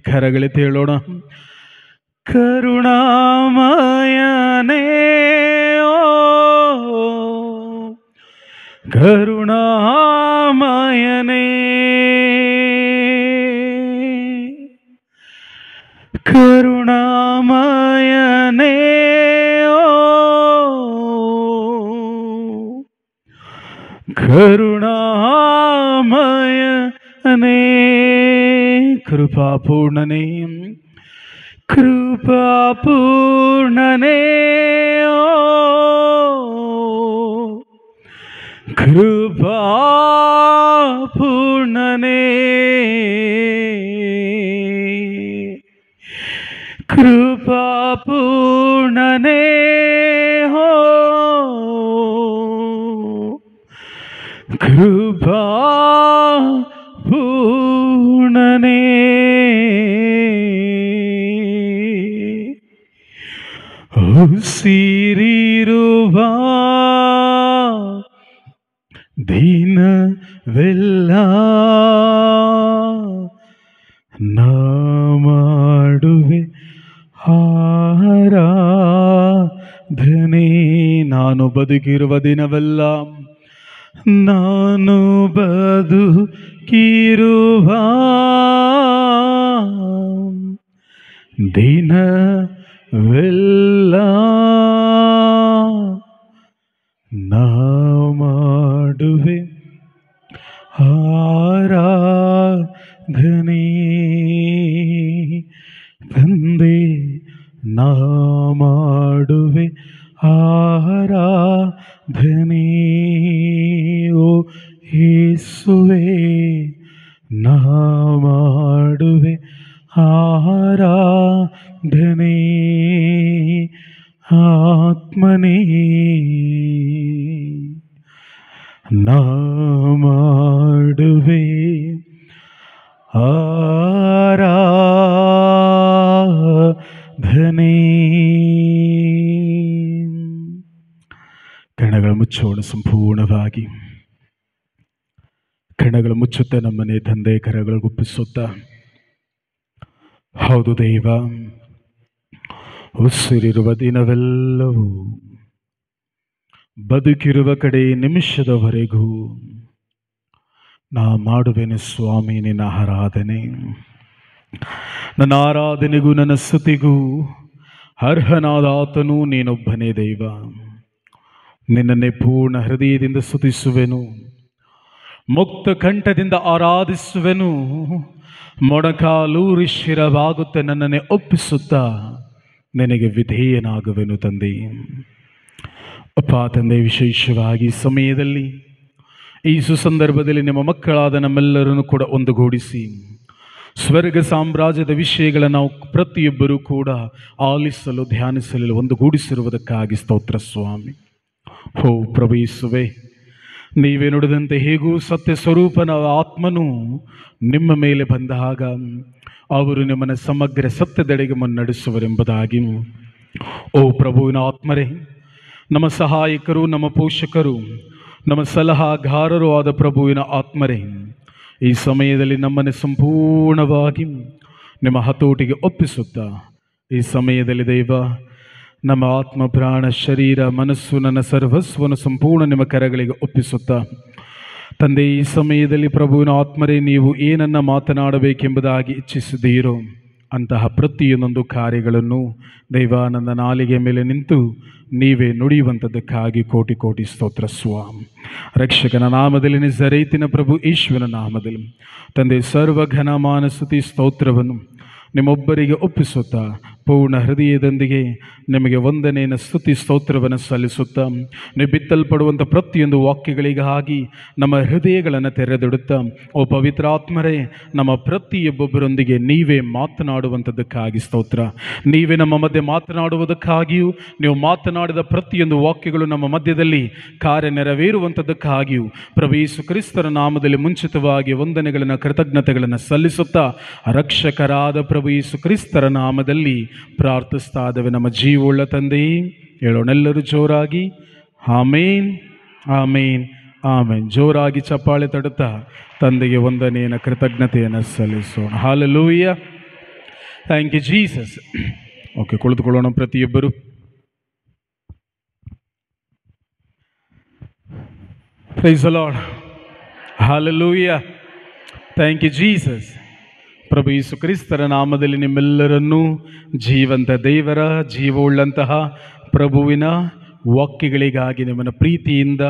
ಕರಗಳೆತ್ತಿ ಹೇಳೋಣ. ಕರುಣಾಮಯನೇ ಓ ಕರುಣಾಮಯನೇ, ಕರುಣಾಮಯನೇ ಓ ಕರುಣಾಮಯನೇ, ಕೃಪಾಪೂರ್ಣನೇ ಕೃಪಾಪೂರ್ಣನೇ ಓ ಕೃಪಾಪೂರ್ಣನೇ, ಕೃಪಾಪೂರ್ಣನೇ ಹೋ ಕೃಪಾಪೂರ್ಣನೇ. ಉಸಿರಿರುವ ದಿನವೆಲ್ಲ ನಾ ಮಾಡುವೆ ಆರಾಧನೆ. ನಾನು ಬದುಕಿರುವ ದಿನವೆಲ್ಲ, ನಾನು ಬದುಕಿರುವ ದಿನವೆಲ್ಲ ನಾ ಮಾಡುವೆ ಆರಾಧನೆ. ತಂದೆ ನಾ ಮಾಡುವೆ ಆರಾಧನೆ. ಓ ಯೇಸುವೇ ನಾ ಮಾಡುವೆ ಆರಾಧನೆ. ಆತ್ಮನೇ ನಾ ಮಾಡುವೆ ಆರಾಧನೆ. ಕಣ್ಣುಗಳು ಮುಚ್ಚೋಣ ಸಂಪೂರ್ಣವಾಗಿ. ಕಣ್ಣುಗಳು ಮುಚ್ಚುತ್ತಾ ನಮ್ಮನೆ ತಂದೆ ಕರಗಳು ಗುಪ್ಪಿಸುತ್ತಾ, ಹೌದು ದೇವ, ಉಸಿರಿರುವ ದಿನವೆಲ್ಲವೂ, ಬದುಕಿರುವ ಕಡೆ ನಿಮಿಷದವರೆಗೂ ನಾ ಮಾಡುವೆನು ಸ್ವಾಮಿ ನಿನ್ನ ಆರಾಧನೆ. ನನ್ನ ಆರಾಧನೆಗೂ ನನ್ನ ಸ್ತುತಿಗೂ ಅರ್ಹನಾದ ಆತನು ನೀನೊಬ್ಬನೇ ದೇವ. ನಿನ್ನನ್ನೇ ಪೂರ್ಣ ಹೃದಯದಿಂದ ಸ್ತುತಿಸುವೆನು, ಮುಕ್ತ ಕಂಠದಿಂದ ಆರಾಧಿಸುವೆನು. ಮೊಣಕಾಲೂರಿ ಶಿರವಾಗುತ್ತೆ ನನ್ನನ್ನೇ ಒಪ್ಪಿಸುತ್ತಾ ನಿನಗೆ ವಿಧೇಯನಾಗುವೆನು ತಂದೆ. ಅಪ್ಪ ತಂದೆ, ವಿಶೇಷವಾಗಿ ಸಮಯದಲ್ಲಿ ಈ ಸುಸಂದರ್ಭದಲ್ಲಿ ನಿಮ್ಮ ಮಕ್ಕಳಾದ ನಮ್ಮೆಲ್ಲರನ್ನು ಕೂಡ ಒಂದುಗೂಡಿಸಿ ಸ್ವರ್ಗ ಸಾಮ್ರಾಜ್ಯದ ವಿಷಯಗಳನ್ನು ನಾವು ಪ್ರತಿಯೊಬ್ಬರೂ ಕೂಡ ಆಲಿಸಲು ಧ್ಯಾನಿಸಲು ಒಂದುಗೂಡಿಸಿರುವುದಕ್ಕಾಗಿ ಸ್ತೋತ್ರ ಸ್ವಾಮಿ. ಹೋ ಪ್ರಭು ಯೇಸುವೇ, ನೀವೇ ನುಡಿದಂತೆ ಹೇಗೂ ಸತ್ಯ ಸ್ವರೂಪನ ಆತ್ಮನು ನಿಮ್ಮ ಮೇಲೆ ಬಂದಾಗ ಅವರು ನಿಮ್ಮನ್ನು ಸಮಗ್ರ ಸತ್ಯದೆಡೆಗೆ ಮುನ್ನಡೆಸುವರೆಂಬುದಾಗಿ, ಓ ಪ್ರಭುವಿನ ಆತ್ಮರೇ, ನಮ್ಮ ಸಹಾಯಕರು, ನಮ್ಮ ಪೋಷಕರು, ನಮ್ಮ ಸಲಹಾಗಾರರು ಆದ ಪ್ರಭುವಿನ ಆತ್ಮರೇ, ಈ ಸಮಯದಲ್ಲಿ ನಮ್ಮನ್ನು ಸಂಪೂರ್ಣವಾಗಿ ನಿಮ್ಮ ಹತೋಟಿಗೆ ಒಪ್ಪಿಸುತ್ತಾ ಈ ಸಮಯದಲ್ಲಿ ದೇವ, ನಮ್ಮ ಆತ್ಮ, ಪ್ರಾಣ, ಶರೀರ, ಮನಸ್ಸು, ನನ್ನ ಸರ್ವಸ್ವವನ್ನು ಸಂಪೂರ್ಣ ನಿಮ್ಮ ಕರಗಳಿಗೆ ಒಪ್ಪಿಸುತ್ತಾ ತಂದೆ, ಈ ಸಮಯದಲ್ಲಿ ಪ್ರಭುವಿನ ಆತ್ಮರೇ, ನೀವು ಏನನ್ನು ಮಾತನಾಡಬೇಕೆಂಬುದಾಗಿ ಇಚ್ಛಿಸಿದ್ದೀರೋ ಅಂತಹ ಪ್ರತಿಯೊಂದೊಂದು ಕಾರ್ಯಗಳನ್ನು ದೈವ ನನ್ನ ನಾಲಿಗೆ ಮೇಲೆ ನಿಂತು ನೀವೇ ನುಡಿಯುವಂಥದ್ದಕ್ಕಾಗಿ ಕೋಟಿ ಕೋಟಿ ಸ್ತೋತ್ರ ಸ್ವಾಮಿ. ರಕ್ಷಕನ ನಾಮದಲ್ಲಿ, ನಜರೇತಿನ ಪ್ರಭು ಯೇಸುವಿನ ನಾಮದಲ್ಲಿ ತಂದೆ, ಸರ್ವ ಘನಮಾನ ಸ್ತುತಿ ಸ್ತೋತ್ರವನ್ನು ನಿಮ್ಮೊಬ್ಬರಿಗೆ ಒಪ್ಪಿಸುತ್ತಾ ಪೂರ್ಣ ಹೃದಯದೊಂದಿಗೆ ನಿಮಗೆ ವಂದನೆಯನ್ನು, ಸ್ತುತಿ ಸ್ತೋತ್ರವನ್ನು ಸಲ್ಲಿಸುತ್ತಾ, ನೀವು ಬಿತ್ತಲ್ಪಡುವಂಥ ಪ್ರತಿಯೊಂದು ವಾಕ್ಯಗಳಿಗಾಗಿ ನಮ್ಮ ಹೃದಯಗಳನ್ನು ತೆರೆದಿಡುತ್ತಾ, ಓ ಪವಿತ್ರಾತ್ಮರೇ, ನಮ್ಮ ಪ್ರತಿಯೊಬ್ಬೊಬ್ಬರೊಂದಿಗೆ ನೀವೇ ಮಾತನಾಡುವಂಥದ್ದಕ್ಕಾಗಿ ಸ್ತೋತ್ರ. ನೀವೇ ನಮ್ಮ ಮಧ್ಯೆ ಮಾತನಾಡುವುದಕ್ಕಾಗಿಯೂ, ನೀವು ಮಾತನಾಡಿದ ಪ್ರತಿಯೊಂದು ವಾಕ್ಯಗಳು ನಮ್ಮ ಮಧ್ಯದಲ್ಲಿ ಕಾರ್ಯ ನೆರವೇರುವಂಥದ್ದಕ್ಕಾಗಿಯೂ ಪ್ರಭು ಯೇಸು ಕ್ರಿಸ್ತರ ನಾಮದಲ್ಲಿ ಮುಂಚಿತವಾಗಿ ವಂದನೆಗಳನ್ನು, ಕೃತಜ್ಞತೆಗಳನ್ನು ಸಲ್ಲಿಸುತ್ತಾ, ರಕ್ಷಕರಾದ ಪ್ರಭು ಯೇಸು ಕ್ರಿಸ್ತರ ನಾಮದಲ್ಲಿ ಪ್ರಾರ್ಥಿಸ್ತಾ ಇದ್ದೇವೆ ನಮ್ಮ ಜೀವವುಳ್ಳ ತಂದೆಯೇ. ಹೇಳೋಣೆಲ್ಲರೂ ಜೋರಾಗಿ ಆಮೇನ್, ಆಮೇನ್, ಆಮೇನ್. ಜೋರಾಗಿ ಚಪ್ಪಾಳೆ ತಡುತ್ತಾ ತಂದೆಗೆ ವಂದನೆಯನ್ನು, ಕೃತಜ್ಞತೆಯನ್ನು ಸಲ್ಲಿಸೋಣ. Hallelujah, thank you Jesus. Okay, ಕುಳಿತುಕೊಳ್ಳೋಣ ಪ್ರತಿಯೊಬ್ಬರು. Praise the Lord. Hallelujah. Thank you Jesus. ಪ್ರಭು ಯೇಸು ಕ್ರಿಸ್ತರ ನಾಮದಲ್ಲಿ ನಿಮ್ಮೆಲ್ಲರನ್ನೂ ಜೀವಂತ ದೇವರ ಜೀವವುಳ್ಳಂತಹ ಪ್ರಭುವಿನ ವಾಕ್ಯಗಳಿಗಾಗಿ ನಿಮ್ಮನ್ನು ಪ್ರೀತಿಯಿಂದ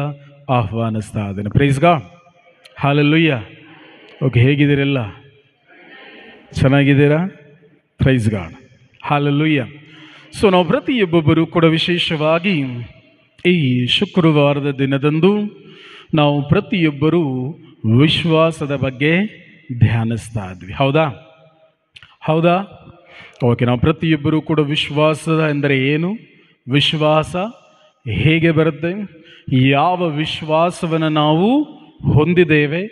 ಆಹ್ವಾನಿಸ್ತಾ ಇದ್ದೇನೆ. Praise God. ಹಲ್ಲೆಲೂಯಾ. ಓಕೆ, ಹೇಗಿದ್ದೀರೆಲ್ಲ? ಚೆನ್ನಾಗಿದ್ದೀರಾ? Praise God. ಹಲ್ಲೆಲೂಯಾ. ಸೊ ನಾವು ಪ್ರತಿಯೊಬ್ಬೊಬ್ಬರು ಕೂಡ ವಿಶೇಷವಾಗಿ ಈ ಶುಕ್ರವಾರದ ದಿನದಂದು ನಾವು ಪ್ರತಿಯೊಬ್ಬರೂ ವಿಶ್ವಾಸದ ಬಗ್ಗೆ ಧ್ಯಾನಿಸ್ತಾ ಇದ್ವಿ. ಹೌದಾ? ಹೌದಾ? ಓಕೆ, ನಾವು ಪ್ರತಿಯೊಬ್ಬರೂ ಕೂಡ ವಿಶ್ವಾಸ ಎಂದರೆ ಏನು, ವಿಶ್ವಾಸ ಹೇಗೆ ಬರುತ್ತೆ, ಯಾವ ವಿಶ್ವಾಸವನ್ನು ನಾವು ಹೊಂದಿದ್ದೇವೆ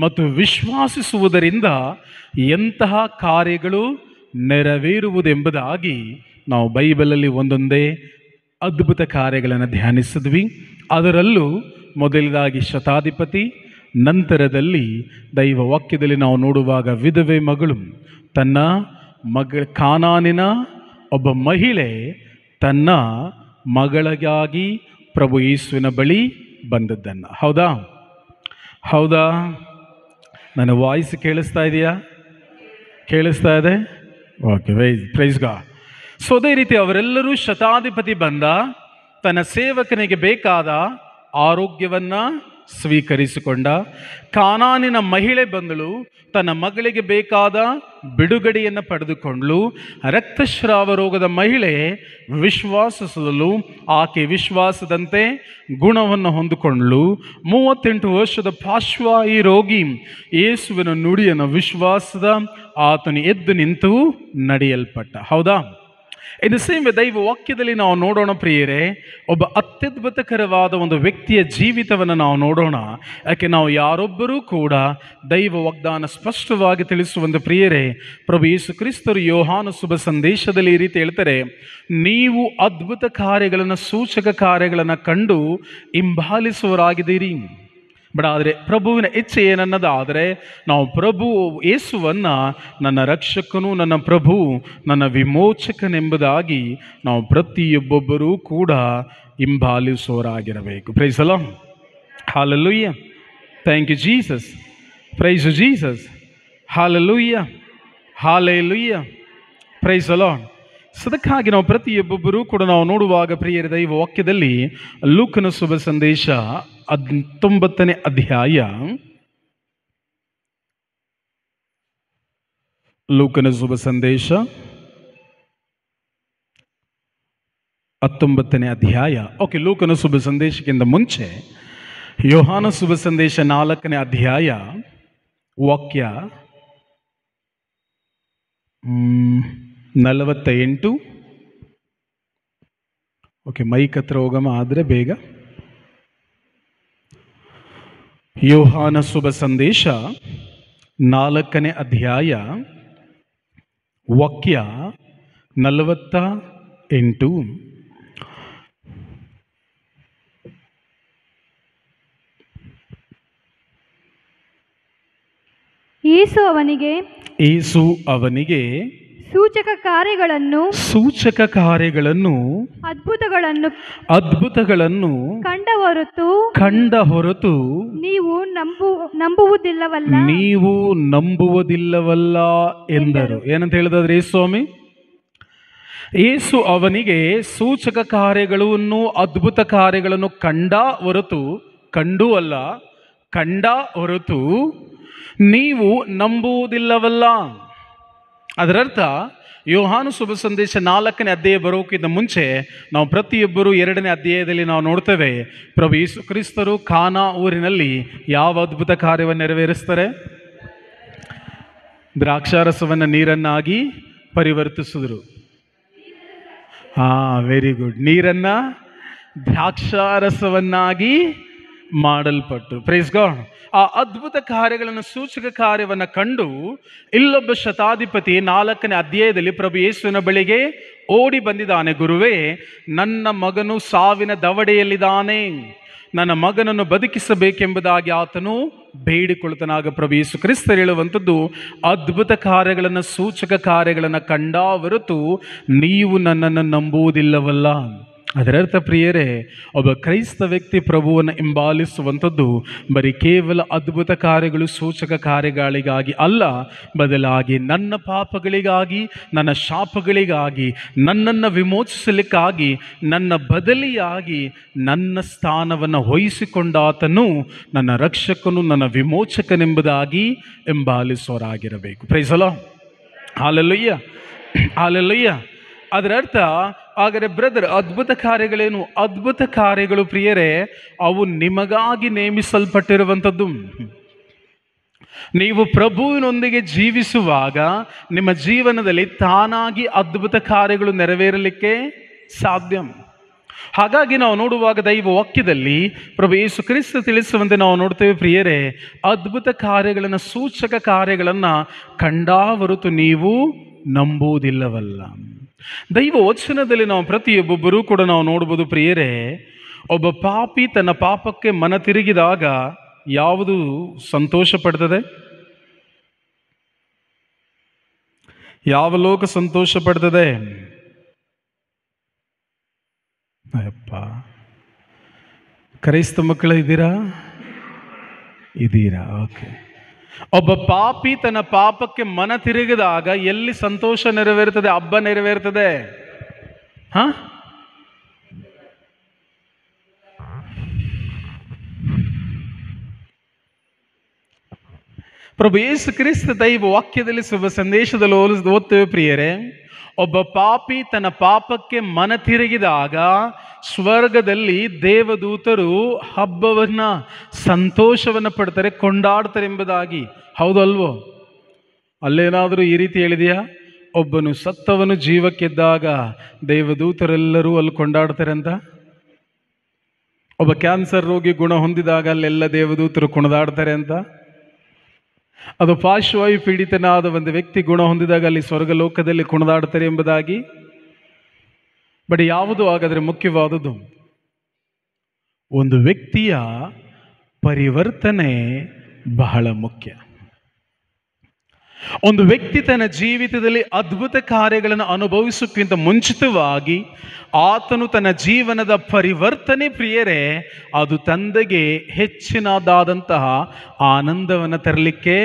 ಮತ್ತು ವಿಶ್ವಾಸಿಸುವುದರಿಂದ ಎಂತಹ ಕಾರ್ಯಗಳು ನೆರವೇರುವುದೆಂಬುದಾಗಿ ನಾವು ಬೈಬಲಲ್ಲಿ ಒಂದೊಂದೇ ಅದ್ಭುತ ಕಾರ್ಯಗಳನ್ನು ಧ್ಯಾನಿಸಿದ್ವಿ. ಅದರಲ್ಲೂ ಮೊದಲದಾಗಿ ಶತಾಧಿಪತಿ, ನಂತರದಲ್ಲಿ ದೈವ ವಾಕ್ಯದಲ್ಲಿ ನಾವು ನೋಡುವಾಗ ವಿಧವೆ ಮಗಳು, ತನ್ನ ಕಾನಾನಿನ ಒಬ್ಬ ಮಹಿಳೆ ತನ್ನ ಮಗಳಿಗಾಗಿ ಪ್ರಭು ಯೇಸುವಿನ ಬಳಿ ಬಂದದ್ದನ್ನು. ಹೌದಾ? ಹೌದಾ? ನನ್ನ ವಾಯ್ಸ್ ಕೇಳಿಸ್ತಾ ಇದೆಯಾ? ಕೇಳಿಸ್ತಾ ಇದೆ? Okay, praise God. ಸೊ ಅದೇ ರೀತಿ ಅವರೆಲ್ಲರೂ ಶತಾಧಿಪತಿ ಬಂದ ತನ್ನ ಸೇವಕನಿಗೆ ಬೇಕಾದ ಆರೋಗ್ಯವನ್ನು ಸ್ವೀಕರಿಸಿಕೊಂಡ. ಕಾನಾನಿನ ಮಹಿಳೆ ಬಂದಳು, ತನ್ನ ಮಗಳಿಗೆ ಬೇಕಾದ ಬಿಡುಗಡೆಯನ್ನು ಪಡೆದುಕೊಂಡಳು. ರಕ್ತಸ್ರಾವ ರೋಗದ ಮಹಿಳೆ ವಿಶ್ವಾಸಿಸಲು ಆಕೆ ವಿಶ್ವಾಸದಂತೆ ಗುಣವನ್ನು ಹೊಂದಿಕೊಂಡಳು. 38 ವರ್ಷದ ಪಾರ್ಶ್ವವಾಯು ರೋಗಿ ಯೇಸುವಿನ ನುಡಿಯನ್ನು ವಿಶ್ವಾಸದ ಆತನು ಎದ್ದು ನಿಂತು ನಡೆಯಲ್ಪಟ್ಟ. ಹೌದಾ? ಇದು ಸೇಮ್ ದೈವ ವಾಕ್ಯದಲ್ಲಿ ನಾವು ನೋಡೋಣ ಪ್ರಿಯರೇ, ಒಬ್ಬ ಅತ್ಯದ್ಭುತಕರವಾದ ಒಂದು ವ್ಯಕ್ತಿಯ ಜೀವಿತವನ್ನು ನಾವು ನೋಡೋಣ. ಯಾಕೆ ನಾವು ಯಾರೊಬ್ಬರೂ ಕೂಡ ದೈವ ವಾಗ್ದಾನ ಸ್ಪಷ್ಟವಾಗಿ ತಿಳಿಸುವಂತೆ ಪ್ರಿಯರೇ, ಪ್ರಭು ಯೇಸು ಕ್ರಿಸ್ತರು ಯೋಹಾನ ಶುಭ ಸಂದೇಶದಲ್ಲಿ ಈ ರೀತಿ ಹೇಳ್ತಾರೆ, ನೀವು ಅದ್ಭುತ ಕಾರ್ಯಗಳನ್ನು, ಸೂಚಕ ಕಾರ್ಯಗಳನ್ನು ಕಂಡು ಹಿಂಬಾಲಿಸುವವರಾಗಿದ್ದೀರಿ. ಬಟ್ ಆದರೆ ಪ್ರಭುವಿನ ಇಚ್ಛೆ ಏನನ್ನೋದಾದರೆ ನಾವು ಪ್ರಭು ಯೇಸುವನ್ನು ನನ್ನ ರಕ್ಷಕನು, ನನ್ನ ಪ್ರಭು, ನನ್ನ ವಿಮೋಚಕನೆಂಬುದಾಗಿ ನಾವು ಪ್ರತಿಯೊಬ್ಬೊಬ್ಬರೂ ಕೂಡ ಹಿಂಬಾಲಿಸುವವರಾಗಿರಬೇಕು. Praise the Lord. Hallelujah. Thank you Jesus. Praise Jesus. Hallelujah. Hallelujah. Praise the Lord. ಅದಕ್ಕಾಗಿ ನಾವು ಪ್ರತಿಯೊಬ್ಬೊಬ್ಬರೂ ಕೂಡ ನಾವು ನೋಡುವಾಗ ಪ್ರಿಯರ ದೈವ ವಾಕ್ಯದಲ್ಲಿ ಲೂಕನ ಶುಭ ಸಂದೇಶ 19ನೇ ಅಧ್ಯಾಯ, ಲೂಕನ ಶುಭ ಸಂದೇಶ 19ನೇ ಅಧ್ಯಾಯ. ಓಕೆ, ಲೂಕನ ಶುಭ ಸಂದೇಶಕ್ಕಿಂತ ಮುಂಚೆ ಯೋಹಾನ ಶುಭ ಸಂದೇಶ 4ನೇ ಅಧ್ಯಾಯ ವಾಕ್ಯ 48. ಓಕೆ, ಮೈಕ್ ಹತ್ರ ಹೋಗಮ್ಮ ಆದರೆ ಬೇಗ. ಯೋಹಾನ ಶುಭ ಸಂದೇಶ 4ನೇ ಅಧ್ಯಾಯ ವಾಕ್ಯ 48. ಯೇಸು ಅವನಿಗೆ ಸೂಚಕ ಕಾರ್ಯಗಳನ್ನು ಅದ್ಭುತಗಳನ್ನು ಕಂಡ ಹೊರತು ನೀವು ನಂಬುವುದಿಲ್ಲವಲ್ಲ ಎಂದರು. ಏನಂತ ಹೇಳಿದ್ರೆ ಸ್ವಾಮಿ, ಯೇಸು ಅವನಿಗೆ ಸೂಚಕ ಕಾರ್ಯಗಳನ್ನು, ಅದ್ಭುತ ಕಾರ್ಯಗಳನ್ನು ಕಂಡು ಅಲ್ಲ, ಕಂಡ ಹೊರತು ನೀವು ನಂಬುವುದಿಲ್ಲವಲ್ಲ. ಅದರರ್ಥ ಯೋಹಾನ ಶುಭ ಸಂದೇಶ 4ನೇ ಅಧ್ಯಾಯ ಬರೋಕ್ಕಿಂತ ಮುಂಚೆ ನಾವು ಪ್ರತಿಯೊಬ್ಬರು 2ನೇ ಅಧ್ಯಾಯದಲ್ಲಿ ನಾವು ನೋಡ್ತೇವೆ, ಪ್ರಭು ಯೇಸು ಕ್ರಿಸ್ತರು ಕಾನಾ ಊರಿನಲ್ಲಿ ಯಾವ ಅದ್ಭುತ ಕಾರ್ಯವನ್ನು ನೆರವೇರಿಸ್ತಾರೆ? ದ್ರಾಕ್ಷಾರಸವನ್ನು ನೀರನ್ನಾಗಿ ಪರಿವರ್ತಿಸಿದ್ರು. Very good. ನೀರನ್ನು ದ್ರಾಕ್ಷಾರಸವನ್ನಾಗಿ ಮಾಡಲ್ಪಟ್ಟರು. Praise God. ಆ ಅದ್ಭುತ ಕಾರ್ಯಗಳನ್ನು, ಸೂಚಕ ಕಾರ್ಯವನ್ನು ಕಂಡು ಇಲ್ಲೊಬ್ಬ ಶತಾಧಿಪತಿ 4ನೇ ಅಧ್ಯಾಯದಲ್ಲಿ ಪ್ರಭು ಯೇಸುವಿನ ಬಳಿಗೆ ಓಡಿ ಬಂದಿದ್ದಾನೆ. ಗುರುವೇ, ನನ್ನ ಮಗನು ಸಾವಿನ ದವಡೆಯಲ್ಲಿದ್ದಾನೆ, ನನ್ನ ಮಗನನ್ನು ಬದುಕಿಸಬೇಕೆಂಬುದಾಗಿ ಆತನು ಬೇಡಿಕೊಳ್ಳುತ್ತಾನಾಗ ಪ್ರಭು ಯೇಸು ಕ್ರಿಸ್ತರು ಹೇಳುವಂಥದ್ದು, ಅದ್ಭುತ ಕಾರ್ಯಗಳನ್ನು, ಸೂಚಕ ಕಾರ್ಯಗಳನ್ನು ಕಂಡ ಹೊರತು ನೀವು ನನ್ನನ್ನು ನಂಬುವುದಿಲ್ಲವಲ್ಲ. ಅದರರ್ಥ ಪ್ರಿಯರೇ, ಒಬ್ಬ ಕ್ರೈಸ್ತ ವ್ಯಕ್ತಿ ಪ್ರಭುವನ್ನು ಹಿಂಬಾಲಿಸುವಂಥದ್ದು ಬರೀ ಕೇವಲ ಅದ್ಭುತ ಕಾರ್ಯಗಳು, ಸೂಚಕ ಕಾರ್ಯಗಳಿಗಾಗಿ ಅಲ್ಲ, ಬದಲಾಗಿ ನನ್ನ ಪಾಪಗಳಿಗಾಗಿ, ನನ್ನ ಶಾಪಗಳಿಗಾಗಿ, ನನ್ನನ್ನು ವಿಮೋಚಿಸಲಿಕ್ಕಾಗಿ, ನನ್ನ ಬದಲಿಯಾಗಿ ನನ್ನ ಸ್ಥಾನವನ್ನು ವಹಿಸಿಕೊಂಡಾತನು ನನ್ನ ರಕ್ಷಕನು, ನನ್ನ ವಿಮೋಚಕನೆಂಬುದಾಗಿ ಹಿಂಬಾಲಿಸೋರಾಗಿರಬೇಕು. Praise the Lord. Hallelujah, hallelujah. ಅದರ ಅರ್ಥ ಹಾಗಾದರೆ ಬ್ರದರ್, ಅದ್ಭುತ ಕಾರ್ಯಗಳೇನು? ಅದ್ಭುತ ಕಾರ್ಯಗಳು ಪ್ರಿಯರೇ, ಅವು ನಿಮಗಾಗಿ ನೇಮಿಸಲ್ಪಟ್ಟಿರುವಂಥದ್ದು. ನೀವು ಪ್ರಭುವಿನೊಂದಿಗೆ ಜೀವಿಸುವಾಗ ನಿಮ್ಮ ಜೀವನದಲ್ಲಿ ತಾನಾಗಿ ಅದ್ಭುತ ಕಾರ್ಯಗಳು ನೆರವೇರಲಿಕ್ಕೆ ಸಾಧ್ಯ. ಹಾಗಾಗಿ ನಾವು ನೋಡುವಾಗ ದೈವ ವಾಕ್ಯದಲ್ಲಿ ಪ್ರಭು ಯೇಸು ಕ್ರಿಸ್ತ ತಿಳಿಸುವಂತೆ ನಾವು ನೋಡ್ತೇವೆ ಪ್ರಿಯರೇ, ಅದ್ಭುತ ಕಾರ್ಯಗಳನ್ನು, ಸೂಚಕ ಕಾರ್ಯಗಳನ್ನು ಕಂಡಾ ಹೊರತು ನೀವು ನಂಬುವುದಿಲ್ಲವಲ್ಲ. ದೈವ ವಚನದಲ್ಲಿ ನಾವು ಪ್ರತಿಯೊಬ್ಬೊಬ್ಬರೂ ಕೂಡ ನಾವು ನೋಡ್ಬೋದು ಪ್ರಿಯರೇ, ಒಬ್ಬ ಪಾಪಿ ತನ್ನ ಪಾಪಕ್ಕೆ ಮನ ತಿರುಗಿದಾಗ ಯಾವುದು ಸಂತೋಷ ಪಡ್ತದೆ? ಯಾವ ಲೋಕ ಸಂತೋಷ ಪಡ್ತದೆ? ಅಯ್ಯಪ್ಪ, ಕ್ರೈಸ್ತ ಮಕ್ಕಳ ಇದ್ದೀರಾ? ಓಕೆ. ಒಬ್ಬ ಪಾಪಿ ತನ್ನ ಪಾಪಕ್ಕೆ ಮನ ತಿರುಗಿದಾಗ ಎಲ್ಲಿ ಸಂತೋಷ ನೆರವೇರ್ತದೆ? ಹಬ್ಬ ನೆರವೇರ್ತದೆ. ಪ್ರಭು ಯೇಸು ಕ್ರಿಸ್ತ ದೈವ ವಾಕ್ಯದಲ್ಲಿ ಶುಭ ಸಂದೇಶದಲ್ಲಿ ಓದ್ತೇವೆ ಪ್ರಿಯರೇ, ಒಬ್ಬ ಪಾಪಿ ತನ್ನ ಪಾಪಕ್ಕೆ ಮನ ತಿರುಗಿದಾಗ ಸ್ವರ್ಗದಲ್ಲಿ ದೇವದೂತರು ಹಬ್ಬವನ್ನ, ಸಂತೋಷವನ್ನು ಪಡ್ತಾರೆ, ಕೊಂಡಾಡ್ತಾರೆ ಎಂಬುದಾಗಿ. ಹೌದು ಅಲ್ವೋ? ಅಲ್ಲೇನಾದರೂ ಈ ರೀತಿ ಹೇಳಿದೆಯಾ? ಒಬ್ಬನು ಸತ್ತವನು ಜೀವಕ್ಕೆದ್ದಾಗ ದೇವದೂತರೆಲ್ಲರೂ ಅಲ್ಲಿ ಕೊಂಡಾಡ್ತಾರೆ ಅಂತ? ಒಬ್ಬ ಕ್ಯಾನ್ಸರ್ ರೋಗಿ ಗುಣ ಹೊಂದಿದಾಗ ಅಲ್ಲೆಲ್ಲ ದೇವದೂತರು ಕುಣಿದಾಡ್ತಾರೆ ಅಂತ? ಅದು ಪಾರ್ಶ್ವವಾಯು ಪೀಡಿತನಾದ ಒಂದು ವ್ಯಕ್ತಿ ಗುಣ ಹೊಂದಿದಾಗ ಅಲ್ಲಿ ಸ್ವರ್ಗಲೋಕದಲ್ಲಿ ಕುಣಿದಾಡ್ತಾರೆ ಎಂಬುದಾಗಿ? ಬಟ್ ಯಾವುದು ಹಾಗಾದರೆ ಮುಖ್ಯವಾದುದು? ಒಂದು ವ್ಯಕ್ತಿಯ ಪರಿವರ್ತನೆ ಬಹಳ ಮುಖ್ಯ. ಒಂದು ವ್ಯಕ್ತಿ ತನ್ನ ಜೀವಿತದಲ್ಲಿ ಅದ್ಭುತ ಕಾರ್ಯಗಳನ್ನು ಅನುಭವಿಸೋಕ್ಕಿಂತ ಮುಂಚಿತವಾಗಿ ಆತನು ತನ್ನ ಜೀವನದ ಪರಿವರ್ತನೆ ಪ್ರಿಯರೇ, ಅದು ತಂದೆಗೆ ಹೆಚ್ಚಿನದಾದಂತಹ ಆನಂದವನ್ನು ತರಲಿಕ್ಕೆ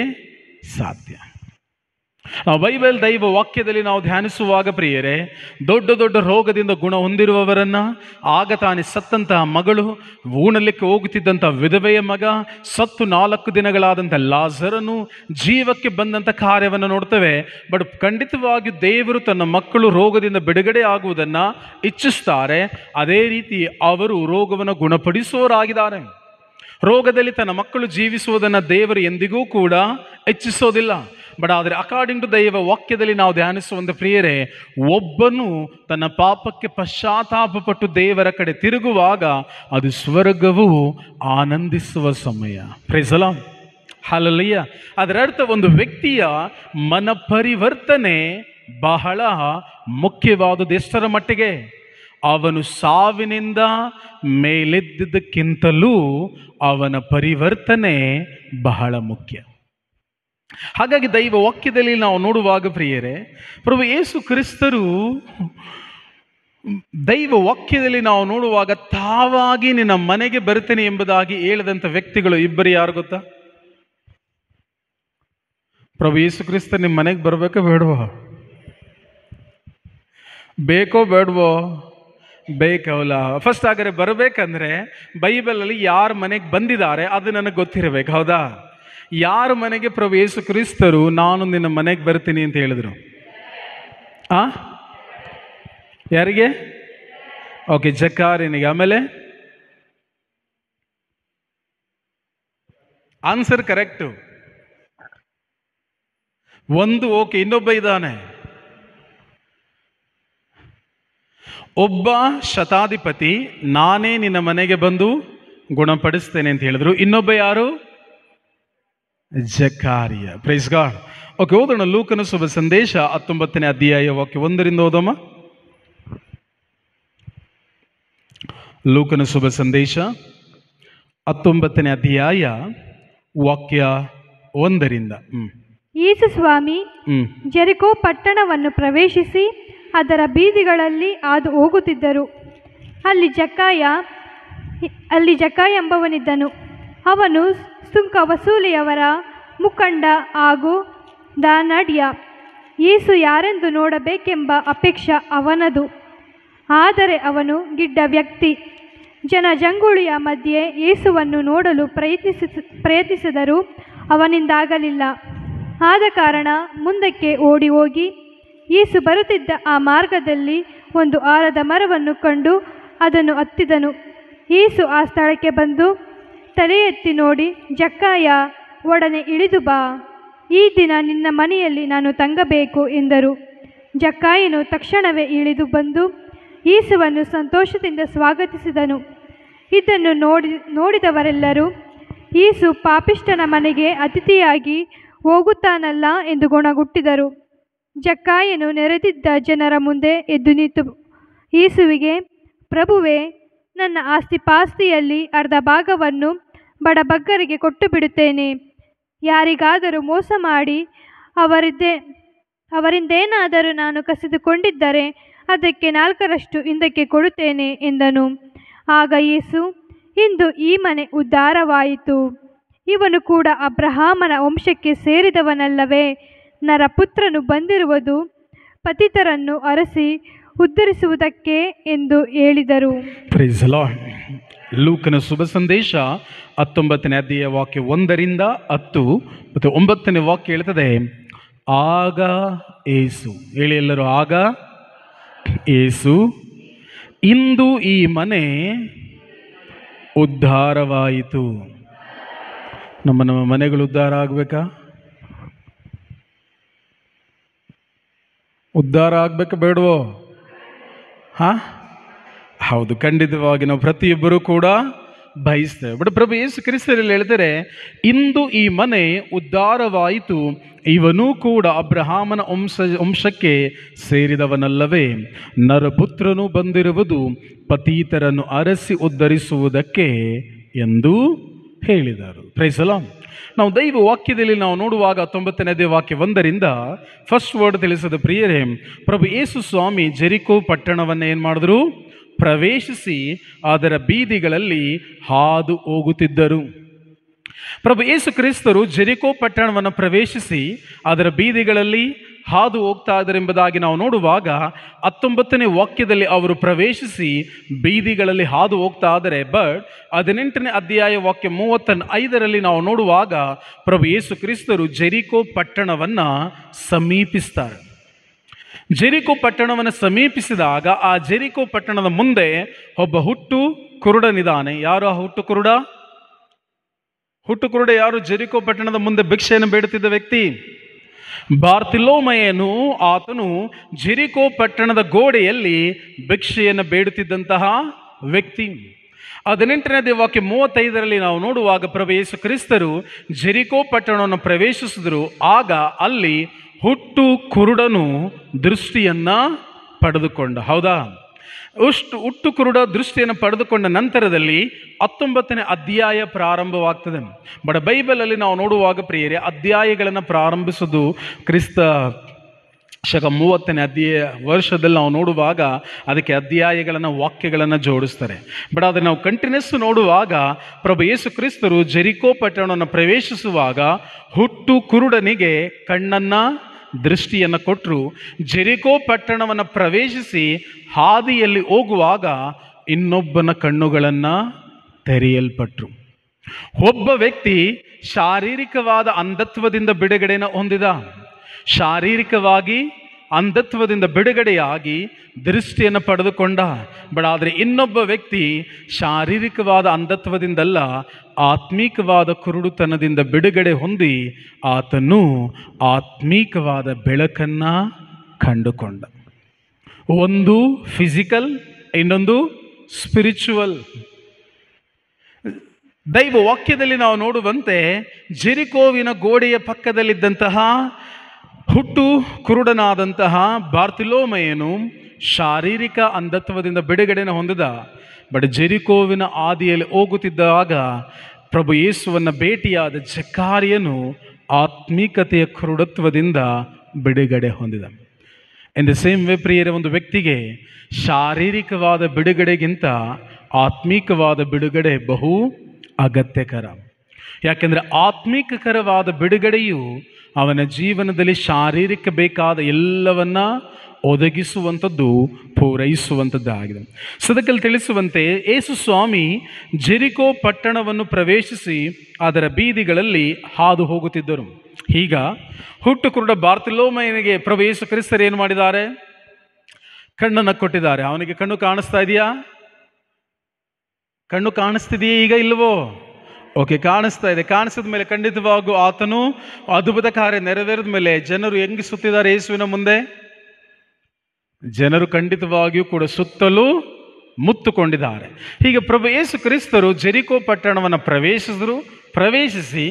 ಸಾಧ್ಯ. ಬೈಬಲ್ ದೈವ ವಾಕ್ಯದಲ್ಲಿ ನಾವು ಧ್ಯಾನಿಸುವಾಗ ಪ್ರಿಯರೇ, ದೊಡ್ಡ ದೊಡ್ಡ ರೋಗದಿಂದ ಗುಣ ಹೊಂದಿರುವವರನ್ನ, ಆಗ ತಾನೇ ಸತ್ತಂತಹ ಮಗಳು, ಉಣಲಿಕ್ಕೆ ಹೋಗುತ್ತಿದ್ದಂಥ ವಿಧವೆಯ ಮಗ, ಸತ್ತು 4 ದಿನಗಳಾದಂಥ ಲಾಜರನು, ಜೀವಕ್ಕೆ ಬಂದಂಥ ಕಾರ್ಯವನ್ನು ನೋಡ್ತೇವೆ. ಬಟ್ ಖಂಡಿತವಾಗಿ ದೇವರು ತನ್ನ ಮಕ್ಕಳು ರೋಗದಿಂದ ಬಿಡುಗಡೆ ಆಗುವುದನ್ನು ಇಚ್ಛಿಸ್ತಾರೆ. ಅದೇ ರೀತಿ ಅವರು ರೋಗವನ್ನು ಗುಣಪಡಿಸುವವರಾಗಿದ್ದಾರೆ. ರೋಗದಲ್ಲಿ ತನ್ನ ಮಕ್ಕಳು ಜೀವಿಸುವುದನ್ನು ದೇವರು ಎಂದಿಗೂ ಕೂಡ ಇಚ್ಛಿಸೋದಿಲ್ಲ. ಬಟ್ ಆದರೆ ಅಕಾರ್ಡಿಂಗ್ ಟು ದೈವ ವಾಕ್ಯದಲ್ಲಿ ನಾವು ಧ್ಯಾನಿಸುವಂಥ ಪ್ರಿಯರೇ, ಒಬ್ಬನು ತನ್ನ ಪಾಪಕ್ಕೆ ಪಶ್ಚಾತ್ತಾಪಪಟ್ಟು ದೇವರ ಕಡೆ ತಿರುಗುವಾಗ ಅದು ಸ್ವರ್ಗವು ಆನಂದಿಸುವ ಸಮಯ. Praise the Lord. ಹಲ್ಲೆಲೂಯಾ. ಅದರ ಅರ್ಥ ಒಂದು ವ್ಯಕ್ತಿಯ ಮನ ಪರಿವರ್ತನೆ ಬಹಳ ಮುಖ್ಯವಾದುದು. ಎಷ್ಟರ ಮಟ್ಟಿಗೆ? ಅವನು ಸಾವಿನಿಂದ ಮೇಲೆದ್ದುದಕ್ಕಿಂತಲೂ ಅವನ ಪರಿವರ್ತನೆ ಬಹಳ ಮುಖ್ಯ. ಹಾಗಾಗಿ ದೈವ ವಾಕ್ಯದಲ್ಲಿ ನಾವು ನೋಡುವಾಗ ಪ್ರಿಯರೇ, ಪ್ರಭು ಯೇಸು ಕ್ರಿಸ್ತರು ದೈವ ವಾಕ್ಯದಲ್ಲಿ ನಾವು ನೋಡುವಾಗ ತಾವಾಗಿ ನಿನ್ನ ಮನೆಗೆ ಬರ್ತೇನೆ ಎಂಬುದಾಗಿ ಹೇಳಿದಂಥ ವ್ಯಕ್ತಿಗಳು ಇಬ್ಬರು ಯಾರು ಗೊತ್ತಾ? ಪ್ರಭು ಯೇಸು ಕ್ರಿಸ್ತ ನಿಮ್ಮ ಮನೆಗೆ ಬರಬೇಕೋ ಬೇಡವೋ? ಬೇಕೋ ಬೇಡವೋ? ಬೇಕವಲ್ಲ. ಫಸ್ಟ್ ಹಾಗಾದ್ರೆ ಬರಬೇಕಂದ್ರೆ ಬೈಬಲಲ್ಲಿ ಯಾರ ಮನೆಗೆ ಬಂದಿದ್ದಾರೆ ಅದು ನನಗೆ ಗೊತ್ತಿರಬೇಕು. ಹೌದಾ? ಯಾರ ಮನೆಗೆ ಪ್ರಭು ಯೇಸು ಕ್ರಿಸ್ತರು ನಾನು ನಿನ್ನ ಮನೆಗೆ ಬರ್ತೀನಿ ಅಂತ ಹೇಳಿದ್ರು? ಯಾರಿಗೆ? ಓಕೆ, ಜಕಾರಿನಿಗೆ. ಆಮೇಲೆ ಆನ್ಸರ್ ಕರೆಕ್ಟು. ಒಂದು ಓಕೆ. ಇನ್ನೊಬ್ಬ ಇದ್ದಾನೆ, ಒಬ್ಬ ಶತಾಧಿಪತಿ, ನಾನೇ ನಿನ್ನ ಮನೆಗೆ ಬಂದು ಗುಣಪಡಿಸ್ತೇನೆ ಅಂತ ಹೇಳಿದ್ರು. ಇನ್ನೊಬ್ಬ ಯಾರು? ಜಕಾರಿಯ. Praise God. ಓಕೆ, ಓದೋಣ. ಲೂಕನ ಶುಭ ಸಂದೇಶ 19ನೇ ಅಧ್ಯಾಯ ವಾಕ್ಯ 1ರಿಂದ ಓದೋಮ. ಲೂಕನ ಶುಭ ಸಂದೇಶ 19ನೇ ಅಧ್ಯಾಯ ವಾಕ್ಯ 1ರಿಂದ. ಯೇಸು ಸ್ವಾಮಿ ಜೆರಿಕೋ ಪಟ್ಟಣವನ್ನು ಪ್ರವೇಶಿಸಿ ಅದರ ಬೀದಿಗಳಲ್ಲಿ ಹಾದು ಹೋಗುತ್ತಿದ್ದರು. ಅಲ್ಲಿ ಜಕ್ಕಾಯ ಎಂಬವನಿದ್ದನು. ಅವನು ಸುಂಕ ವಸೂಲಿಯವರ ಮುಖಂಡ ಹಾಗೂ ದಾನಡ್ಯ. ಯೇಸು ಯಾರೆಂದು ನೋಡಬೇಕೆಂಬ ಅಪೇಕ್ಷೆ ಅವನದು. ಆದರೆ ಅವನು ಗಿಡ್ಡ ವ್ಯಕ್ತಿ. ಜನಜಂಗುಳಿಯ ಮಧ್ಯೆ ಯೇಸುವನ್ನು ನೋಡಲು ಪ್ರಯತ್ನಿಸಿದರೂ ಅವನಿಂದಾಗಲಿಲ್ಲ. ಆದ ಕಾರಣ ಮುಂದಕ್ಕೆ ಓಡಿ ಹೋಗಿ ಯೇಸು ಬರುತ್ತಿದ್ದ ಆ ಮಾರ್ಗದಲ್ಲಿ ಒಂದು ಆಲದ ಮರವನ್ನು ಕಂಡು ಅದನ್ನು ಹತ್ತಿದನು. ಯೇಸು ಆ ಸ್ಥಳಕ್ಕೆ ಬಂದು ತಲೆ ಎತ್ತಿ ನೋಡಿ, ಜಕ್ಕಾಯ, ಒಡನೆ ಇಳಿದು ಬಾ, ಈ ದಿನ ನಿನ್ನ ಮನೆಯಲ್ಲಿ ನಾನು ತಂಗಬೇಕು ಎಂದರು. ಜಕ್ಕಾಯನು ತಕ್ಷಣವೇ ಇಳಿದು ಬಂದು ಯೇಸುವನ್ನು ಸಂತೋಷದಿಂದ ಸ್ವಾಗತಿಸಿದನು. ಇದನ್ನು ನೋಡಿದವರೆಲ್ಲರೂ ಯೇಸು ಪಾಪಿಷ್ಠನ ಮನೆಗೆ ಅತಿಥಿಯಾಗಿ ಹೋಗುತ್ತಾನಲ್ಲ ಎಂದು ಗೊಣಗುಟ್ಟಿದರು. ಜಕ್ಕಾಯನು ನೆರೆದಿದ್ದ ಜನರ ಮುಂದೆ ಎದ್ದು ನಿಂತು ಯೇಸುವಿಗೆ, ಪ್ರಭುವೇ, ನನ್ನ ಆಸ್ತಿಪಾಸ್ತಿಯಲ್ಲಿ ಅರ್ಧ ಭಾಗವನ್ನು ಬಡಬಗ್ಗರಿಗೆ ಕೊಟ್ಟು ಬಿಡುತ್ತೇನೆ. ಯಾರಿಗಾದರೂ ಮೋಸ ಮಾಡಿ ಅವರಿಂದೇನಾದರೂ ನಾನು ಕಸಿದುಕೊಂಡಿದ್ದರೆ ಅದಕ್ಕೆ 4ರಷ್ಟು ಹಿಂದಕ್ಕೆ ಕೊಡುತ್ತೇನೆ ಎಂದನು. ಆಗ ಯೇಸು, ಇಂದು ಈ ಮನೆ ಉದ್ಧಾರವಾಯಿತು. ಇವನು ಕೂಡ ಅಬ್ರಹಾಮನ ವಂಶಕ್ಕೆ ಸೇರಿದವನಲ್ಲವೇ? ನರಪುತ್ರನು ಬಂದಿರುವುದು ಪತಿತರನ್ನು ಅರಸಿ ಉದ್ಧರಿಸುವುದಕ್ಕೆ ಎಂದು ಹೇಳಿದರು. Praise the Lord. ಲೂಕನ ಶುಭ ಸಂದೇಶ 19ನೇ ಅಧ್ಯಾಯ ವಾಕ್ಯ 1ರಿಂದ 10 ಮತ್ತು 9ನೇ ವಾಕ್ಯ ಹೇಳ್ತದೆ, ಆಗ ಯೇಸು. ಹೇಳಿ ಎಲ್ಲರೂ, ಆಗ ಯೇಸು, ಇಂದು ಈ ಮನೆ ಉದ್ಧಾರವಾಯಿತು. ನಮ್ಮ ಮನೆಗಳು ಉದ್ಧಾರ ಆಗಬೇಕಾ? ಉದ್ಧಾರ ಆಗ್ಬೇಕಾ ಬೇಡವೋ? ಹೌದು, ಖಂಡಿತವಾಗಿ ನಾವು ಪ್ರತಿಯೊಬ್ಬರೂ ಕೂಡ ಬಯಸ್ತೇವೆ. ಬಟ್ ಪ್ರಭು ಯೇಸು ಕ್ರಿಸ್ತರಲ್ಲಿ ಹೇಳ್ತಾರೆ, ಇಂದು ಈ ಮನೆ ಉದ್ಧಾರವಾಯಿತು, ಇವನೂ ಕೂಡ ಅಬ್ರಹಾಮನ ವಂಶಕ್ಕೆ ಸೇರಿದವನಲ್ಲವೇ? ನರಪುತ್ರನು ಬಂದಿರುವುದು ಪತೀತರನ್ನು ಅರಸಿ ಉದ್ಧರಿಸುವುದಕ್ಕೆ ಎಂದು ಹೇಳಿದರು. Praise the Lord. ನಾವು ದೈವ ವಾಕ್ಯದಲ್ಲಿ ನಾವು ನೋಡುವಾಗ 19ನೇ ಅಧ್ಯಾಯ ವಾಕ್ಯ 1ರಿಂದ ಫಸ್ಟ್ ವರ್ಡ್ ತಿಳಿಸದ ಪ್ರಿಯರೇ, ಪ್ರಭು ಯೇಸು ಸ್ವಾಮಿ ಜೆರಿಕೋ ಪಟ್ಟಣವನ್ನು ಏನು ಮಾಡಿದ್ರು? ಪ್ರವೇಶಿಸಿ ಅದರ ಬೀದಿಗಳಲ್ಲಿ ಹಾದು ಹೋಗುತ್ತಿದ್ದರು. ಪ್ರಭು ಯೇಸು ಕ್ರಿಸ್ತರು ಜೆರಿಕೋ ಪಟ್ಟಣವನ್ನು ಪ್ರವೇಶಿಸಿ ಅದರ ಬೀದಿಗಳಲ್ಲಿ ಹಾದು ಹೋಗ್ತಾ ಇದ್ದಾರೆ ಎಂಬುದಾಗಿ ನಾವು ನೋಡುವಾಗ 19ನೇ ವಾಕ್ಯದಲ್ಲಿ ಅವರು ಪ್ರವೇಶಿಸಿ ಬೀದಿಗಳಲ್ಲಿ ಹಾದು ಹೋಗ್ತಾ ಇದ್ದಾರೆ. ಬಟ್ 18ನೇ ಅಧ್ಯಾಯ ವಾಕ್ಯ 35ರಲ್ಲಿ ನಾವು ನೋಡುವಾಗ ಪ್ರಭು ಯೇಸು ಕ್ರಿಸ್ತರು ಜೆರಿಕೋ ಪಟ್ಟಣವನ್ನು ಸಮೀಪಿಸ್ತಾರೆ. ಜೆರಿಕೋ ಪಟ್ಟಣವನ್ನು ಸಮೀಪಿಸಿದಾಗ ಆ ಜೆರಿಕೋ ಪಟ್ಟಣದ ಮುಂದೆ ಒಬ್ಬ ಹುಟ್ಟು ಕುರುಡನಿದ್ದಾನೆ. ಯಾರು ಆ ಹುಟ್ಟು ಕುರುಡ? ಹುಟ್ಟು ಕುರುಡ ಯಾರು? ಜೆರಿಕೋ ಪಟ್ಟಣದ ಮುಂದೆ ಭಿಕ್ಷೆಯನ್ನು ಬೇಡುತ್ತಿದ್ದ ವ್ಯಕ್ತಿ ಬಾರ್ತಿಲೋಮಯನು. ಆತನು ಜೆರಿಕೋ ಪಟ್ಟಣದ ಗೋಡೆಯಲ್ಲಿ ಭಿಕ್ಷೆಯನ್ನು ಬೇಡುತ್ತಿದ್ದಂತಹ ವ್ಯಕ್ತಿ. 18ನೇ ವಾಕ್ಯ 35ರಲ್ಲಿ ನಾವು ನೋಡುವಾಗ ಪ್ರಭು ಯೇಸು ಕ್ರಿಸ್ತರು ಜೆರಿಕೋ ಪಟ್ಟಣವನ್ನು ಪ್ರವೇಶಿಸಿದರು. ಆಗ ಅಲ್ಲಿ ಹುಟ್ಟು ಕುರುಡನು ದೃಷ್ಟಿಯನ್ನು ಪಡೆದುಕೊಂಡ. ಹೌದಾ? ಹುಟ್ಟು ಕುರುಡ ದೃಷ್ಟಿಯನ್ನು ಪಡೆದುಕೊಂಡ ನಂತರದಲ್ಲಿ 19ನೇ ಅಧ್ಯಾಯ ಪ್ರಾರಂಭವಾಗ್ತದೆ. ಬಟ್ ಬೈಬಲಲ್ಲಿ ನಾವು ನೋಡುವಾಗ ಪ್ರಿಯರೇ, ಅಧ್ಯಾಯಗಳನ್ನು ಪ್ರಾರಂಭಿಸೋದು ಕ್ರಿಸ್ತ ಶಕ 30ನೇ ಅಧ್ಯಾಯ ವರ್ಷದಲ್ಲಿ ನಾವು ನೋಡುವಾಗ ಅದಕ್ಕೆ ಅಧ್ಯಾಯಗಳನ್ನು ವಾಕ್ಯಗಳನ್ನು ಜೋಡಿಸ್ತಾರೆ. ಬಟ್ ಅದನ್ನು ನಾವು ಕಂಟಿನ್ಯೂಸ್ ನೋಡುವಾಗ ಪ್ರಭು ಯೇಸು ಕ್ರಿಸ್ತರು ಜೆರಿಕೋ ಪಟ್ಟಣವನ್ನು ಪ್ರವೇಶಿಸುವಾಗ ಹುಟ್ಟು ಕುರುಡನಿಗೆ ಕಣ್ಣನ್ನು ದೃಷ್ಟಿಯನ್ನು ಕೊಟ್ಟರು. ಜೆರಿಕೋ ಪಟ್ಟಣವನ್ನು ಪ್ರವೇಶಿಸಿ ಹಾದಿಯಲ್ಲಿ ಹೋಗುವಾಗ ಇನ್ನೊಬ್ಬನ ಕಣ್ಣುಗಳನ್ನು ತೆರೆಯಲ್ಪಟ್ಟರು. ಒಬ್ಬ ವ್ಯಕ್ತಿ ಶಾರೀರಿಕವಾದ ಅಂಧತ್ವದಿಂದ ಬಿಡುಗಡೆನ ಹೊಂದಿದ. ಶಾರೀರಿಕವಾಗಿ ಅಂಧತ್ವದಿಂದ ಬಿಡುಗಡೆಯಾಗಿ ದೃಷ್ಟಿಯನ್ನು ಪಡೆದುಕೊಂಡ. ಬಟ್ ಆದರೆ ಇನ್ನೊಬ್ಬ ವ್ಯಕ್ತಿ ಶಾರೀರಿಕವಾದ ಅಂಧತ್ವದಿಂದಲ್ಲ, ಆತ್ಮೀಕವಾದ ಕುರುಡುತನದಿಂದ ಬಿಡುಗಡೆ ಹೊಂದಿ ಆತನು ಆತ್ಮೀಕವಾದ ಬೆಳಕನ್ನು ಕಂಡುಕೊಂಡ. ಒಂದು ಫಿಸಿಕಲ್, ಇನ್ನೊಂದು ಸ್ಪಿರಿಚುವಲ್. ದೈವ ವಾಕ್ಯದಲ್ಲಿ ನಾವು ನೋಡುವಂತೆ ಜೆರಿಕೋವಿನ ಗೋಡೆಯ ಪಕ್ಕದಲ್ಲಿದ್ದಂತಹ ಹುಟ್ಟು ಕುರುಡನಾದಂತಹ ಬಾರ್ತಿಲೋಮೆಯನು ಶಾರೀರಿಕ ಅಂಧತ್ವದಿಂದ ಬಿಡುಗಡೆನ ಹೊಂದಿದ. ಬಟ್ ಜೆರಿಕೋವಿನ ಆದಿಯಲ್ಲಿ ಹೋಗುತ್ತಿದ್ದಾಗ ಪ್ರಭು ಯೇಸುವನ್ನು ಭೇಟಿಯಾದ ಜಕ್ಕಾರಿಯನು ಆತ್ಮೀಕತೆಯ ಕುರುಡತ್ವದಿಂದ ಬಿಡುಗಡೆ ಹೊಂದಿದ. ಇನ್ ದ ಸೇಮ್ ವೇ ಪ್ರಿಯರೇ, ಒಂದು ವ್ಯಕ್ತಿಗೆ ಶಾರೀರಿಕವಾದ ಬಿಡುಗಡೆಗಿಂತ ಆತ್ಮೀಕವಾದ ಬಿಡುಗಡೆ ಬಹು ಅಗತ್ಯಕರ. ಯಾಕೆಂದರೆ ಆತ್ಮೀಕಕರವಾದ ಬಿಡುಗಡೆಯು ಅವನ ಜೀವನದಲ್ಲಿ ಶಾರೀರಿಕ ಬೇಕಾದ ಎಲ್ಲವನ್ನ ಒದಗಿಸುವಂಥದ್ದು, ಪೂರೈಸುವಂಥದ್ದಾಗಿದೆ. ಸದಕಲ್ಲಿ ತಿಳಿಸುವಂತೆ ಯೇಸು ಸ್ವಾಮಿ ಜೆರಿಕೋ ಪಟ್ಟಣವನ್ನು ಪ್ರವೇಶಿಸಿ ಅದರ ಬೀದಿಗಳಲ್ಲಿ ಹಾದು ಹೋಗುತ್ತಿದ್ದರು. ಈಗ ಹುಟ್ಟು ಕುರುಡ ಬಾರ್ತಿಲೋಮೆಯನಿಗೆ ಪ್ರಭು ಯೇಸು ಕ್ರಿಸ್ತರು ಏನು ಮಾಡಿದ್ದಾರೆ? ಕಣ್ಣನ್ನು ಕೊಟ್ಟಿದ್ದಾರೆ. ಅವನಿಗೆ ಕಣ್ಣು ಕಾಣಿಸ್ತಾ ಇದೆಯಾ? ಕಣ್ಣು ಕಾಣಿಸ್ತಿದೆಯೇ ಈಗ? ಇಲ್ವೋ? ಓಕೆ, ಕಾಣಿಸ್ತಾ ಇದೆ. ಕಾಣಿಸಿದ ಮೇಲೆ ಖಂಡಿತವಾಗೂ ಆತನು ಅದ್ಭುತ ಕಾರ್ಯ ನೆರವೇರಿದ ಮೇಲೆ ಜನರು ಹೆಂಗೆ ಸುತ್ತಿದ್ದಾರೆ ಯೇಸುವಿನ ಮುಂದೆ? ಜನರು ಖಂಡಿತವಾಗಿಯೂ ಕೂಡ ಸುತ್ತಲೂ ಮುತ್ತುಕೊಂಡಿದ್ದಾರೆ. ಹೀಗೆ ಪ್ರಭು ಯೇಸು ಕ್ರಿಸ್ತರು ಜೆರಿಕೋ ಪಟ್ಟಣವನ್ನು ಪ್ರವೇಶಿಸಿ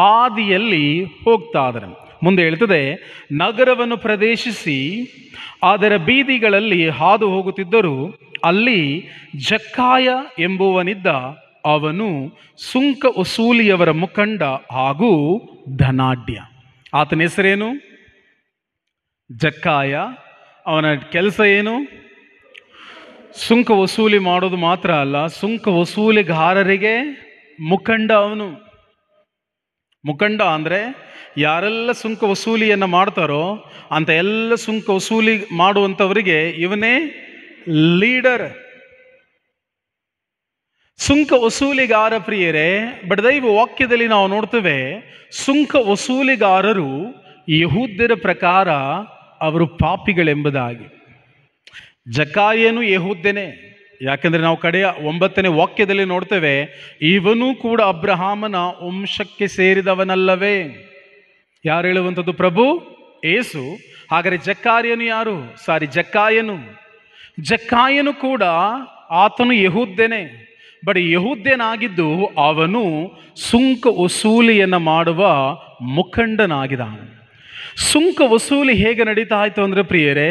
ಆದಿಯಲ್ಲಿ ಹೋಗ್ತಾ ಇದ್ದಾರೆ. ಮುಂದೆ ಹೇಳ್ತದೆ, ನಗರವನ್ನು ಪ್ರದೇಶಿಸಿ ಅದರ ಬೀದಿಗಳಲ್ಲಿ ಹಾದು ಹೋಗುತ್ತಿದ್ದರು. ಅಲ್ಲಿ ಜಕ್ಕಾಯ ಎಂಬುವನಿದ್ದ. ಅವನು ಸುಂಕ ವಸೂಲಿಯವರ ಮುಖಂಡ ಹಾಗೂ ಧನಾಢ್ಯ. ಆತನ ಹೆಸರೇನು? ಜಕ್ಕಾಯ. ಅವನ ಕೆಲಸ ಏನು? ಸುಂಕ ವಸೂಲಿ ಮಾಡೋದು ಮಾತ್ರ ಅಲ್ಲ, ಸುಂಕ ವಸೂಲಿಗಾರರಿಗೆ ಮುಖಂಡ ಅವನು. ಮುಖಂಡ ಅಂದರೆ ಯಾರೆಲ್ಲ ಸುಂಕ ವಸೂಲಿಯನ್ನು ಮಾಡ್ತಾರೋ ಅಂತ ಎಲ್ಲ ಸುಂಕ ವಸೂಲಿ ಮಾಡುವಂಥವರಿಗೆ ಇವನೇ ಲೀಡರ್. ಸುಂಕ ವಸೂಲಿಗಾರ ಪ್ರಿಯರೇ, ಬಟ್ ದೈವ ವಾಕ್ಯದಲ್ಲಿ ನಾವು ನೋಡ್ತೇವೆ, ಸುಂಕ ವಸೂಲಿಗಾರರು ಯಹೂದ್ಯರ ಪ್ರಕಾರ ಅವರು ಪಾಪಿಗಳೆಂಬುದಾಗಿ. ಜಕ್ಕಾಯನು ಯಹೂದ್ಯನೇ. ಯಾಕೆಂದರೆ ನಾವು ಕಡೆಯ 9ನೇ ವಾಕ್ಯದಲ್ಲಿ ನೋಡ್ತೇವೆ, ಇವನು ಕೂಡ ಅಬ್ರಹಾಮನ ವಂಶಕ್ಕೆ ಸೇರಿದವನಲ್ಲವೇ? ಯಾರು ಹೇಳುವಂಥದ್ದು? ಪ್ರಭು ಏಸು. ಹಾಗಾದರೆ ಜಕ್ಕಾಯನು ಯಾರು? ಜಕ್ಕಾಯನು ಕೂಡ ಆತನು ಯಹೂದ್ಯನೇ. ಬಟ್ ಯಹೂದ್ಯನಾಗಿದ್ದು ಅವನು ಸುಂಕ ವಸೂಲಿಯನ್ನು ಮಾಡುವ ಮುಖಂಡನಾಗಿದ್ದಾನೆ. ಸುಂಕ ವಸೂಲಿ ಹೇಗೆ ನಡೀತಾ ಇತ್ತು ಅಂದರೆ ಪ್ರಿಯರೇ,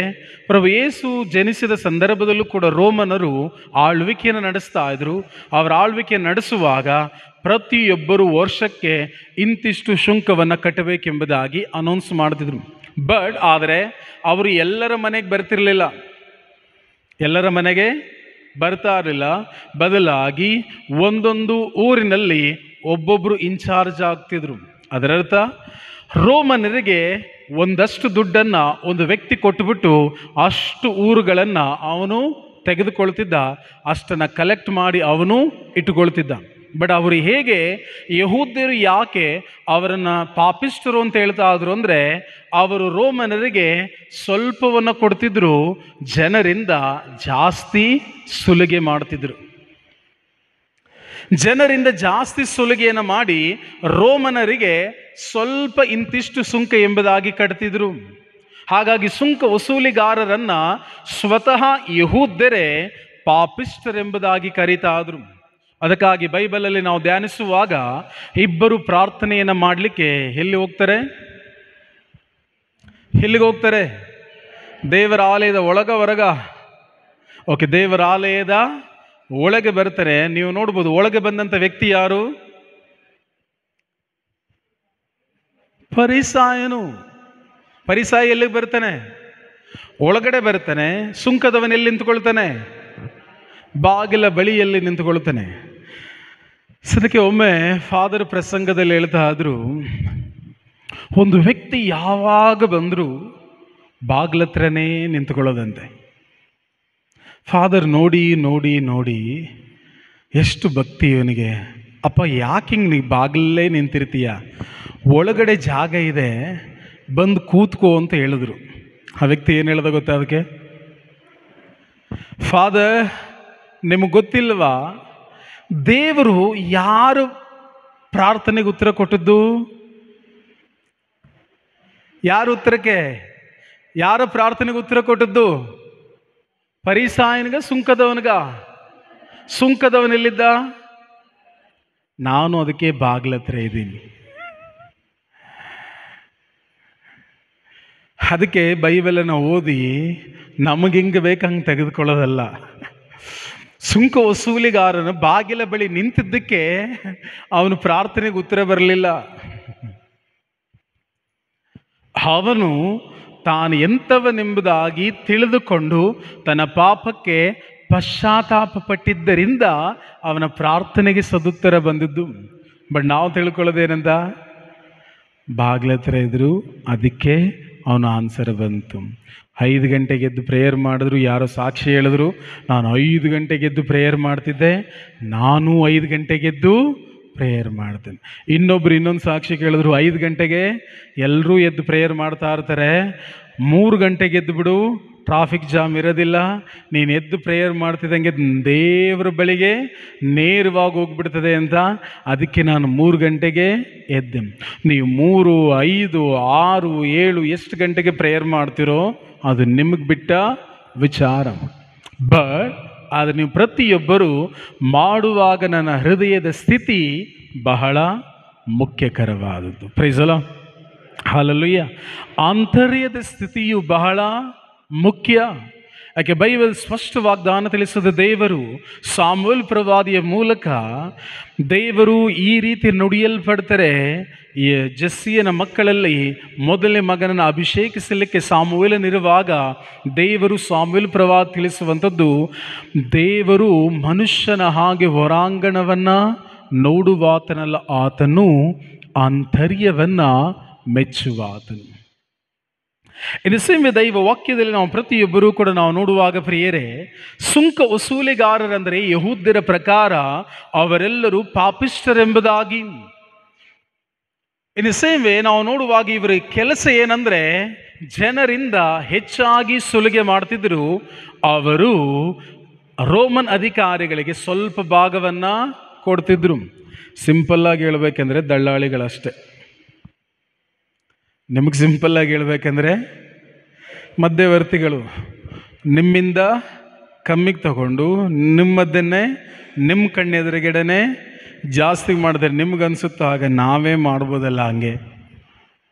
ಪ್ರಭು ಯೇಸು ಜನಿಸಿದ ಸಂದರ್ಭದಲ್ಲೂ ಕೂಡ ರೋಮನರು ಆಳ್ವಿಕೆಯನ್ನು ನಡೆಸ್ತಾ ಇದ್ರು. ಅವರ ಆಳ್ವಿಕೆ ನಡೆಸುವಾಗ ಪ್ರತಿಯೊಬ್ಬರು ವರ್ಷಕ್ಕೆ ಇಂತಿಷ್ಟು ಶುಂಕವನ್ನು ಕಟ್ಟಬೇಕೆಂಬುದಾಗಿ ಅನೌನ್ಸ್ ಮಾಡ್ತಿದ್ರು. ಬಟ್ ಆದರೆ ಅವರು ಎಲ್ಲರ ಮನೆಗೆ ಬರ್ತಿರಲಿಲ್ಲ, ಎಲ್ಲರ ಮನೆಗೆ ಬರ್ತಾ ಇರಲಿಲ್ಲ. ಬದಲಾಗಿ ಒಂದೊಂದು ಊರಿನಲ್ಲಿ ಒಬ್ಬೊಬ್ಬರು ಇನ್ಚಾರ್ಜ್ ಆಗ್ತಿದ್ರು. ಅದರರ್ಥ ರೋಮನರಿಗೆ ಒಂದಷ್ಟು ದುಡ್ಡನ್ನು ಒಂದು ವ್ಯಕ್ತಿ ಕೊಟ್ಟುಬಿಟ್ಟು ಅಷ್ಟು ಊರುಗಳನ್ನು ಅವನು ತೆಗೆದುಕೊಳ್ತಿದ್ದ, ಅಷ್ಟನ್ನು ಕಲೆಕ್ಟ್ ಮಾಡಿ ಅವನು ಇಟ್ಟುಕೊಳ್ತಿದ್ದ. ಬಟ್ ಅವರು ಹೇಗೆ, ಯಹೂದ್ಯರು ಯಾಕೆ ಅವರನ್ನು ಪಾಪಿಸ್ಟರು ಅಂತ ಹೇಳ್ತಾ ಇದ್ರು ಅಂದರೆ, ಅವರು ರೋಮನರಿಗೆ ಸ್ವಲ್ಪವನ್ನು ಕೊಡ್ತಿದ್ರು, ಜನರಿಂದ ಜಾಸ್ತಿ ಸುಲಿಗೆ ಮಾಡ್ತಿದ್ರು. ಜನರಿಂದ ಜಾಸ್ತಿ ಸುಲಿಗೆಯನ್ನು ಮಾಡಿ ರೋಮನರಿಗೆ ಸ್ವಲ್ಪ ಇಂತಿಷ್ಟು ಸುಂಕ ಎಂಬುದಾಗಿ ಕಟ್ತಿದ್ರು. ಹಾಗಾಗಿ ಸುಂಕ ವಸೂಲಿಗಾರರನ್ನ ಸ್ವತಃ ಯಹೂದ್ಯರೇ ಪಾಪಿಸ್ಟರೆಂಬುದಾಗಿ ಕರೀತಾ ಇದ್ರು. ಅದಕ್ಕಾಗಿ ಬೈಬಲಲ್ಲಿ ನಾವು ಧ್ಯಾನಿಸುವಾಗ ಇಬ್ಬರು ಪ್ರಾರ್ಥನೆಯನ್ನು ಮಾಡಲಿಕ್ಕೆ ಎಲ್ಲಿಗೆ ಹೋಗ್ತಾರೆ? ದೇವರ ಆಲಯದ ಹೊರಗ. ಓಕೆ, ದೇವರ ಆಲಯದ ಒಳಗೆ ಬರ್ತಾರೆ. ನೀವು ನೋಡ್ಬೋದು, ಒಳಗೆ ಬಂದಂಥ ವ್ಯಕ್ತಿ ಯಾರು? ಫರಿಸಾಯನು. ಫರಿಸಾಯಿ ಎಲ್ಲಿಗೆ ಬರ್ತಾನೆ? ಒಳಗಡೆ ಬರ್ತಾನೆ. ಸುಂಕದವನು ಎಲ್ಲಿ ನಿಂತುಕೊಳ್ತಾನೆ? ಬಾಗಿಲ ಬಳಿಯಲ್ಲಿ ನಿಂತುಕೊಳ್ತಾನೆ. ಸದಕ್ಕೆ ಒಮ್ಮೆ ಫಾದರ್ ಪ್ರಸಂಗದಲ್ಲಿ ಹೇಳ್ತಾ ಇದ್ರು, ಒಂದು ವ್ಯಕ್ತಿ ಯಾವಾಗ ಬಂದರೂ ಬಾಗಿಲತ್ರನೇ ನಿಂತುಕೊಳ್ಳೋದಂತೆ. ಫಾದರ್ ನೋಡಿ ನೋಡಿ ನೋಡಿ ಎಷ್ಟು ಭಕ್ತಿ ಇವನಿಗೆ. ಅಪ್ಪ, ಯಾಕೆ ಹಿಂಗೆ ನೀ ಬಾಗಿಲಲ್ಲೇ ನಿಂತಿರ್ತೀಯ? ಒಳಗಡೆ ಜಾಗ ಇದೆ, ಬಂದು ಕೂತ್ಕೋ ಅಂತ ಹೇಳಿದ್ರು. ಆ ವ್ಯಕ್ತಿ ಏನು ಹೇಳ್ದ ಗೊತ್ತಾ ಅದಕ್ಕೆ? ಫಾದರ್, ನಿಮಗೆ ಗೊತ್ತಿಲ್ವಾ, ದೇವರು ಯಾರು ಪ್ರಾರ್ಥನೆಗೆ ಉತ್ತರ ಕೊಟ್ಟದ್ದು? ಯಾರ ಪ್ರಾರ್ಥನೆಗೆ ಉತ್ತರ ಕೊಟ್ಟದ್ದು? ಫರಿಸಾಯನಿಗ, ಸುಂಕದವನಿಗ? ಸುಂಕದವನೆಲ್ಲಿದ್ದ? ನಾನು ಅದಕ್ಕೆ ಬಾಗ್ಲತ್ರ ಇದ್ದೀನಿ. ಅದಕ್ಕೆ ಬೈಬಲನ್ನು ಓದಿ ನಮಗೆ ಹಿಂಗೆ ಬೇಕಂಗೆ ತೆಗೆದುಕೊಳ್ಳೋದಲ್ಲ. ಸುಂಕ ವಸೂಲಿಗಾರನು ಬಾಗಿಲ ಬಳಿ ನಿಂತಿದ್ದಕ್ಕೆ ಅವನು ಪ್ರಾರ್ಥನೆಗೆ ಉತ್ತರ ಬರಲಿಲ್ಲ. ಅವನು ತಾನು ಎಂಥವನೆಂಬುದಾಗಿ ತಿಳಿದುಕೊಂಡು ತನ್ನ ಪಾಪಕ್ಕೆ ಪಶ್ಚಾತ್ತಾಪ ಪಟ್ಟಿದ್ದರಿಂದ ಅವನ ಪ್ರಾರ್ಥನೆಗೆ ಸದುತ್ತರ ಬಂದಿದ್ದು. ಬಟ್ ನಾವು ತಿಳ್ಕೊಳ್ಳೋದೇನಂತ, ಬಾಗ್ಲತ್ರ ಇದ್ರು, ಅದಕ್ಕೆ ಅವನು ಆನ್ಸರ್ ಬಂತು. 5 ಗಂಟೆಗೆ ಎದ್ದು ಪ್ರೇಯರ್ ಮಾಡಿದ್ರು, ಯಾರೋ ಸಾಕ್ಷಿ ಹೇಳಿದ್ರು, ನಾನು 5 ಗಂಟೆಗೆ ಎದ್ದು ಪ್ರೇಯರ್ ಮಾಡ್ತಿದ್ದೆ, ನಾನು 5 ಗಂಟೆಗೆದ್ದು ಪ್ರೇಯರ್ ಮಾಡ್ತೇನೆ. ಇನ್ನೊಂದು ಸಾಕ್ಷಿ ಕೇಳಿದ್ರು, 5 ಗಂಟೆಗೆ ಎಲ್ಲರೂ ಎದ್ದು ಪ್ರೇಯರ್ ಮಾಡ್ತಾ ಇರ್ತಾರೆ, 3 ಗಂಟೆಗೆ ಎದ್ದು ಬಿಡು, ಟ್ರಾಫಿಕ್ ಜಾಮ್ ಇರೋದಿಲ್ಲ, ನೀನು ಎದ್ದು ಪ್ರೇಯರ್ ಮಾಡ್ತಿದ್ದಂಗೆ ದೇವರ ಬಳಿಗೆ ನೇರವಾಗಿ ಹೋಗ್ಬಿಡ್ತದೆ ಅಂತ, ಅದಕ್ಕೆ ನಾನು 3 ಗಂಟೆಗೆ ಎದ್ದೆ. ನೀವು 3, 5, 6, 7 ಎಷ್ಟು ಗಂಟೆಗೆ ಪ್ರೇಯರ್ ಮಾಡ್ತಿರೋ ಅದು ನಿಮಗೆ ಬಿಟ್ಟ ವಿಚಾರ. ಬಟ್ ಆದರೆ ನೀವು ಪ್ರತಿಯೊಬ್ಬರು ಮಾಡುವಾಗ ನನ್ನ ಹೃದಯದ ಸ್ಥಿತಿ ಬಹಳ ಮುಖ್ಯಕರವಾದದ್ದು. Praise the Lord, hallelujah. ಆಂತರ್ಯದ ಸ್ಥಿತಿಯು ಬಹಳ ಮುಖ್ಯ. ಯಾಕೆ ಬೈಬಲ್ ಸ್ಪಷ್ಟ ವಾಗ್ದಾನ ತಿಳಿಸಿದ ದೇವರು ಸಾಮುವೇಲ್ ಪ್ರವಾದಿಯ ಮೂಲಕ ದೇವರು ಈ ರೀತಿ ನುಡಿಯಲ್ಪಡ್ತಾರೆ. ಈ ಜೆಸ್ಸಿಯನ ಮಕ್ಕಳಲ್ಲಿ ಮೊದಲನೇ ಮಗನನ್ನು ಅಭಿಷೇಕಿಸಲಿಕ್ಕೆ ಸಾಮುವೇಲನಿರುವಾಗ ದೇವರು ಸಾಮುವೇಲ್ ಪ್ರವಾದಿ ತಿಳಿಸುವಂಥದ್ದು, ದೇವರು ಮನುಷ್ಯನ ಹಾಗೆ ಹೊರಾಂಗಣವನ್ನು ನೋಡುವಾತನಲ್ಲ, ಆತನು ಆಂತರ್ಯವನ್ನು ಮೆಚ್ಚುವಾತನು. ಇನ್ನು ಸೇಮ್ ದೈವ ವಾಕ್ಯದಲ್ಲಿ ನಾವು ಪ್ರತಿಯೊಬ್ಬರೂ ಕೂಡ ನಾವು ನೋಡುವಾಗ ಪ್ರಿಯರೇ, ಸುಂಕ ವಸೂಲಿಗಾರರಂದರೆ ಯಹೂದ್ಯರ ಪ್ರಕಾರ ಅವರೆಲ್ಲರೂ ಪಾಪಿಷ್ಠರೆಂಬುದಾಗಿ. ಇನ್ನು ಸೇಮ್ ನಾವು ನೋಡುವಾಗ ಇವರ ಕೆಲಸ ಏನಂದರೆ ಜನರಿಂದ ಹೆಚ್ಚಾಗಿ ಸುಲಿಗೆ ಮಾಡ್ತಿದ್ರು. ಅವರು ರೋಮನ್ ಅಧಿಕಾರಿಗಳಿಗೆ ಸ್ವಲ್ಪ ಭಾಗವನ್ನು ಕೊಡ್ತಿದ್ರು. ಸಿಂಪಲ್ಲಾಗಿ ಹೇಳ್ಬೇಕೆಂದರೆ ದಳ್ಳಾಳಿಗಳಷ್ಟೇ. ನಿಮಗೆ ಸಿಂಪಲ್ಲಾಗಿ ಹೇಳ್ಬೇಕಂದ್ರೆ ಮಧ್ಯವರ್ತಿಗಳು ನಿಮ್ಮಿಂದ ಕಮ್ಮಿಗೆ ತಗೊಂಡು ನಿಮ್ಮದನ್ನೇ ನಿಮ್ಮ ಕಣ್ಣೆದುರುಗಡೆನೆ ಜಾಸ್ತಿ ಮಾಡಿದ್ರೆ ನಿಮ್ಗನ್ಸುತ್ತೋ ಆಗ ನಾವೇ ಮಾಡ್ಬೋದಲ್ಲ. ಹಂಗೆ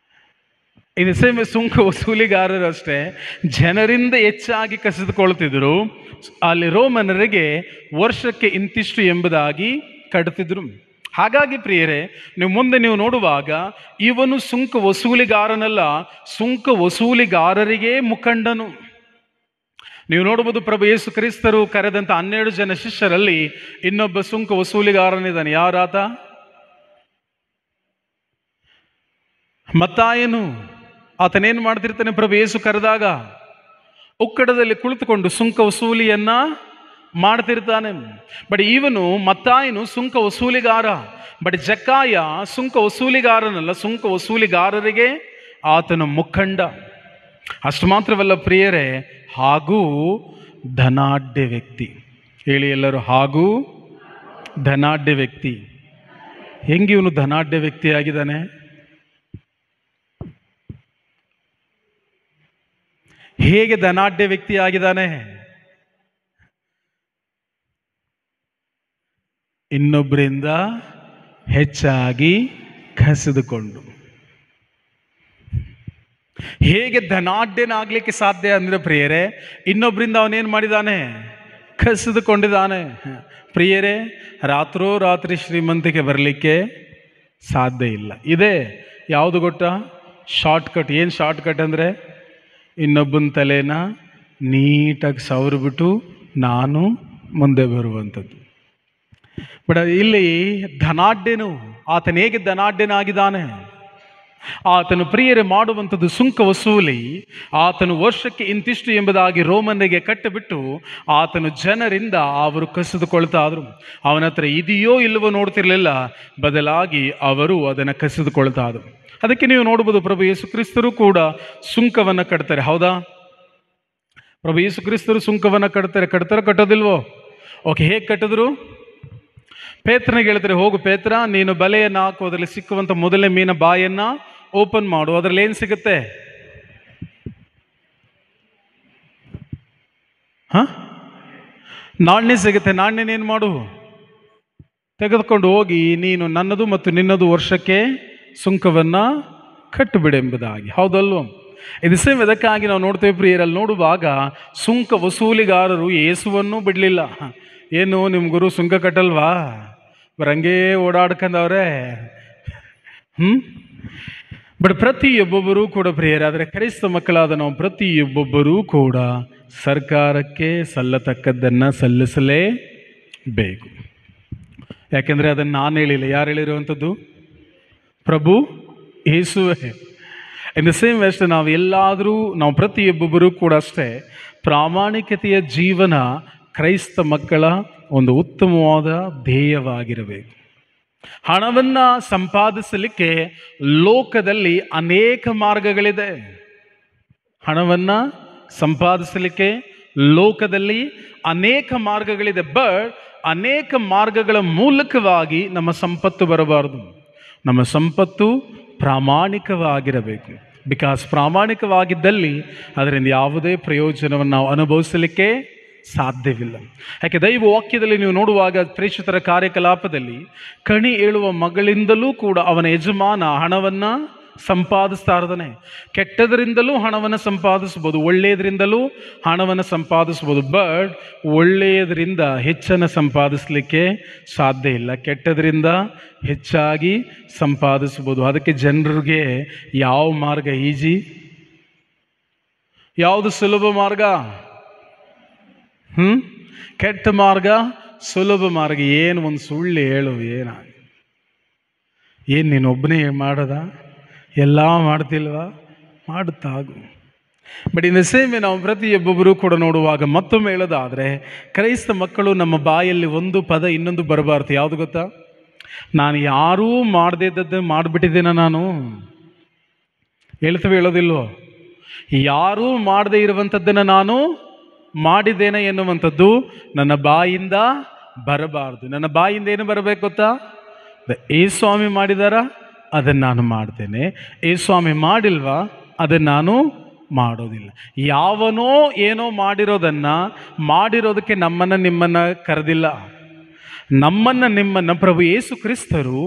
ಇನ್ನು ಸೇಮ್ ಸುಂಕ ವಸೂಲಿಗಾರರು ಅಷ್ಟೇ ಜನರಿಂದ ಹೆಚ್ಚಾಗಿ ಕಸಿದುಕೊಳ್ತಿದ್ರು. ಅಲ್ಲಿ ರೋಮನರಿಗೆ ವರ್ಷಕ್ಕೆ ಇಂತಿಷ್ಟು ಎಂಬುದಾಗಿ ಕಟ್ತಿದ್ರು. ಹಾಗಾಗಿ ಪ್ರಿಯರೇ, ಮುಂದೆ ನೀವು ನೋಡುವಾಗ ಇವನು ಸುಂಕ ವಸೂಲಿಗಾರನಲ್ಲ, ಸುಂಕ ವಸೂಲಿಗಾರರಿಗೆ ಮುಖಂಡನು. ನೀವು ನೋಡ್ಬೋದು, ಪ್ರಭು ಯೇಸು ಕ್ರಿಸ್ತರು ಕರೆದಂಥ 12 ಜನ ಶಿಷ್ಯರಲ್ಲಿ ಇನ್ನೊಬ್ಬ ಸುಂಕ ವಸೂಲಿಗಾರನಿದ್ದಾನೆ. ಯಾರಾತ? ಮತ್ತಾಯನು. ಆತನೇನು ಮಾಡ್ತಿರ್ತಾನೆ? ಪ್ರಭು ಯೇಸು ಕರೆದಾಗ ಉಕ್ಕಡದಲ್ಲಿ ಕುಳಿತುಕೊಂಡು ಸುಂಕ ವಸೂಲಿಯನ್ನ ಮಾಡ್ತಿರ್ತಾನೆ. ಬಟ್ ಇವನು ಮತ್ತಾಯನು ಸುಂಕ ವಸೂಲಿಗಾರ. ಬಟ್ ಜಕ್ಕಾಯ ಸುಂಕ ವಸೂಲಿಗಾರನಲ್ಲ, ಸುಂಕ ವಸೂಲಿಗಾರರಿಗೆ ಆತನ ಮುಖಂಡ. ಅಷ್ಟು ಮಾತ್ರವಲ್ಲ ಪ್ರಿಯರೇ, ಹಾಗೂ ಧನಾಢ್ಯ ವ್ಯಕ್ತಿ. ಹೇಳಿ ಎಲ್ಲರೂ, ಹಾಗೂ ಧನಾಢ್ಯ ವ್ಯಕ್ತಿ. ಹೆಂಗೆ ಇವನು ಧನಾಢ್ಯ ವ್ಯಕ್ತಿ ಆಗಿದ್ದಾನೆ? ಹೇಗೆ ಧನಾಢ್ಯ ವ್ಯಕ್ತಿ ಆಗಿದ್ದಾನೆ? ಇನ್ನೊಬ್ಬರಿಂದ ಹೆಚ್ಚಾಗಿ ಕಸಿದುಕೊಂಡು. ಹೇಗೆ ಧನಾಢ್ಯನಾಗ್ಲಿಕ್ಕೆ ಸಾಧ್ಯ ಅಂದರೆ ಪ್ರಿಯರೇ, ಇನ್ನೊಬ್ಬರಿಂದ ಅವನೇನು ಮಾಡಿದ್ದಾನೆ? ಕಸಿದುಕೊಂಡಿದ್ದಾನೆ. ಪ್ರಿಯರೇ, ರಾತ್ರೋರಾತ್ರಿ ಶ್ರೀಮಂತಿಕೆ ಬರಲಿಕ್ಕೆ ಸಾಧ್ಯ ಇಲ್ಲ. ಇದೇ ಯಾವುದು ಗೊತ್ತಾ? ಶಾರ್ಟ್ಕಟ್. ಏನು ಶಾರ್ಟ್ಕಟ್ ಅಂದರೆ, ಇನ್ನೊಬ್ಬನ ತಲೆನ ನೀಟಾಗಿ ಸವರ್ಬಿಟ್ಟು ನಾನು ಮುಂದೆ ಬರುವಂಥದ್ದು. ಬಟ್ ಇಲ್ಲಿ ಧನಾಢ್ಯನು, ಆತನ ಹೇಗೆ ಧನಾಢ್ಯನಾಗಿದ್ದಾನೆ? ಆತನು ಪ್ರಿಯರೇ ಮಾಡುವಂಥದ್ದು ಸುಂಕ ವಸೂಲಿ. ಆತನು ವರ್ಷಕ್ಕೆ ಇಂತಿಷ್ಟು ಎಂಬುದಾಗಿ ರೋಮನ್ರಿಗೆ ಕಟ್ಟಿಬಿಟ್ಟು ಆತನು ಜನರಿಂದ ಅವರು ಕಸಿದುಕೊಳ್ತಾ ಇದ್ರು. ಅವನ ಹತ್ರ ಇದೆಯೋ ಇಲ್ಲವೋ ನೋಡ್ತಿರ್ಲಿಲ್ಲ, ಬದಲಾಗಿ ಅವರು ಅದನ್ನು ಕಸಿದುಕೊಳ್ತಾ ಇದ್ರು. ಅದಕ್ಕೆ ನೀವು ನೋಡ್ಬೋದು, ಪ್ರಭು ಯೇಸು ಕ್ರಿಸ್ತರು ಕೂಡ ಸುಂಕವನ್ನು ಕಟ್ತಾರೆ. ಹೌದಾ? ಪ್ರಭು ಯೇಸು ಕ್ರಿಸ್ತರು ಸುಂಕವನ್ನು ಕಟ್ತಾರೋ ಕಟ್ಟೋದಿಲ್ವೋ? ಓಕೆ, ಹೇಗೆ ಕಟ್ಟಿದ್ರು? ಪೇತ್ರನಿಗೆ ಹೇಳ್ತಾರೆ, ಹೋಗು ಪೇತ್ರ, ನೀನು ಬಲೆಯನ್ನು ಹಾಕು, ಅದರಲ್ಲಿ ಸಿಕ್ಕುವಂಥ ಮೊದಲನೇ ಮೀನ ಬಾಯನ್ನು ಓಪನ್ ಮಾಡು, ಅದರಲ್ಲಿ ಏನು ಸಿಗುತ್ತೆ? ನಾಣ್ಯ ಸಿಗುತ್ತೆ. ನಾಣ್ಯನೇನು ಮಾಡು? ತೆಗೆದುಕೊಂಡು ಹೋಗಿ ನೀನು ನನ್ನದು ಮತ್ತು ನಿನ್ನದು ವರ್ಷಕ್ಕೆ ಸುಂಕವನ್ನು ಕಟ್ಟುಬಿಡೆಂಬುದಾಗಿ. ಹೌದಲ್ವ? ಇದು ಸೇಮ್. ಇದಕ್ಕಾಗಿ ನಾವು ನೋಡ್ತೇವೆ ಪ್ರಿಯರಲ್ಲಿ, ನೋಡುವಾಗ ಸುಂಕ ವಸೂಲಿಗಾರರು ಯೇಸುವನ್ನು ಬಿಡಲಿಲ್ಲ. ಏನು ನಿಮ್ಮ ಗುರು ಸುಂಕ ಕಟ್ಟಲ್ವಾ, ಬರಂಗೇ ಓಡಾಡ್ಕೊಂಡವ್ರೆ. ಬಟ್ ಪ್ರತಿಯೊಬ್ಬೊಬ್ಬರೂ ಕೂಡ ಪ್ರಿಯರಾದರೆ, ಕ್ರೈಸ್ತ ಮಕ್ಕಳಾದ ನಾವು ಪ್ರತಿಯೊಬ್ಬೊಬ್ಬರೂ ಕೂಡ ಸರ್ಕಾರಕ್ಕೆ ಸಲ್ಲತಕ್ಕದ್ದನ್ನು ಸಲ್ಲಿಸಲೇಬೇಕು. ಯಾಕೆಂದರೆ ಅದನ್ನು ನಾನು ಹೇಳಿಲ್ಲ. ಯಾರು ಹೇಳಿರುವಂಥದ್ದು? ಪ್ರಭು ಯೇಸುವೇ. ಇನ್ ದ ಸೇಮ್ ವೇಸ್ಟ್ ನಾವು ಪ್ರತಿಯೊಬ್ಬೊಬ್ಬರೂ ಕೂಡ ಅಷ್ಟೇ ಪ್ರಾಮಾಣಿಕತೆಯ ಜೀವನ ಕ್ರೈಸ್ತ ಮಕ್ಕಳ ಒಂದು ಉತ್ತಮವಾದ ಧ್ಯೇಯವಾಗಿರಬೇಕು. ಹಣವನ್ನು ಸಂಪಾದಿಸಲಿಕ್ಕೆ ಲೋಕದಲ್ಲಿ ಅನೇಕ ಮಾರ್ಗಗಳಿದೆ. ಹಣವನ್ನು ಸಂಪಾದಿಸಲಿಕ್ಕೆ ಲೋಕದಲ್ಲಿ ಅನೇಕ ಮಾರ್ಗಗಳಿದೆ. ಬಟ್ ಅನೇಕ ಮಾರ್ಗಗಳ ಮೂಲಕವಾಗಿ ನಮ್ಮ ಸಂಪತ್ತು ಬರಬಾರದು. ನಮ್ಮ ಸಂಪತ್ತು ಪ್ರಾಮಾಣಿಕವಾಗಿರಬೇಕು. ಬಿಕಾಸ್ ಪ್ರಾಮಾಣಿಕವಾಗಿದ್ದಲ್ಲಿ ಅದರಿಂದ ಯಾವುದೇ ಪ್ರಯೋಜನವನ್ನು ನಾವು ಅನುಭವಿಸಲಿಕ್ಕೆ ಸಾಧ್ಯವಿಲ್ಲ. ಯಾಕೆ ದೈವ ವಾಕ್ಯದಲ್ಲಿ ನೀವು ನೋಡುವಾಗ ಪ್ರೇಷಿತರ ಕಾರ್ಯಕಲಾಪದಲ್ಲಿ ಕಣಿ ಏಳುವ ಮಗಳಿಂದಲೂ ಕೂಡ ಅವನ ಯಜಮಾನ ಹಣವನ್ನು ಸಂಪಾದಿಸ್ತಾ ಇರ್ತಾನೆ. ಕೆಟ್ಟದರಿಂದಲೂ ಹಣವನ್ನು ಸಂಪಾದಿಸ್ಬೋದು, ಒಳ್ಳೆಯದರಿಂದಲೂ ಹಣವನ್ನು ಸಂಪಾದಿಸ್ಬೋದು. ಬಟ್ ಒಳ್ಳೆಯದರಿಂದ ಹೆಚ್ಚನ್ನು ಸಂಪಾದಿಸಲಿಕ್ಕೆ ಸಾಧ್ಯ ಇಲ್ಲ, ಕೆಟ್ಟದರಿಂದ ಹೆಚ್ಚಾಗಿ ಸಂಪಾದಿಸ್ಬೋದು. ಅದಕ್ಕೆ ಜನರಿಗೆ ಯಾವ ಮಾರ್ಗ ಈಜಿ, ಯಾವುದು ಸುಲಭ ಮಾರ್ಗ? ಕೆಟ್ಟ ಮಾರ್ಗ, ಸುಲಭ ಮಾರ್ಗ. ಏನು ಒಂದು ಸುಳ್ಳು ಹೇಳು, ಏನು ನೀನೊಬ್ಬನೇ ಮಾಡೋದ? ಎಲ್ಲ ಮಾಡ್ತಿಲ್ವಾ? ಮಾಡುತ್ತಾಗು. But in the same way ನಾವು ಪ್ರತಿಯೊಬ್ಬೊಬ್ಬರೂ ಕೂಡ ನೋಡುವಾಗ ಮತ್ತೊಮ್ಮೆ ಹೇಳೋದಾದರೆ, ಕ್ರೈಸ್ತ ಮಕ್ಕಳು ನಮ್ಮ ಬಾಯಲ್ಲಿ ಒಂದು ಪದ ಇನ್ನೊಂದು ಬರಬಾರ್ದು. ಯಾವುದು ಗೊತ್ತಾ? ನಾನು ಯಾರೂ ಮಾಡದೇ ಇದ್ದದ್ದು ಮಾಡಿಬಿಟ್ಟಿದ್ದೇನ ನಾನು ಹೇಳ್ತೇವೆ, ಹೇಳೋದಿಲ್ವೋ? ಯಾರೂ ಮಾಡದೇ ಇರುವಂಥದ್ದನ್ನು ನಾನು ಮಾಡಿದ್ದೇನೆ ಎನ್ನುವಂಥದ್ದು ನನ್ನ ಬಾಯಿಂದ ಬರಬಾರ್ದು. ನನ್ನ ಬಾಯಿಂದ ಏನು ಬರಬೇಕು ಗೊತ್ತಾ? ಸ್ವಾಮಿ ಮಾಡಿದಾರ, ಅದನ್ನು ನಾನು ಮಾಡ್ತೇನೆ. ಸ್ವಾಮಿ ಮಾಡಿಲ್ವಾ, ಅದನ್ನು ನಾನು ಮಾಡೋದಿಲ್ಲ. ಯಾವನೋ ಏನೋ ಮಾಡಿರೋದಕ್ಕೆ ನಮ್ಮನ್ನು ನಿಮ್ಮನ್ನು ಕರೆದಿಲ್ಲ. ನಮ್ಮನ್ನು ನಿಮ್ಮನ್ನು ಪ್ರಭು ಯೇಸು ಕ್ರಿಸ್ತರು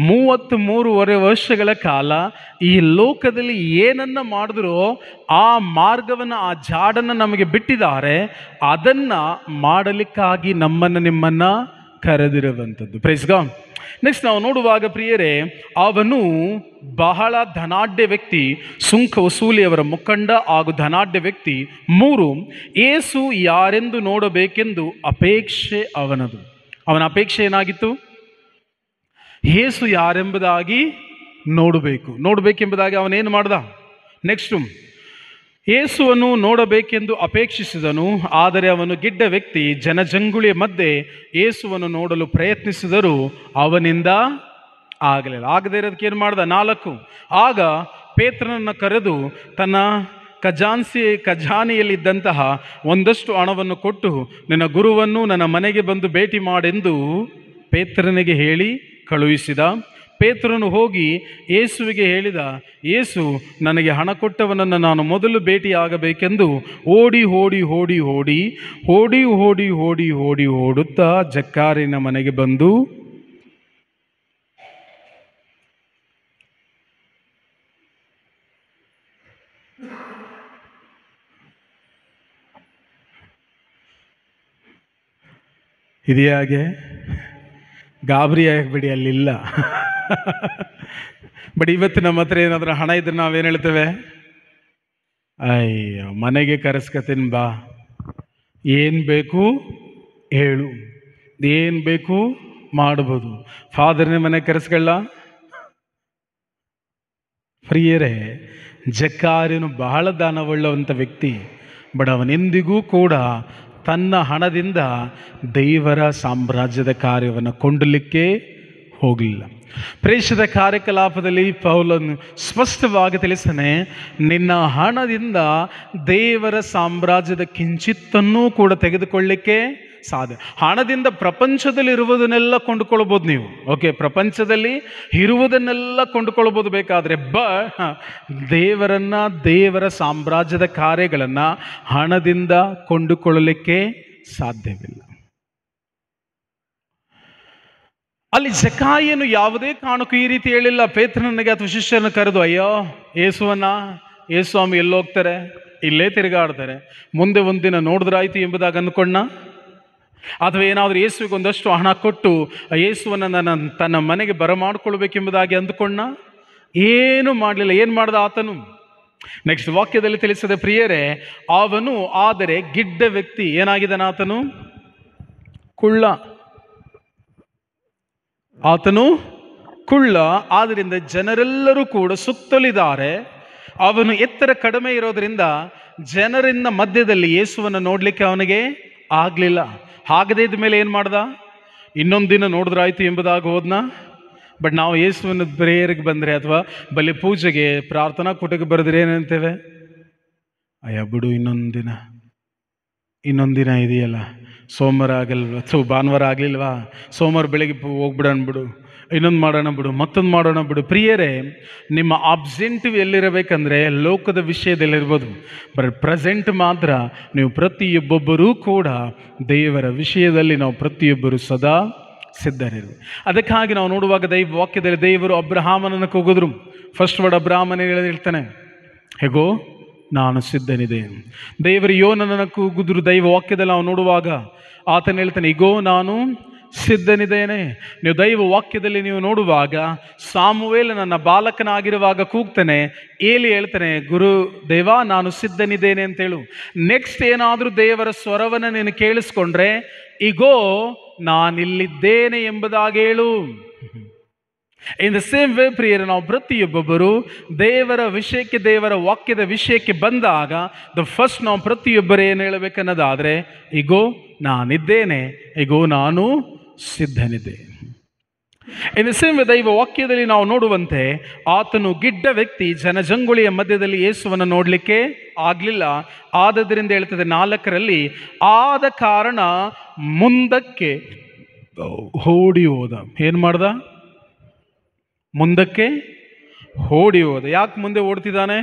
33.5 ವರ್ಷಗಳ ಕಾಲ ಈ ಲೋಕದಲ್ಲಿ ಏನನ್ನು ಮಾಡಿದ್ರೋ ಆ ಮಾರ್ಗವನ್ನು, ಆ ಜಾಡನ್ನು ನಮಗೆ ಬಿಟ್ಟಿದ್ದಾರೆ. ಅದನ್ನು ಮಾಡಲಿಕ್ಕಾಗಿ ನಮ್ಮನ್ನು ನಿಮ್ಮನ್ನು ಕರೆದಿರುವಂಥದ್ದು. Praise God. ನೆಕ್ಸ್ಟ್ ನಾವು ನೋಡುವಾಗ ಪ್ರಿಯರೇ, ಅವನು ಬಹಳ ಧನಾಢ್ಯ ವ್ಯಕ್ತಿ, ಸುಂಕ ವಸೂಲಿಯವರ ಮುಖಂಡ ಹಾಗೂ ಧನಾಢ್ಯ ವ್ಯಕ್ತಿ. 3, ಯೇಸು ಯಾರೆಂದು ನೋಡಬೇಕೆಂದು ಅಪೇಕ್ಷೆ ಅವನದು. ಅವನ ಅಪೇಕ್ಷೆ ಏನಾಗಿತ್ತು? ಯೇಸು ಯಾರೆಂಬುದಾಗಿ ನೋಡಬೇಕೆಂಬುದಾಗಿ ಅವನೇನು ಮಾಡ್ದ? ನೆಕ್ಸ್ಟು, ಯೇಸುವನ್ನು ನೋಡಬೇಕೆಂದು ಅಪೇಕ್ಷಿಸಿದನು. ಆದರೆ ಅವನು ಗಿಡ್ಡ ವ್ಯಕ್ತಿ, ಜನಜಂಗುಳಿಯ ಮಧ್ಯೆ ಯೇಸುವನ್ನು ನೋಡಲು ಪ್ರಯತ್ನಿಸಿದರೂ ಅವನಿಂದ ಆಗಲಿಲ್ಲ. ಆಗದೇ ಇರೋದಕ್ಕೆ ಏನು ಮಾಡ್ದ? 4, ಆಗ ಪೇತ್ರನನ್ನು ಕರೆದು ತನ್ನ ಖಜಾನೆಯಲ್ಲಿದ್ದಂತಹ ಒಂದಷ್ಟು ಹಣವನ್ನು ಕೊಟ್ಟು, ನಿನ್ನ ಗುರುವನ್ನು ನನ್ನ ಮನೆಗೆ ಬಂದು ಭೇಟಿ ಮಾಡೆಂದು ಪೇತ್ರನಿಗೆ ಹೇಳಿ ಕಳುಹಿಸಿದ. ಪೇತ್ರನು ಹೋಗಿ ಯೇಸುವಿಗೆ ಹೇಳಿದ. ಯೇಸು, ನನಗೆ ಹಣ ಕೊಟ್ಟವನನ್ನು ನಾನು ಮೊದಲು ಭೇಟಿಯಾಗಬೇಕೆಂದು ಓಡುತ್ತಾ ಜಕ್ಕಾರಿನ ಮನೆಗೆ ಬಂದು ಇದ್ಯಾಗೆ ಗಾಬರಿ ಆಗಬೇಡಿ, ಅಲ್ಲಿಲ್ಲ. ಬಟ್ ಇವತ್ತು ನಮ್ಮ ಹತ್ರ ಏನಾದರೂ ಹಣ ಇದ್ರೆ ನಾವೇನು ಹೇಳ್ತೇವೆ? ಅಯ್ಯೋ, ಮನೆಗೆ ಕರೆಸ್ಕತೀನಿ ಬಾ, ಏನು ಬೇಕು ಹೇಳು, ಏನು ಬೇಕು ಮಾಡ್ಬೋದು. ಫಾದರ್ನ ಮನೆಗೆ ಕರೆಸ್ಕೊಳ್ಳ. ಪ್ರಿಯರೇ, ಜಕ್ಕಾರಿನು ಬಹಳ ದಾನವುಳ್ಳವಂಥ ವ್ಯಕ್ತಿ. ಬಟ್ ಅವನೆಂದಿಗೂ ಕೂಡ ತನ್ನ ಹಣದಿಂದ ದೇವರ ಸಾಮ್ರಾಜ್ಯದ ಕಾರ್ಯವನ್ನು ಕೊಂಡಲಿಕ್ಕೆ ಹೋಗಲಿಲ್ಲ. ಪ್ರೇಷದ ಕಾರ್ಯಕಲಾಪದಲ್ಲಿ ಪೌಲನು ಸ್ಪಷ್ಟವಾಗಿ ತಿಳಿಸನೆ, ನಿನ್ನ ಹಣದಿಂದ ದೇವರ ಸಾಮ್ರಾಜ್ಯದ ಕಿಂಚಿತ್ತನ್ನೂ ಕೂಡ ತೆಗೆದುಕೊಳ್ಳಿಕ್ಕೆ ಸಾಧ್ಯ. ಹಣದಿಂದ ಪ್ರಪಂಚದಲ್ಲಿ ಇರುವುದನ್ನೆಲ್ಲ ಕೊಂಡುಕೊಳ್ಬೋದು ನೀವು. ಓಕೆ, ಪ್ರಪಂಚದಲ್ಲಿ ಇರುವುದನ್ನೆಲ್ಲ ಕೊಂಡುಕೊಳ್ಬೋದು ಬೇಕಾದರೆ. ದೇವರ ಸಾಮ್ರಾಜ್ಯದ ಕಾರ್ಯಗಳನ್ನು ಹಣದಿಂದ ಕೊಂಡುಕೊಳ್ಳಲಿಕ್ಕೆ ಸಾಧ್ಯವಿಲ್ಲ. ಅಲ್ಲಿ ಜಕ್ಕಾಯನು ಯಾವುದೇ ಕಾರಣಕ್ಕೂ ಈ ರೀತಿ ಹೇಳಿಲ್ಲ ಪೇತ್ರನಿಗೆ ಅಥವಾ ಶಿಷ್ಯನ ಕರೆದು, ಅಯ್ಯೋ ಯೇಸು ಸ್ವಾಮಿ ಎಲ್ಲೋಗ್ತಾರೆ, ಇಲ್ಲೇ ತಿರುಗಾಡ್ತಾರೆ, ಮುಂದೆ ಒಂದಿನ ನೋಡಿದ್ರಾಯ್ತು ಎಂಬುದಾಗಿ ಅಂದ್ಕೊಂಡ, ಅಥವಾ ಏನಾದರೂ ಯೇಸುವಿಗೆ ಒಂದಷ್ಟು ಹಣ ಕೊಟ್ಟು ಯೇಸುವನ್ನು ತನ್ನ ಮನೆಗೆ ಬರಮಾಡ್ಕೊಳ್ಬೇಕೆಂಬುದಾಗಿ ಅಂದುಕೊಂಡ. ಏನು ಮಾಡಲಿಲ್ಲ. ಏನು ಮಾಡ್ದ ಆತನು? ನೆಕ್ಸ್ಟ್ ವಾಕ್ಯದಲ್ಲಿ ತಿಳಿಸಿದ ಪ್ರಿಯರೇ, ಅವನು ಆದರೆ ಗಿಡ್ಡ ವ್ಯಕ್ತಿ. ಏನಾಗಿದ್ದಾನೆ ಆತನು? ಕುಳ್ಳ. ಆತನು ಕುಳ್ಳ. ಆದ್ದರಿಂದ ಜನರೆಲ್ಲರೂ ಕೂಡ ಸುತ್ತಲಿದ್ದಾರೆ. ಅವನು ಎತ್ತರ ಕಡಿಮೆ ಇರೋದ್ರಿಂದ ಜನರಿಂದ ಮಧ್ಯದಲ್ಲಿ ಯೇಸುವನ್ನು ನೋಡಲಿಕ್ಕೆ ಅವನಿಗೆ ಆಗಲಿಲ್ಲ. ಆಗದೇ ಇದ್ದ ಮೇಲೆ ಏನು ಮಾಡ್ದ? ಇನ್ನೊಂದು ದಿನ ನೋಡಿದ್ರಾಯ್ತು ಎಂಬುದಾಗಿ ಹೋದ್ನ. ಬಟ್ ನಾವು ಯೇಸುವನ್ನು ಪ್ರೇಯರ್ಗೆ ಬಂದರೆ ಅಥವಾ ಬಲಿ ಪೂಜೆಗೆ ಪ್ರಾರ್ಥನಾ ಕೂಟಕ್ಕೆ ಬರೆದ್ರೆ ಏನಂತೇವೆ? ಅಯ್ಯ ಬಿಡು, ಇನ್ನೊಂದು ದಿನ ಇದೆಯಲ್ಲ, ಸೋಮವಾರ ಆಗಲ್ವ, ಭಾನುವಾರ ಆಗಲಿಲ್ವಾ, ಸೋಮವಾರ ಬೆಳಗ್ಗೆ ಹೋಗ್ಬಿಡೋಣ ಬಿಡು, ಇನ್ನೊಂದು ಮಾಡೋಣ ಬಿಡು, ಮತ್ತೊಂದು ಮಾಡೋಣ ಬಿಡು. ಪ್ರಿಯರೇ, ನಿಮ್ಮ ಆಬ್ಸೆಂಟಿವ್ ಎಲ್ಲಿರಬೇಕಂದ್ರೆ ಲೋಕದ ವಿಷಯದಲ್ಲಿರ್ಬೋದು, ಬಟ್ ಪ್ರೆಸೆಂಟ್ ಮಾತ್ರ ನೀವು ಪ್ರತಿಯೊಬ್ಬೊಬ್ಬರೂ ಕೂಡ ದೇವರ ವಿಷಯದಲ್ಲಿ ನಾವು ಪ್ರತಿಯೊಬ್ಬರು ಸದಾ ಸಿದ್ಧರಿರು. ಅದಕ್ಕಾಗಿ ನಾವು ನೋಡುವಾಗ ವಾಕ್ಯದಲ್ಲಿ ದೇವರು ಅಬ್ರಹಾಮನನ್ನು ಕೂಗಿದ್ರು. ಫಸ್ಟ್ ವರ್ಡ್ ಅಬ್ರಹಾಮನ ಹೇಳ್ತಾನೆ, ಹೇಗೋ ನಾನು ಸಿದ್ಧನಿದೆ. ದೇವರು ಯೋನನನ್ನು ಕೂಗಿದ್ರು. ದೈವ ವಾಕ್ಯದಲ್ಲಿ ನಾವು ನೋಡುವಾಗ ಆತನ ಹೇಳ್ತಾನೆ, ಈಗೋ ನಾನು ಸಿದ್ಧನಿದ್ದೇನೆ. ನೀವು ದೈವ ವಾಕ್ಯದಲ್ಲಿ ನೀವು ನೋಡುವಾಗ ಸಾಮುವೇಲ ನನ್ನ ಬಾಲಕನಾಗಿರುವಾಗ ಕೂಗ್ತಾನೆ, ಏಲಿ ಹೇಳ್ತಾನೆ, ಗುರು ದೇವ ನಾನು ಸಿದ್ಧನಿದ್ದೇನೆ ಅಂತೇಳು. ನೆಕ್ಸ್ಟ್ ಏನಾದರೂ ದೇವರ ಸ್ವರವನ್ನು ನೀನು ಕೇಳಿಸ್ಕೊಂಡ್ರೆ, ಈಗೋ ನಾನಿಲ್ಲಿದ್ದೇನೆ ಎಂಬುದಾಗಿ ಹೇಳು. ಇನ್ ದ ಸೇಮ್ ವೇ ಪ್ರಿಯರೇ, ನಾವು ಪ್ರತಿಯೊಬ್ಬೊಬ್ಬರು ದೇವರ ವಿಷಯಕ್ಕೆ, ದೇವರ ವಾಕ್ಯದ ವಿಷಯಕ್ಕೆ ಬಂದಾಗ ದ ಫಸ್ಟ್ ನಾವು ಪ್ರತಿಯೊಬ್ಬರು ಏನು ಹೇಳಬೇಕನ್ನೋದಾದರೆ, ಈಗೋ ನಾನಿದ್ದೇನೆ, ಈಗೋ ನಾನು ಸಿದ್ಧನಿದ್ದೆ. ಇನ್ ದ ಸೇಮ್ ವೇ ದೈವ ವಾಕ್ಯದಲ್ಲಿ ನಾವು ನೋಡುವಂತೆ ಆತನು ಗಿಡ್ಡ ವ್ಯಕ್ತಿ, ಜನಜಂಗುಳಿಯ ಮಧ್ಯದಲ್ಲಿ ಯೇಸುವನ್ನು ನೋಡಲಿಕ್ಕೆ ಆಗಲಿಲ್ಲ. ಆದದರಿಂದ ಹೇಳ್ತದೆ 4ರಲ್ಲಿ, ಆದ ಕಾರಣ ಮುಂದಕ್ಕೆ ಓಡಿ ಹೋದ. ಏನು ಮಾಡ್ದ? ಮುಂದಕ್ಕೆ ಓಡಿ ಹೋದ. ಯಾಕೆ ಮುಂದೆ ಓಡ್ತಿದ್ದಾನೆ?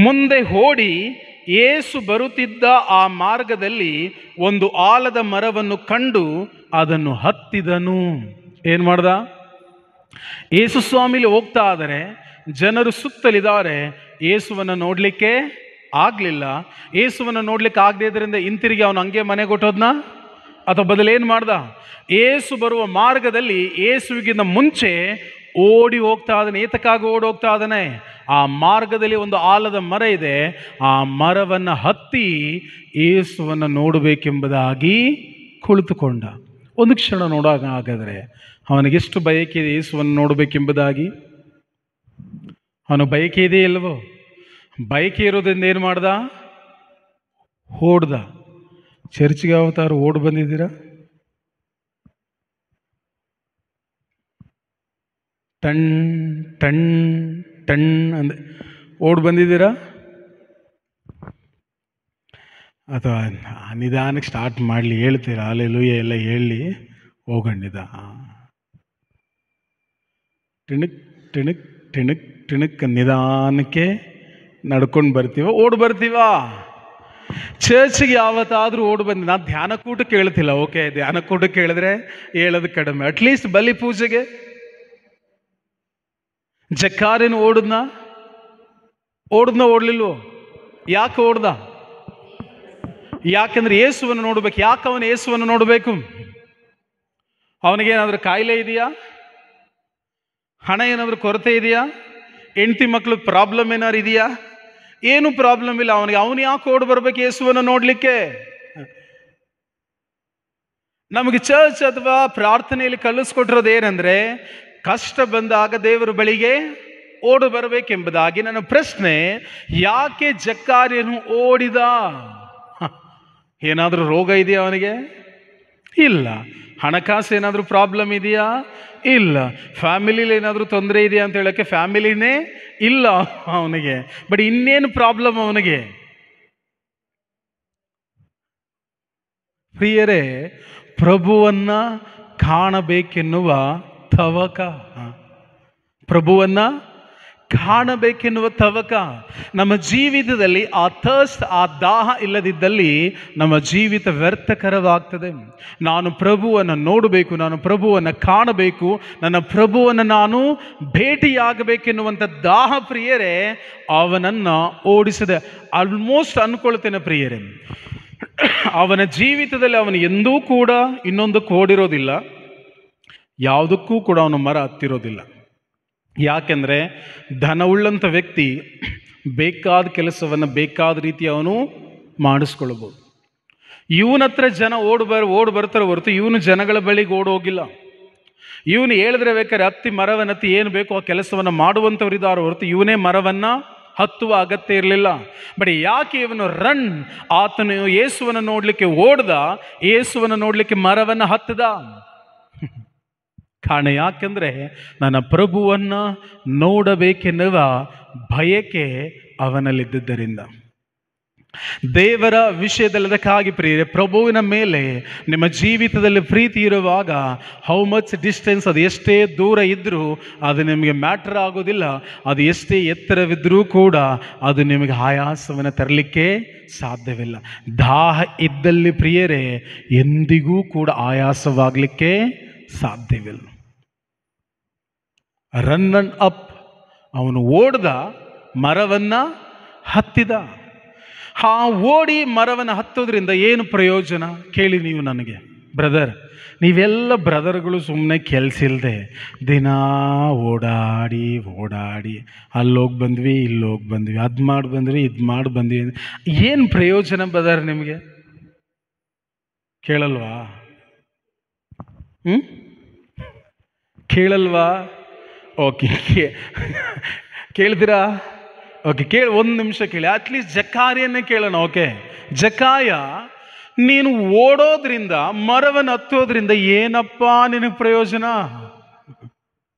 ಮುಂದೆ ಓಡಿ ಯೇಸು ಬರುತ್ತಿದ್ದ ಆ ಮಾರ್ಗದಲ್ಲಿ ಒಂದು ಆಲದ ಮರವನ್ನು ಕಂಡು ಅದನ್ನು ಹತ್ತಿದನು. ಏನು ಮಾಡ್ದ? ಯೇಸು ಸ್ವಾಮಿಲಿ ಹೋಗ್ತಾ ಆದರೆ ಜನರು ಸುತ್ತಲಿದ್ದಾರೆ. ಯೇಸುವನ್ನು ನೋಡಲಿಕ್ಕೆ ಆಗಲಿಲ್ಲ. ಯೇಸುವನ್ನು ನೋಡ್ಲಿಕ್ಕೆ ಆಗದೇ ಇದರಿಂದ ಹಿಂತಿರುಗಿ ಅವನು ಹಂಗೆ ಮನೆಗೆ ಹೊಟ್ಟೋದ್ನ, ಅಥವಾ ಬದಲೇನು ಮಾಡ್ದ? ಯೇಸು ಬರುವ ಮಾರ್ಗದಲ್ಲಿ ಯೇಸುವಿಗಿಂತ ಮುಂಚೆ ಓಡಿ ಹೋಗ್ತಾ ಇದ್ದಾನೆ. ಏತಕ್ಕಾಗಿ ಓಡಿ ಹೋಗ್ತಾ ಇದ್ದಾನೆ? ಆ ಮಾರ್ಗದಲ್ಲಿ ಒಂದು ಆಲದ ಮರ ಇದೆ. ಆ ಮರವನ್ನು ಹತ್ತಿ ಯೇಸುವನ್ನು ನೋಡಬೇಕೆಂಬುದಾಗಿ ಕುಳಿತುಕೊಂಡ. ಒಂದು ಕ್ಷಣ ನೋಡಾಗ ಹಾಗಾದರೆ ಅವನಿಗೆಷ್ಟು ಬಯಕೆ ಇದೆ ಯೇಸುವನ್ನು ನೋಡಬೇಕೆಂಬುದಾಗಿ? ಅವನು ಬಯಕೆ ಇದೆ ಇಲ್ವೋ? ಬಯಕೆ ಇರೋದ್ರಿಂದ ಏನು ಮಾಡ್ದ? ಓಡ್ದ. ಚರ್ಚ್ಗೆ ಯಾವತ್ತಾರು ಓಡ್ ಬಂದಿದ್ದೀರಾ? ಟಣ್ ಟಣ್ ಟಣ್ ಅಂದರೆ ಓಡ್ ಬಂದಿದ್ದೀರಾ? ಅಥವಾ ನಿಧಾನಕ್ಕೆ ಸ್ಟಾರ್ಟ್ ಮಾಡಲಿ, ಹೇಳ್ತೀರಾ ಹಲ್ಲೆಲೂಯಾ ಎಲ್ಲ ಹೇಳಿ ಹೋಗಂಡಿದ. ಟಿಣಕ್ ಟಿಣಕ್ ಟಿಣಕ್ ಟಿಣಕ್ ನಿಧಾನಕ್ಕೆ ನಡ್ಕೊಂಡು ಬರ್ತೀವ, ಓಡ್ ಬರ್ತೀವ? ಚರ್ಚ್ಗೆ ಯಾವತ್ತಾದರೂ ಓಡ್ ಬಂದು, ನಾನು ಧ್ಯಾನಕೂಟಕ್ಕೆ ಹೇಳ್ತಿಲ್ಲ, ಓಕೆ, ಧ್ಯಾನಕೂಟಕ್ಕೆ ಹೇಳಿದ್ರೆ ಹೇಳೋದು ಕಡಿಮೆ. ಅಟ್ಲೀಸ್ಟ್ ಬಲಿ ಪೂಜೆಗೆ ಜಕ್ಕಾರೇನು ಓಡಿದ್ನ ಓಡ್ಲಿಲ್ವೋ? ಯಾಕೆ ಓಡ್ದ? ಯಾಕೆಂದ್ರೆ ಯೇಸುವನ್ನು ನೋಡ್ಬೇಕು. ಯಾಕೆ ಅವನು ಯೇಸುವನ್ನು ನೋಡಬೇಕು? ಅವನಿಗೇನಾದ್ರೂ ಕಾಯಿಲೆ ಇದೆಯಾ? ಹಣ ಏನಾದರೂ ಕೊರತೆ ಇದೆಯಾ? ಹೆಂಡತಿ ಮಕ್ಕಳು ಪ್ರಾಬ್ಲಮ್ ಏನಾದ್ರು ಇದೆಯಾ? ಏನು ಪ್ರಾಬ್ಲಮ್ ಇಲ್ಲ ಅವನಿಗೆ. ಅವನು ಯಾಕೆ ಓಡ್ ಬರ್ಬೇಕು ಯೇಸುವನ್ನು ನೋಡ್ಲಿಕ್ಕೆ? ನಮಗೆ ಚರ್ಚ್ ಅಥವಾ ಪ್ರಾರ್ಥನೆಯಲ್ಲಿ ಕಲಿಸ್ಕೊಟ್ಟಿರೋದು ಏನಂದ್ರೆ, ಕಷ್ಟ ಬಂದಾಗ ದೇವರ ಬಳಿಗೆ ಓಡು ಬರಬೇಕೆಂಬುದಾಗಿ. ನನ್ನ ಪ್ರಶ್ನೆ, ಯಾಕೆ ಜಕ್ಕಾರ್ಯನು ಓಡಿದ? ಏನಾದರೂ ರೋಗ ಇದೆಯಾ ಅವನಿಗೆ? ಇಲ್ಲ. ಹಣಕಾಸು ಏನಾದರೂ ಪ್ರಾಬ್ಲಮ್ ಇದೆಯಾ? ಇಲ್ಲ. ಫ್ಯಾಮಿಲಿಲಿ ಏನಾದರೂ ತೊಂದರೆ ಇದೆಯಾ ಅಂತ ಹೇಳೋಕ್ಕೆ ಫ್ಯಾಮಿಲಿನೇ ಇಲ್ಲ ಅವನಿಗೆ. ಬಟ್ ಇನ್ನೇನು ಪ್ರಾಬ್ಲಮ್ ಅವನಿಗೆ? ಪ್ರಿಯರೇ, ಪ್ರಭುವನ್ನ ಕಾಣಬೇಕೆನ್ನುವ ತವಕ, ಪ್ರಭುವನ್ನ ಕಾಣಬೇಕೆನ್ನುವ ತವಕ. ನಮ್ಮ ಜೀವಿತದಲ್ಲಿ ಆ ಥರ್ಸ್ಟ್, ಆ ದಾಹ ಇಲ್ಲದಿದ್ದಲ್ಲಿ ನಮ್ಮ ಜೀವಿತ ವ್ಯರ್ಥಕರವಾಗ್ತದೆ. ನಾನು ಪ್ರಭುವನ್ನು ನೋಡಬೇಕು, ನಾನು ಪ್ರಭುವನ್ನು ಕಾಣಬೇಕು, ನನ್ನ ಪ್ರಭುವನ್ನು ನಾನು ಭೇಟಿಯಾಗಬೇಕೆನ್ನುವಂಥ ದಾಹ ಪ್ರಿಯರೇ ಅವನನ್ನು ಓಡಿಸದೆ. ಆಲ್ಮೋಸ್ಟ್ ಅಂದ್ಕೊಳ್ತೇನೆ ಪ್ರಿಯರೇ, ಅವನ ಜೀವಿತದಲ್ಲಿ ಅವನು ಎಂದೂ ಕೂಡ ಇನ್ನೊಂದಕ್ಕೆ ಓಡಿರೋದಿಲ್ಲ, ಯಾವುದಕ್ಕೂ ಕೂಡ ಅವನು ಮರ ಹತ್ತಿರೋದಿಲ್ಲ. ಯಾಕೆಂದರೆ ಧನವುಳ್ಳಂಥ ವ್ಯಕ್ತಿ ಬೇಕಾದ ಕೆಲಸವನ್ನು ಬೇಕಾದ ರೀತಿ ಅವನು ಮಾಡಿಸ್ಕೊಳ್ಬೋದು. ಇವನ ಹತ್ರ ಜನ ಓಡಿ ಬರ್ತಾರೆ ಹೊರತು ಇವನು ಜನಗಳ ಬಳಿಗೆ ಓಡೋಗಿಲ್ಲ. ಇವನು ಹೇಳಿದ್ರೆ ಬೇಕಾದ್ರೆ ಹತ್ತಿ ಮರವನ್ನು ಹತ್ತಿ ಏನು ಬೇಕೋ ಆ ಕೆಲಸವನ್ನು ಮಾಡುವಂಥವ್ರಿದ್ದಾರೆ ಹೊರತು ಇವನೇ ಮರವನ್ನು ಹತ್ತುವ ಅಗತ್ಯ ಇರಲಿಲ್ಲ. ಬಟ್ ಯಾಕೆ ಇವನು ಆತನು ಯೇಸುವನ್ನು ನೋಡಲಿಕ್ಕೆ ಓಡ್ದ, ಯೇಸುವನ್ನು ನೋಡಲಿಕ್ಕೆ ಮರವನ್ನು ಹತ್ತದ? ಕಾರಣ ಯಾಕೆಂದರೆ ನನ್ನ ಪ್ರಭುವನ್ನು ನೋಡಬೇಕೆನ್ನುವ ಬಯಕೆ ಅವನಲ್ಲಿದ್ದರಿಂದ. ದೇವರ ವಿಷಯದಲ್ಲಿ ಅದಕ್ಕಾಗಿ ಪ್ರಿಯರೇ, ಪ್ರಭುವಿನ ಮೇಲೆ ನಿಮ್ಮ ಜೀವಿತದಲ್ಲಿ ಪ್ರೀತಿ ಇರುವಾಗ ಹೌ ಮಚ್ ಡಿಸ್ಟೆನ್ಸ್, ಅದು ಎಷ್ಟೇ ದೂರ ಇದ್ದರೂ ಅದು ನಿಮಗೆ ಮ್ಯಾಟರ್ ಆಗೋದಿಲ್ಲ. ಅದು ಎಷ್ಟೇ ಎತ್ತರವಿದ್ದರೂ ಕೂಡ ಅದು ನಿಮಗೆ ಆಯಾಸವನ್ನು ತರಲಿಕ್ಕೆ ಸಾಧ್ಯವಿಲ್ಲ. ದಾಹ ಇದ್ದಲ್ಲಿ ಪ್ರಿಯರೇ ಎಂದಿಗೂ ಕೂಡ ಆಯಾಸವಾಗಲಿಕ್ಕೆ ಸಾಧ್ಯವಿಲ್ಲ. ರನ್ ಅಂಡ್ ಅಪ್, ಅವನು ಓಡ್ದ, ಮರವನ್ನು ಹತ್ತಿದ. ಆ ಓಡಿ ಮರವನ್ನು ಹತ್ತೋದ್ರಿಂದ ಏನು ಪ್ರಯೋಜನ ಕೇಳಿ ನೀವು ನನಗೆ. ಬ್ರದರ್, ನೀವೆಲ್ಲ ಬ್ರದರ್ಗಳು ಸುಮ್ಮನೆ ಕೆಲಸ ಇಲ್ಲದೆ ದಿನ ಓಡಾಡಿ ಅಲ್ಲೋಗಿ ಬಂದ್ವಿ, ಇಲ್ಲೋಗಿ ಬಂದ್ವಿ, ಅದು ಮಾಡಿ ಬಂದ್ವಿ, ಇದು ಮಾಡಿ ಬಂದ್ವಿ, ಏನು ಪ್ರಯೋಜನ ಬ್ರದರ್ ನಿಮಗೆ? ಕೇಳಲ್ವಾ? ಕೇಳಲ್ವಾ? ಓಕೆ, ಕೇಳ್ತೀರಾ? ಓಕೆ, ಒಂದು ನಿಮಿಷ ಕೇಳಿ. ಅಟ್ಲೀಸ್ಟ್ ಜಕ್ಕಾಯನ್ನೇ ಕೇಳೋಣ. ಓಕೆ, ಜಕ್ಕಾಯ, ನೀನು ಓಡೋದ್ರಿಂದ, ಮರವನ್ನು ಹತ್ತೋದ್ರಿಂದ ಏನಪ್ಪ ನಿನಗೆ ಪ್ರಯೋಜನ?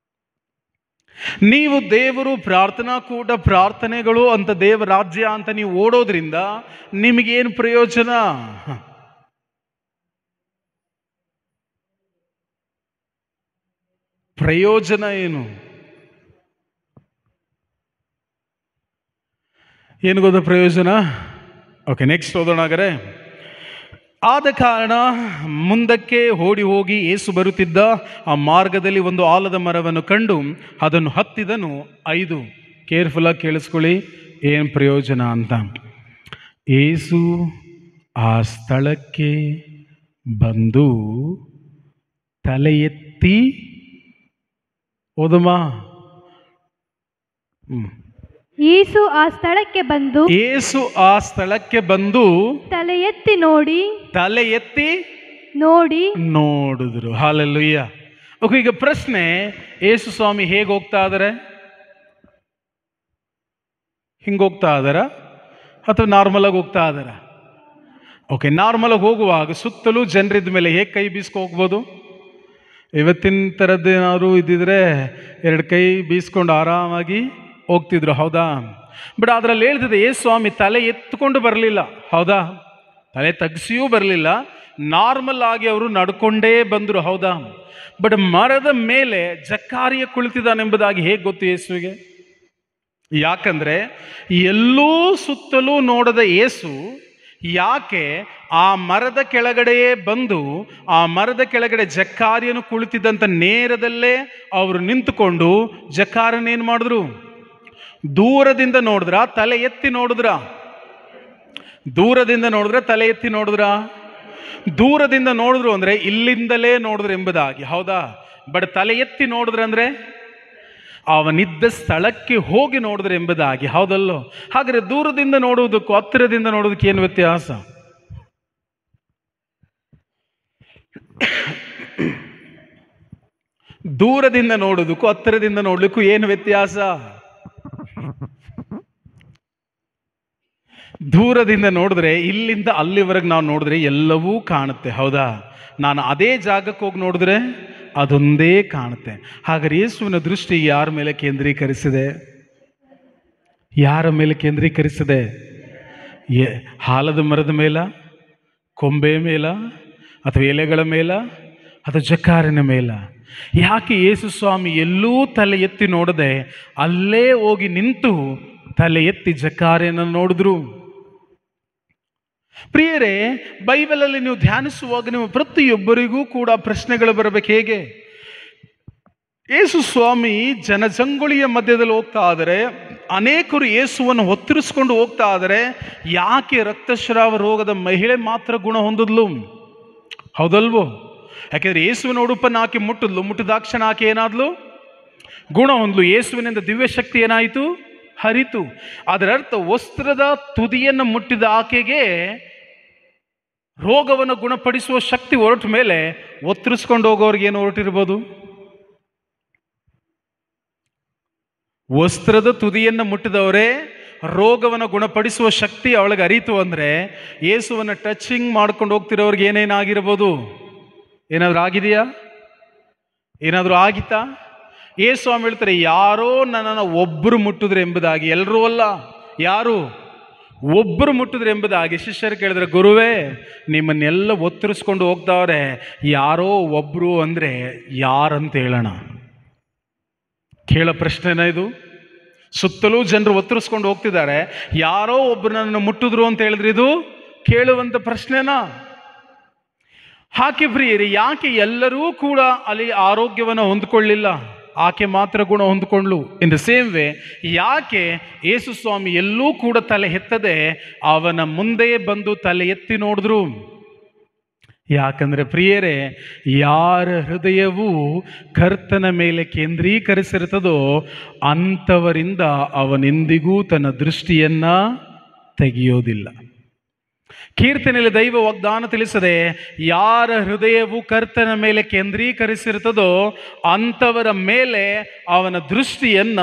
ನೀವು ದೇವರು, ಪ್ರಾರ್ಥನಾ ಕೂಟ, ಪ್ರಾರ್ಥನೆಗಳು ಅಂತ, ದೇವ ರಾಜ್ಯ ಅಂತ ನೀವು ಓಡೋದ್ರಿಂದ ನಿಮಗೇನು ಪ್ರಯೋಜನ? ಪ್ರಯೋಜನ ಏನು? ಏನು ಗೊತ್ತಾ ಪ್ರಯೋಜನ? ಓಕೆ, ನೆಕ್ಸ್ಟ್ ಓದೋಣ. ಹಾಗಾದ್ರೆ, ಆದ ಕಾರಣ ಮುಂದಕ್ಕೆ ಓಡಿ ಹೋಗಿ ಯೇಸು ಬರುತ್ತಿದ್ದ ಆ ಮಾರ್ಗದಲ್ಲಿ ಒಂದು ಆಲದ ಮರವನ್ನು ಕಂಡು ಅದನ್ನು ಹತ್ತಿದನು. 5 ಕೇರ್ಫುಲ್ಲಾಗಿ ಕೇಳಿಸ್ಕೊಳ್ಳಿ, ಏನು ಪ್ರಯೋಜನ ಅಂತ. ಯೇಸು ಆ ಸ್ಥಳಕ್ಕೆ ಬಂದು ತಲೆ ಎತ್ತಿ, ಓದಮ್ಮ. ಯೇಸು ಆ ಸ್ಥಳಕ್ಕೆ ಬಂದು ತಲೆ ಎತ್ತಿ ನೋಡಿದ್ರು. ಹಲ್ಲೆಲೂಯಾ. ಓಕೆ, ಈಗ ಪ್ರಶ್ನೆ, ಯೇಸು ಸ್ವಾಮಿ ಹೇಗೆ ಹೋಗ್ತಾ ಇದ್ದಾರೆ? ಹಿಂಗೆ ಹೋಗ್ತಾ ಇದ್ದಾರ ಅಥವಾ ನಾರ್ಮಲ್ ಆಗಿ ಹೋಗ್ತಾ ಇದ್ದಾರ? ಓಕೆ, ನಾರ್ಮಲ್ ಆಗಿ ಹೋಗುವಾಗ ಸುತ್ತಲೂ ಜನರಿದ್ದ ಮೇಲೆ ಹೇಗೆ ಕೈ ಬೀಸ್ಕೊ ಹೋಗ್ಬೋದು? ಇವತ್ತಿನ ಥರದ್ದೇನಾದ್ರು ಇದ್ದಿದ್ರೆ 2 ಕೈ ಬೀಸ್ಕೊಂಡು ಆರಾಮಾಗಿ ಹೋಗ್ತಿದ್ರು, ಹೌದಾ? ಬಟ್ ಅದರಲ್ಲಿ ಹೇಳ್ತಿದ್ದೆ, ಯೇಸು ಸ್ವಾಮಿ ತಲೆ ಎತ್ಕೊಂಡು ಬರಲಿಲ್ಲ, ಹೌದಾ? ತಲೆ ತಗ್ಸಿಯೂ ಬರಲಿಲ್ಲ, ನಾರ್ಮಲ್ ಆಗಿ ಅವರು ನಡ್ಕೊಂಡೇ ಬಂದರು, ಹೌದಾ? ಬಟ್ ಮರದ ಮೇಲೆ ಜಕ್ಕಾರಿಯ ಕುಳಿತಿದ್ದಾನೆಂಬುದಾಗಿ ಹೇಗೆ ಗೊತ್ತು ಯೇಸುವಿಗೆ? ಯಾಕಂದರೆ ಎಲ್ಲೂ ಸುತ್ತಲೂ ನೋಡದ ಯೇಸು ಯಾಕೆ ಆ ಮರದ ಕೆಳಗಡೆಯೇ ಬಂದು, ಆ ಮರದ ಕೆಳಗಡೆ ಜಕ್ಕಾರಿಯನ್ನು ಕುಳಿತಿದ್ದಂಥ ನೇರದಲ್ಲೇ ಅವರು ನಿಂತುಕೊಂಡು ಜಕ್ಕಾರನೇನು ಮಾಡಿದ್ರು? ದೂರದಿಂದ ನೋಡಿದ್ರ, ತಲೆ ಎತ್ತಿ ನೋಡಿದ್ರ? ದೂರದಿಂದ ನೋಡಿದ್ರೆ, ತಲೆ ಎತ್ತಿ ನೋಡಿದ್ರ? ದೂರದಿಂದ ನೋಡಿದ್ರು ಅಂದರೆ ಇಲ್ಲಿಂದಲೇ ನೋಡಿದ್ರು ಎಂಬುದಾಗಿ, ಹೌದಾ? ಬಟ್ ತಲೆ ಎತ್ತಿ ನೋಡಿದ್ರೆ ಅಂದರೆ ಅವನಿದ್ದ ಸ್ಥಳಕ್ಕೆ ಹೋಗಿ ನೋಡಿದ್ರೆ ಎಂಬುದಾಗಿ, ಹೌದಲ್ಲೋ? ಹಾಗಾದರೆ ದೂರದಿಂದ ನೋಡುವುದಕ್ಕೂ ಹತ್ತಿರದಿಂದ ನೋಡೋದಕ್ಕೆ ಏನು ವ್ಯತ್ಯಾಸ? ದೂರದಿಂದ ನೋಡೋದಕ್ಕೂ ಹತ್ತಿರದಿಂದ ನೋಡ್ಲಿಕ್ಕೂ ಏನು ವ್ಯತ್ಯಾಸ? ದೂರದಿಂದ ನೋಡಿದ್ರೆ, ಇಲ್ಲಿಂದ ಅಲ್ಲಿವರೆಗೆ ನಾವು ನೋಡಿದ್ರೆ ಎಲ್ಲವೂ ಕಾಣುತ್ತೆ, ಹೌದಾ? ನಾನು ಅದೇ ಜಾಗಕ್ಕೆ ಹೋಗಿ ನೋಡಿದ್ರೆ ಅದೊಂದೇ ಕಾಣುತ್ತೆ. ಹಾಗಾದ್ರೆ ಯೇಸುವಿನ ದೃಷ್ಟಿ ಯಾರ ಮೇಲೆ ಕೇಂದ್ರೀಕರಿಸಿದೆ? ಯಾರ ಮೇಲೆ ಕೇಂದ್ರೀಕರಿಸಿದೆ? ಆಲದ ಮರದ ಮೇಲ, ಕೊಂಬೆ ಮೇಲ, ಅಥವಾ ಎಲೆಗಳ ಮೇಲ, ಅಥವಾ ಜಕ್ಕಾರಿನ ಮೇಲ? ಯಾಕೆ ಯೇಸು ಸ್ವಾಮಿ ಎಲ್ಲೂ ತಲೆ ಎತ್ತಿ ನೋಡದೆ ಅಲ್ಲೇ ಹೋಗಿ ನಿಂತು ತಲೆ ಎತ್ತಿ ಜಕಾರ್ಯನ ನೋಡಿದ್ರು? ಪ್ರಿಯರೇ, ಬೈಬಲಲ್ಲಿ ನೀವು ಧ್ಯಾನಿಸುವಾಗ ನೀವು ಪ್ರತಿಯೊಬ್ಬರಿಗೂ ಕೂಡ ಪ್ರಶ್ನೆಗಳು ಬರಬೇಕು. ಹೇಗೆ? ಯೇಸು ಸ್ವಾಮಿ ಜನಜಂಗುಳಿಯ ಮಧ್ಯದಲ್ಲಿ ಹೋಗ್ತಾ ಆದರೆ, ಅನೇಕರು ಯೇಸುವನ್ನು ಹೊತ್ತಿರಿಸ್ಕೊಂಡು ಹೋಗ್ತಾ ಆದರೆ, ಯಾಕೆ ರಕ್ತಸ್ರಾವ ರೋಗದ ಮಹಿಳೆ ಮಾತ್ರ ಗುಣ ಹೊಂದಿದ್ಲು? ಹೌದಲ್ವೋ? ಯಾಕೆಂದ್ರೆ ಯೇಸುವಿನ ಉಡುಪನ್ನು ಆಕೆ ಮುಟ್ಟಿದಾಕ್ಷಣ ಆಕೆ ಏನಾದ್ಲು? ಗುಣ ಹೊಂದ್ಲು. ಯೇಸುವಿನಿಂದ ದಿವ್ಯ ಶಕ್ತಿ ಏನಾಯಿತು? ಹರಿತು. ಅದರ ಅರ್ಥ ವಸ್ತ್ರದ ತುದಿಯನ್ನು ಮುಟ್ಟಿದ ಆಕೆಗೆ ರೋಗವನ್ನು ಗುಣಪಡಿಸುವ ಶಕ್ತಿ ಹೊರಟ ಮೇಲೆ ಒತ್ತರಿಸ್ಕೊಂಡು ಹೋಗೋರಿಗೆ ಏನು ಹೊರಟಿರ್ಬೋದು? ವಸ್ತ್ರದ ತುದಿಯನ್ನು ಮುಟ್ಟಿದವರೇ ರೋಗವನ್ನು ಗುಣಪಡಿಸುವ ಶಕ್ತಿ ಅವಳಿಗೆ ಅರಿತು ಅಂದರೆ, ಯೇಸುವನ್ನು ಟಚಿಂಗ್ ಮಾಡ್ಕೊಂಡು ಹೋಗ್ತಿರೋರಿಗೆ ಏನೇನಾಗಿರ್ಬೋದು? ಏನಾದರೂ ಆಗಿದೆಯಾ? ಏನಾದರೂ ಆಗಿತ್ತಾ? ಯೇಸು ಸ್ವಾಮಿ ಹೇಳ್ತಾರೆ, ಯಾರೋ ನನ್ನನ್ನು ಒಬ್ಬರು ಮುಟ್ಟಿದ್ರು ಎಂಬುದಾಗಿ. ಎಲ್ಲರೂ ಅಲ್ಲ, ಯಾರು? ಒಬ್ಬರು ಮುಟ್ಟಿದ್ರು ಎಂಬುದಾಗಿ. ಶಿಷ್ಯರು ಕೇಳಿದ್ರೆ, ಗುರುವೇ ನಿಮ್ಮನ್ನೆಲ್ಲ ಒತ್ತರಿಸ್ಕೊಂಡು ಹೋಗ್ತಾವ್ರೆ, ಯಾರೋ ಒಬ್ಬರು ಅಂದರೆ ಯಾರಂತ ಹೇಳೋಣ? ಕೇಳೋ ಪ್ರಶ್ನೆನ ಇದು? ಸುತ್ತಲೂ ಜನರು ಒತ್ತರಿಸ್ಕೊಂಡು ಹೋಗ್ತಿದ್ದಾರೆ, ಯಾರೋ ಒಬ್ಬರು ನನ್ನನ್ನು ಮುಟ್ಟಿದ್ರು ಅಂತ ಹೇಳಿದ್ರೆ ಇದು ಕೇಳುವಂಥ ಪ್ರಶ್ನೆನಾ? ಹಾಗೆ ಪ್ರಿಯರಿ, ಯಾಕೆ ಎಲ್ಲರೂ ಕೂಡ ಅಲ್ಲಿ ಆರೋಗ್ಯವನ್ನು ಹೊಂದ್ಕೊಳ್ಳಿಲ್ಲ, ಆಕೆ ಮಾತ್ರ ಗುಣ ಹೊಂದ್ಕೊಂಡ್ಲು? ಇನ್ ದ ಸೇಮ್ ವೇ, ಯಾಕೆ ಯೇಸು ಸ್ವಾಮಿ ಎಲ್ಲೂ ಕೂಡ ತಲೆ ಎತ್ತದೆ ಅವನ ಮುಂದೆ ಬಂದು ತಲೆ ಎತ್ತಿ ನೋಡಿದ್ರು? ಯಾಕಂದ್ರೆ ಪ್ರಿಯರೇ, ಯಾರ ಹೃದಯವು ಕರ್ತನ ಮೇಲೆ ಕೇಂದ್ರೀಕರಿಸಿರುತ್ತದೋ ಅಂಥವರಿಂದ ಅವನೆಂದಿಗೂ ತನ್ನ ದೃಷ್ಟಿಯನ್ನ ತೆಗೆಯೋದಿಲ್ಲ. ಕೀರ್ತನೆಯಲ್ಲಿ ದೈವ ವಾಗ್ದಾನ ತಿಳಿಸದೆ, ಯಾರ ಹೃದಯವು ಕರ್ತನ ಮೇಲೆ ಕೇಂದ್ರೀಕರಿಸಿರುತ್ತದೋ ಅಂಥವರ ಮೇಲೆ ಅವನ ದೃಷ್ಟಿಯನ್ನ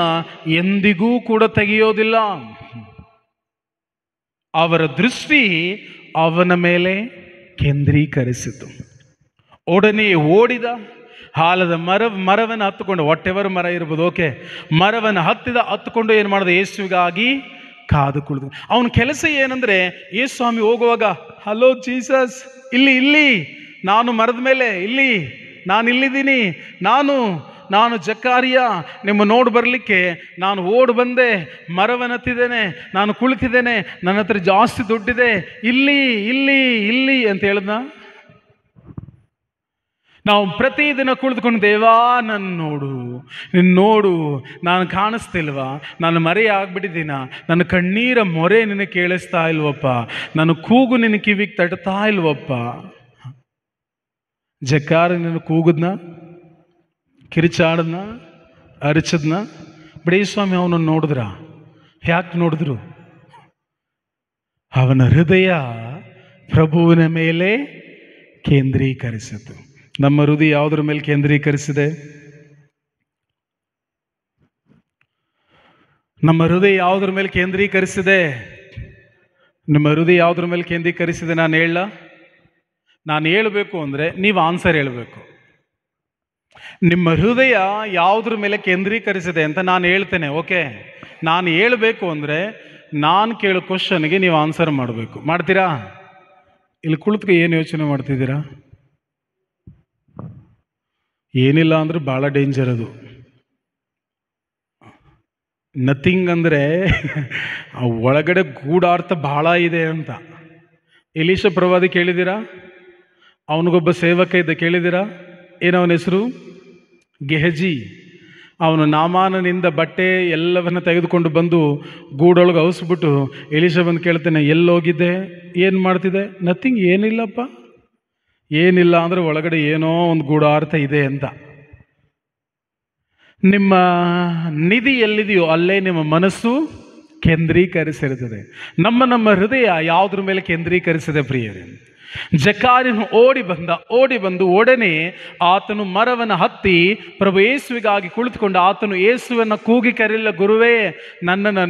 ಎಂದಿಗೂ ಕೂಡ ತೆಗೆಯೋದಿಲ್ಲ. ಅವರ ದೃಷ್ಟಿ ಅವನ ಮೇಲೆ ಕೇಂದ್ರೀಕರಿಸಿತು. ಒಡನೆ ಓಡಿದ, ಹಾಲದ ಮರವನ್ನು ಹತ್ತುಕೊಂಡು, ವಾಟ್ ಎವರ್ ಮರ ಇರ್ಬೋದು, ಓಕೆ, ಮರವನ್ನು ಹತ್ತುಕೊಂಡು ಏನು ಮಾಡಿದ? ಯೇಸುವಿಗಾಗಿ ಕಾದು ಕುಳಿದು. ಅವನ ಕೆಲಸ ಏನಂದ್ರೆ, ಯೇಸು ಸ್ವಾಮಿ ಹೋಗುವಾಗ, ಹಲೋ ಜೀಸಸ್, ಇಲ್ಲಿ ನಾನು ಮರದ ಮೇಲೆ, ನಾನು ಇಲ್ಲಿದ್ದೀನಿ, ನಾನು ಜಕಾರಿಯ, ನಿಮ್ಮ ನೋಡಿ ಬರಲಿಕ್ಕೆ ನಾನು ಓಡಿ ಬಂದೆ, ಮರವನ್ನು ಹತ್ತಿದ್ದೇನೆ, ನಾನು ಕುಳಿತಿದ್ದೇನೆ, ನನ್ನ ಹತ್ರ ಜಾಸ್ತಿ ದುಡ್ಡಿದೆ, ಇಲ್ಲಿ ಅಂತ ಹೇಳಿದ್ನ. ನಾವು ಪ್ರತಿದಿನ ಕುಳಿತುಕೊಂಡು, ದೇವಾ ನಿನ್ನ ನೋಡು, ನಾನು ಕಾಣಿಸ್ತಿಲ್ವಾ, ನಾನು ಮರೆ ಆಗ್ಬಿಟ್ಟಿದ್ದೀನ, ನನ್ನ ಕಣ್ಣೀರ ಮೊರೆ ನಿನಗೆ ಕೇಳಿಸ್ತಾ ಇಲ್ವಪ್ಪ, ನನ್ನ ಕೂಗು ನಿನ್ನ ಕಿವಿಗೆ ತಟ್ತಾ ಇಲ್ವಪ್ಪ. ಜಕಾರ ನಿನ್ನ ಕೂಗದ್ನ, ಕಿರಿಚಾಡದ್ನ, ಅರಿಚದ್ನ? ಬಿಡಿ ಸ್ವಾಮಿ ಅವನನ್ನು ನೋಡಿದ್ರ? ಯಾಕೆ ನೋಡಿದ್ರು? ಅವನ ಹೃದಯ ಪ್ರಭುವಿನ ಮೇಲೆ ಕೇಂದ್ರೀಕರಿಸಿತು. ನಮ್ಮ ಹೃದಯ ಯಾವುದ್ರ ಮೇಲೆ ಕೇಂದ್ರೀಕರಿಸಿದೆ? ನಮ್ಮ ಹೃದಯ ಯಾವುದ್ರ ಮೇಲೆ ಕೇಂದ್ರೀಕರಿಸಿದೆ? ನಿಮ್ಮ ಹೃದಯ ಯಾವುದ್ರ ಮೇಲೆ ಕೇಂದ್ರೀಕರಿಸಿದೆ? ನಾನು ಹೇಳಬೇಕು ಅಂದರೆ ನೀವು ಆನ್ಸರ್ ಹೇಳಬೇಕು. ನಿಮ್ಮ ಹೃದಯ ಯಾವುದ್ರ ಮೇಲೆ ಕೇಂದ್ರೀಕರಿಸಿದೆ ಅಂತ ನಾನು ಹೇಳ್ತೇನೆ, ಓಕೆ? ನಾನು ಹೇಳಬೇಕು ಅಂದರೆ ನಾನು ಕೇಳೋ ಕ್ವಶನ್ಗೆ ನೀವು ಆನ್ಸರ್ ಮಾಡಬೇಕು. ಮಾಡ್ತೀರಾ? ಇಲ್ಲಿ ಕುಳಿತು ಏನು ಯೋಚನೆ ಮಾಡ್ತಿದ್ದೀರಾ? ಏನಿಲ್ಲ ಅಂದ್ರೆ ಭಾಳ ಡೇಂಜರ್ ಅದು. ನಥಿಂಗ್ ಅಂದರೆ ಒಳಗಡೆ ಗೂಢಾರ್ಥ ಭಾಳ ಇದೆ ಅಂತ. ಎಲೀಷ ಪ್ರವಾದಿ ಕೇಳಿದ್ದೀರಾ? ಅವನಿಗೊಬ್ಬ ಸೇವಕ ಇದ್ದ, ಕೇಳಿದ್ದೀರಾ? ಏನವನ ಹೆಸರು? ಗೆಹಜಿ. ಅವನು ನಾಮಾನನಿಂದ ಬಟ್ಟೆ ಎಲ್ಲವನ್ನ ತೆಗೆದುಕೊಂಡು ಬಂದು ಗೂಡೊಳಗೆ ಔಸ್ಬಿಟ್ಟು ಎಲೀಷ ಬಂದು ಕೇಳ್ತಾನೆ, ಎಲ್ಲೋಗಿದ್ದೆ, ಏನು ಮಾಡ್ತಿದ್ದೆ? ನಥಿಂಗ್, ಏನಿಲ್ಲಪ್ಪ. ಏನಿಲ್ಲ ಅಂದರೆ ಒಳಗಡೆ ಏನೋ ಒಂದು ಗೂಢಾರ್ಥ ಇದೆ ಅಂತ. ನಿಮ್ಮ ನಿಧಿ ಎಲ್ಲಿದೆಯೋ ಅಲ್ಲೇ ನಿಮ್ಮ ಮನಸ್ಸು ಕೇಂದ್ರೀಕರಿಸಿರುತ್ತದೆ. ನಮ್ಮ ಹೃದಯ ಯಾವುದ್ರ ಮೇಲೆ ಕೇಂದ್ರೀಕರಿಸಿದೆ ಪ್ರಿಯರೇ? ಜಕಾರ್ಯನು ಓಡಿ ಬಂದು ಒಡನೆ ಆತನು ಮರವನ್ನು ಹತ್ತಿ ಪ್ರಭು ಯೇಸುವಿಗಾಗಿ ಕುಳಿತುಕೊಂಡು ಆತನು ಯೇಸುವನ್ನು ಕೂಗಿ ಕರೆಯಲಿಲ್ಲ, ಗುರುವೇ ನನ್ನನ್ನು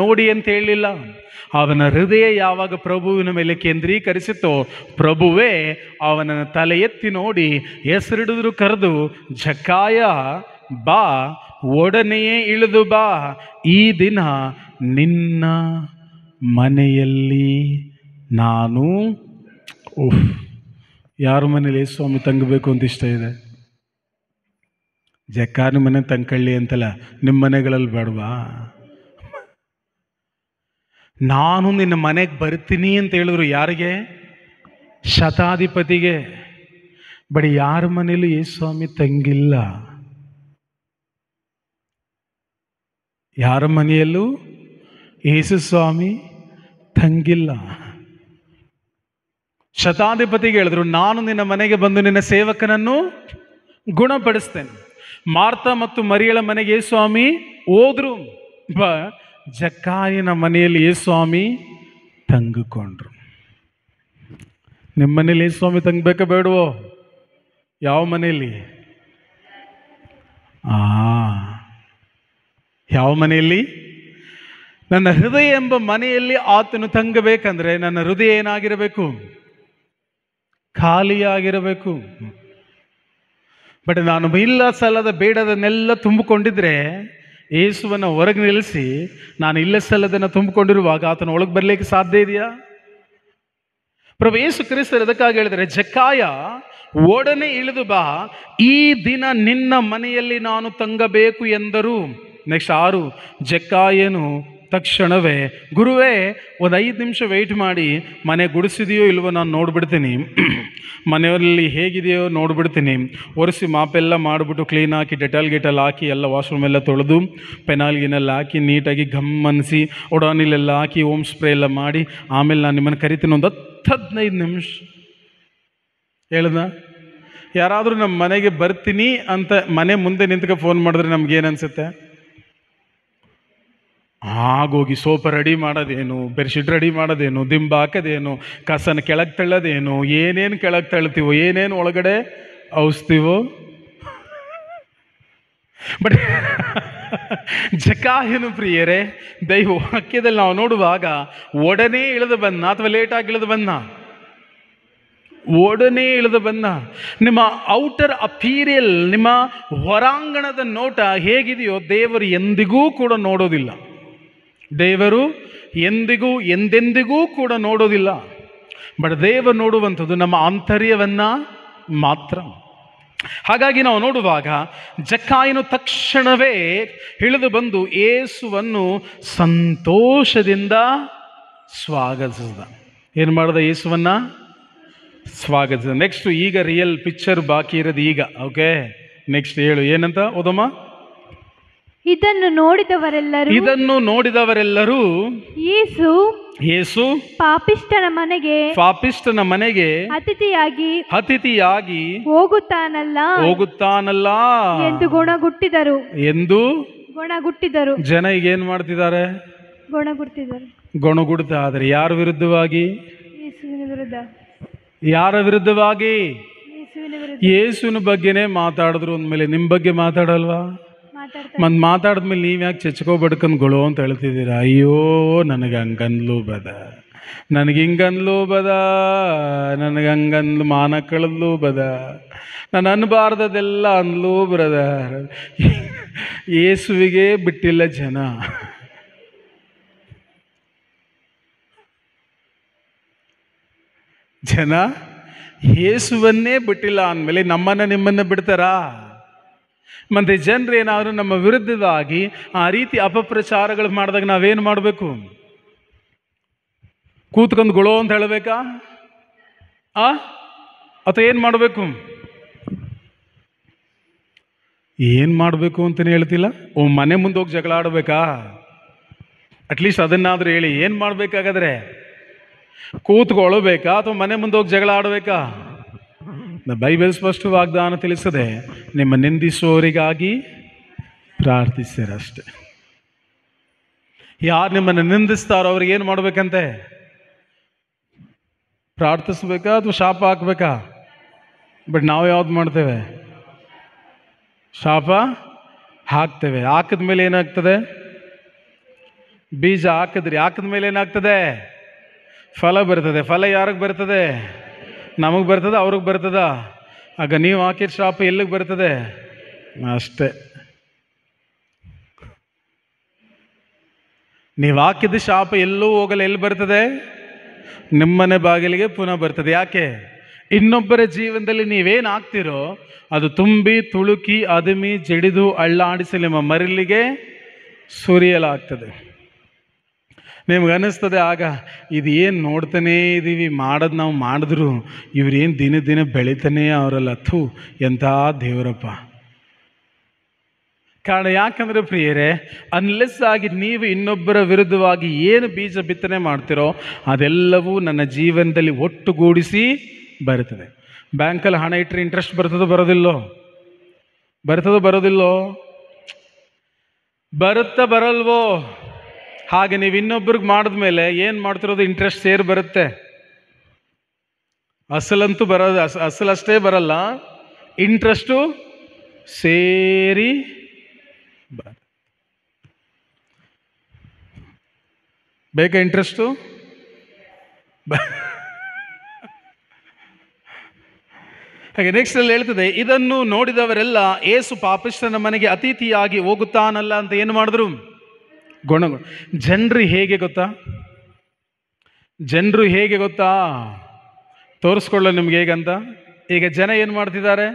ನೋಡಿ ಅಂತ ಹೇಳಲಿಲ್ಲ. ಅವನ ಹೃದಯ ಯಾವಾಗ ಪ್ರಭುವಿನ ಮೇಲೆ ಕೇಂದ್ರೀಕರಿಸಿತೋ ಪ್ರಭುವೇ ಅವನನ್ನು ತಲೆ ಎತ್ತಿ ನೋಡಿ ಹೆಸರಿಡಿದ್ರು ಕರೆದು, ಜಕಾಯ ಬಾ, ಒಡನೆಯೇ ಇಳಿದು ಬಾ, ಈ ದಿನ ನಿನ್ನ ಮನೆಯಲ್ಲಿ ನಾನು ಯಾರ ಮನೇಲಿ ಯೇಸು ಸ್ವಾಮಿ ತಂಗಬೇಕು ಅಂತ ಇಷ್ಟ ಇದೆ? ಜಕ್ಕಾನ ಮನೆ ತಂಕಳ್ಳಿ ಅಂತಲ್ಲ, ನಿಮ್ಮ ಮನೆಗಳಲ್ಲಿ ಬೇಡವಾ? ನಾನು ನಿನ್ನ ಮನೆಗೆ ಬರ್ತೀನಿ ಅಂತ ಹೇಳಿದ್ರು ಯಾರಿಗೆ? ಶತಾಧಿಪತಿಗೆ. ಬಟ್ ಯಾರ ಮನೇಲೂ ಯೇಸು ಸ್ವಾಮಿ ತಂಗಿಲ್ಲ. ಯಾರ ಮನೆಯಲ್ಲೂ ಯೇಸು ಸ್ವಾಮಿ ತಂಗಿಲ್ಲ. ಶತಾಧಿಪತಿಗೆ ಹೇಳಿದ್ರು, ನಾನು ನಿನ್ನ ಮನೆಗೆ ಬಂದು ನಿನ್ನ ಸೇವಕನನ್ನು ಗುಣಪಡಿಸ್ತೇನೆ. ಮಾರ್ತಾ ಮತ್ತು ಮರಿಯಳ ಮನೆಗೆ ಯೇಸು ಸ್ವಾಮಿ ಹೋದ್ರು. ಜಕ್ಕಾಯನ ಮನೆಯಲ್ಲಿ ಯೇಸು ಸ್ವಾಮಿ ತಂಗಿಕೊಂಡ್ರು. ನಿಮ್ಮ ಮನೇಲಿ ಯೇಸು ಸ್ವಾಮಿ ತಂಗಬೇಕಾ ಬೇಡವೋ? ಯಾವ ಮನೆಯಲ್ಲಿ? ಯಾವ ಮನೆಯಲ್ಲಿ? ನನ್ನ ಹೃದಯ ಎಂಬ ಮನೆಯಲ್ಲಿ ಆತನು ತಂಗಬೇಕಂದ್ರೆ ನನ್ನ ಹೃದಯ ಏನಾಗಿರಬೇಕು? ಖಾಲಿಯಾಗಿರಬೇಕು. ಬಟ್ ನಾನು ಇಲ್ಲ ಸಲ್ಲದ ಬೇಡದನ್ನೆಲ್ಲ ತುಂಬಿಕೊಂಡಿದ್ರೆ, ಯೇಸುವನ್ನು ಹೊರಗೆ ನಿಲ್ಲಿಸಿ ನಾನು ಇಲ್ಲ ಸಲ್ಲದನ್ನು ತುಂಬಿಕೊಂಡಿರುವಾಗ ಆತನ ಒಳಗೆ ಬರಲಿಕ್ಕೆ ಸಾಧ್ಯ ಇದೆಯಾ? ಪ್ರಭು ಯೇಸು ಕ್ರಿಸ್ತರು ಅದಕ್ಕಾಗಿ ಹೇಳಿದರೆ, ಜಕ್ಕಾಯ ಒಡನೆ ಇಳಿದು ಬಾ, ಈ ದಿನ ನಿನ್ನ ಮನೆಯಲ್ಲಿ ನಾನು ತಂಗಬೇಕು ಎಂದರು. ನೆಕ್ಸ್ಟ್ 6, ಜಕ್ಕಾಯನು ತಕ್ಷಣವೇ, ಗುರುವೇ ಒಂದು 5 ನಿಮಿಷ ವೆಯ್ಟ್ ಮಾಡಿ, ಮನೆ ಗುಡಿಸಿದೆಯೋ ಇಲ್ವೋ ನಾನು ನೋಡ್ಬಿಡ್ತೀನಿ, ಮನೆಯಲ್ಲಿ ಹೇಗಿದೆಯೋ ನೋಡ್ಬಿಡ್ತೀನಿ, ಒರೆಸಿ ಮಾಪೆಲ್ಲ ಮಾಡಿಬಿಟ್ಟು ಕ್ಲೀನ್ ಹಾಕಿ ಡೆಟಾಲ್ ಗಿಟಲ್ ಹಾಕಿ ಎಲ್ಲ ವಾಶ್ರೂಮ್ ಎಲ್ಲ ತೊಳೆದು ಪೆನಾಲ್ ಗಿನೆಲ್ಲ ಹಾಕಿ ನೀಟಾಗಿ ಗಮ್ಮನಿಸಿ ಒಡಾನಿಲೆಲ್ಲ ಹಾಕಿ ಓಮ್ ಸ್ಪ್ರೇ ಎಲ್ಲ ಮಾಡಿ ಆಮೇಲೆ ನಾನು ನಿಮ್ಮನ್ನು ಕರಿತೀನಿ. ಒಂದು 10-15 ನಿಮಿಷ ಹೇಳ್ದ. ಯಾರಾದರೂ ನಮ್ಮ ಮನೆಗೆ ಬರ್ತೀನಿ ಅಂತ ಮನೆ ಮುಂದೆ ನಿಂತ್ಕೊಂಡು ಫೋನ್ ಮಾಡಿದ್ರೆ ನಮ್ಗೇನು ಅನಿಸುತ್ತೆ? ಆಗೋಗಿ ಸೋಪ ರೆಡಿ ಮಾಡೋದೇನು, ಬೆಡ್ಶೀಟ್ ರೆಡಿ ಮಾಡೋದೇನು, ದಿಂಬ ಹಾಕೋದೇನು, ಕಸನ ಕೆಳಗೆ ತಳ್ಳೋದೇನು, ಏನೇನು ಕೆಳಗೆ ತಳ್ತೀವೋ, ಏನೇನು ಒಳಗಡೆ ಔಸ್ತೀವೋ. ಬಟ್ ಜಕ್ಕಾಯನು ಪ್ರಿಯರೇ, ದೈವ ವಾಕ್ಯದಲ್ಲಿ ನಾವು ನೋಡುವಾಗ ಒಡನೆ ಇಳಿದು ಬಂದ ಅಥವಾ ಲೇಟಾಗಿ ಇಳಿದು ಬಂದ? ಒಡನೆ ಇಳಿದು ಬಂದ. ನಿಮ್ಮ ಔಟರ್ ಅಪೀರಿಯಲ್, ನಿಮ್ಮ ಹೊರಾಂಗಣದ ನೋಟ ಹೇಗಿದೆಯೋ ದೇವರು ಎಂದಿಗೂ ಕೂಡ ನೋಡೋದಿಲ್ಲ. ದೇವರು ಎಂದೆಂದಿಗೂ ಕೂಡ ನೋಡೋದಿಲ್ಲ. ಬಟ್ ದೇವರು ನೋಡುವಂಥದ್ದು ನಮ್ಮ ಆಂತರ್ಯವನ್ನ ಮಾತ್ರ. ಹಾಗಾಗಿ ನಾವು ನೋಡುವಾಗ ಜಕ್ಕಾಯನು ತಕ್ಷಣವೇ ಇಳಿದು ಬಂದು ಯೇಸುವನ್ನು ಸಂತೋಷದಿಂದ ಸ್ವಾಗತಿಸಿದ. ಏನು ಮಾಡಿದ? ಯೇಸುವನ್ನ ಸ್ವಾಗತಿಸಿದ. ನೆಕ್ಸ್ಟ್ ಈಗ ರಿಯಲ್ ಪಿಕ್ಚರ್ ಬಾಕಿ ಇರೋದು ಈಗ. ಓಕೆ, ನೆಕ್ಸ್ಟ್ ಹೇಳು, ಏನಂತ ಓದಮ್ಮ? ಇದನ್ನು ನೋಡಿದವರೆಲ್ಲರೂ ಯೇಸು ಪಾಪಿಷ್ಠನ ಮನೆಗೆ ಅತಿಥಿಯಾಗಿ ಹೋಗುತ್ತಾನಲ್ಲ ಎಂದು ಗುಣಗುಟ್ಟಿದರು. ಜನ ಈಗ ಏನ್ ಮಾಡ್ತಿದ್ದಾರೆ? ಗೊಣಗುಡ್ತಾ ಇದ್ದಾರೆ. ಯಾರ ವಿರುದ್ಧವಾಗಿ? ಯಾರ ವಿರುದ್ಧವಾಗಿ? ಯೇಸುವಿನ ಬಗ್ಗೆನೇ ಮಾತಾಡಿದ್ರು ಅಂದಮೇಲೆ ನಿಮ್ಮ ಬಗ್ಗೆ ಮಾತಾಡಲ್ವಾ? ಮಾತಾಡಿದ್ಮೇಲೆ ನೀವು ಯಾಕೆ ಚಚ್ಕೋ ಬಡ್ಕಂದ್ಗಳು ಅಂತ ಹೇಳ್ತಿದ್ದೀರಾ? ಅಯ್ಯೋ, ನನಗೆ ಹಂಗನ್ಲು ಬದ, ನನಗೆ ಹಿಂಗನ್ಲು ಬದ, ನನಗೆ ಹಂಗನ್ಲು ಮಾನ ಕಳದ್ಲು ಬದ, ನಾನು ಅನ್ಬಾರ್ದದೆಲ್ಲ ಅನ್ಲು ಬ್ರದರ್. ಯೇಸುವಿಗೆ ಬಿಟ್ಟಿಲ್ಲ ಜನ. ಯೇಸುವನ್ನೇ ಬಿಟ್ಟಿಲ್ಲ ಅಂದಮೇಲೆ ನಿಮ್ಮನ್ನ ಬಿಡ್ತಾರಾ? ಮತ್ತೆ ಜನರು ಏನಾದರೂ ನಮ್ಮ ವಿರುದ್ಧವಾಗಿ ಆ ರೀತಿ ಅಪಪ್ರಚಾರಗಳು ಮಾಡಿದಾಗ ನಾವೇನು ಮಾಡಬೇಕು? ಕೂತ್ಕೊಂಡು ಗೊಳೋ ಅಂತ ಹೇಳಬೇಕಾ? ಅಥವಾ ಏನು ಮಾಡಬೇಕು? ಏನು ಮಾಡಬೇಕು ಅಂತಲೇ ಹೇಳ್ತಿಲ್ಲ. ಮನೆ ಮುಂದೆ ಹೋಗಿ ಜಗಳ ಆಡಬೇಕಾ? ಅಟ್ಲೀಸ್ಟ್ ಅದನ್ನಾದರೂ ಹೇಳಿ. ಏನು ಮಾಡಬೇಕಾಗಾದ್ರೆ? ಕೂತ್ಕೊಳ್ಳಬೇಕಾ ಅಥವಾ ಮನೆ ಮುಂದೆ ಹೋಗಿ ಜಗಳ ಆಡಬೇಕಾ? ಬೈಬಲ್ ಸ್ಪಷ್ಟ ವಾಗ್ದಾನ ತಿಳಿಸದೆ ನಿಮ್ಮ ನಿಂದಿಸುವವರಿಗಾಗಿ ಪ್ರಾರ್ಥಿಸಿರಷ್ಟೆ. ಯಾರು ನಿಮ್ಮನ್ನು ನಿಂದಿಸ್ತಾರೋ ಅವ್ರಿಗೆ ಏನು ಮಾಡ್ಬೇಕಂತೆ? ಪ್ರಾರ್ಥಿಸ್ಬೇಕಾ ಅಥವಾ ಶಾಪ ಹಾಕ್ಬೇಕಾ? ಬಟ್ ನಾವು ಯಾವ್ದು ಮಾಡ್ತೇವೆ? ಶಾಪ ಹಾಕ್ತೇವೆ. ಹಾಕಿದ್ಮೇಲೆ ಏನಾಗ್ತದೆ? ಬೀಜ ಹಾಕಿದ್ಮೇಲೆ ಏನಾಗ್ತದೆ? ಫಲ ಬರ್ತದೆ. ಫಲ ಯಾರಿಗೆ ಬರ್ತದೆ? ನಮಗೆ ಬರ್ತದ, ಅವ್ರಿಗೆ ಬರ್ತದ? ಆಗ ನೀವು ಹಾಕಿದ ಶಾಪ ಎಲ್ಲಿಗೆ ಬರ್ತದೆ? ಅಷ್ಟೇ. ನೀವು ಹಾಕಿದ ಶಾಪ ಎಲ್ಲೂ ಹೋಗಲ್ಲ. ಎಲ್ಲಿ ಬರ್ತದೆ? ನಿಮ್ಮನೆ ಬಾಗಿಲಿಗೆ ಪುನಃ ಬರ್ತದೆ. ಯಾಕೆ? ಇನ್ನೊಬ್ಬರ ಜೀವನದಲ್ಲಿ ನೀವೇನು ಆಗ್ತಿರೋ ಅದು ತುಂಬಿ ತುಳುಕಿ ಅದುಮಿ ಜಡಿದು ಅಳ್ಳಾಡಿಸಿ ನಿಮ್ಮ ಮರಲಿಗೆ ಸುರಿಯಲಾಗ್ತದೆ. ನಿಮ್ಗೆ ಅನ್ನಿಸ್ತದೆ ಆಗ, ಇದು ಏನು ನೋಡ್ತಾನೇ ಇದ್ದೀವಿ, ಮಾಡೋದು ನಾವು ಮಾಡಿದ್ರು ಇವ್ರೇನು ದಿನ ದಿನ ಬೆಳಿತಾನೇ ಅವರಲ್ಲ, ಥೂ ಎಂಥ ದೇವರಪ್ಪ. ಕಾರಣ ಯಾಕಂದರೆ ಪ್ರಿಯರೇ, ಅನ್ಲೆಸ್ ಆಗಿ ನೀವು ಇನ್ನೊಬ್ಬರ ವಿರುದ್ಧವಾಗಿ ಏನು ಬೀಜ ಬಿತ್ತನೆ ಮಾಡ್ತಿರೋ ಅದೆಲ್ಲವೂ ನನ್ನ ಜೀವನದಲ್ಲಿ ಒಟ್ಟುಗೂಡಿಸಿ ಬರುತ್ತದೆ. ಬ್ಯಾಂಕಲ್ಲಿ ಹಣ ಇಟ್ಟರೆ ಇಂಟ್ರೆಸ್ಟ್ ಬರ್ತದೋ ಬರೋದಿಲ್ಲೋ? ಬರ್ತದೋ ಬರೋದಿಲ್ಲೋ? ಬರುತ್ತಾ ಬರಲ್ವೋ? ಹಾಗೆ ನೀವು ಇನ್ನೊಬ್ರಿಗೆ ಮಾಡಿದ್ಮೇಲೆ ಏನು ಮಾಡ್ತಿರೋದು, ಇಂಟ್ರೆಸ್ಟ್ ಸೇರಿ ಬರುತ್ತೆ. ಅಸಲಂತೂ ಬರೋದು, ಅಸಲಷ್ಟೇ ಬರಲ್ಲ, ಇಂಟ್ರೆಸ್ಟು ಸೇರಿ ಬೇಕಾ ಇಂಟ್ರೆಸ್ಟು? ಹಾಗೆ ನೆಕ್ಸ್ಟ್ ಅಲ್ಲಿ ಹೇಳ್ತದೆ, ಇದನ್ನು ನೋಡಿದವರೆಲ್ಲ ಏಸು ಪಾಪಿಷ್ಠನ ಮನೆಗೆ ಅತಿಥಿಯಾಗಿ ಹೋಗುತ್ತಾನಲ್ಲ ಅಂತ ಏನು ಮಾಡಿದ್ರು? ಗುಣಗಳು. ಜನರು ಹೇಗೆ ಗೊತ್ತಾ? ಜನರು ಹೇಗೆ ಗೊತ್ತಾ? ತೋರಿಸ್ಕೊಳ್ಳ ನಿಮ್ಗೆ ಹೇಗಂತ. ಈಗ ಜನ ಏನು ಮಾಡ್ತಿದ್ದಾರೆ?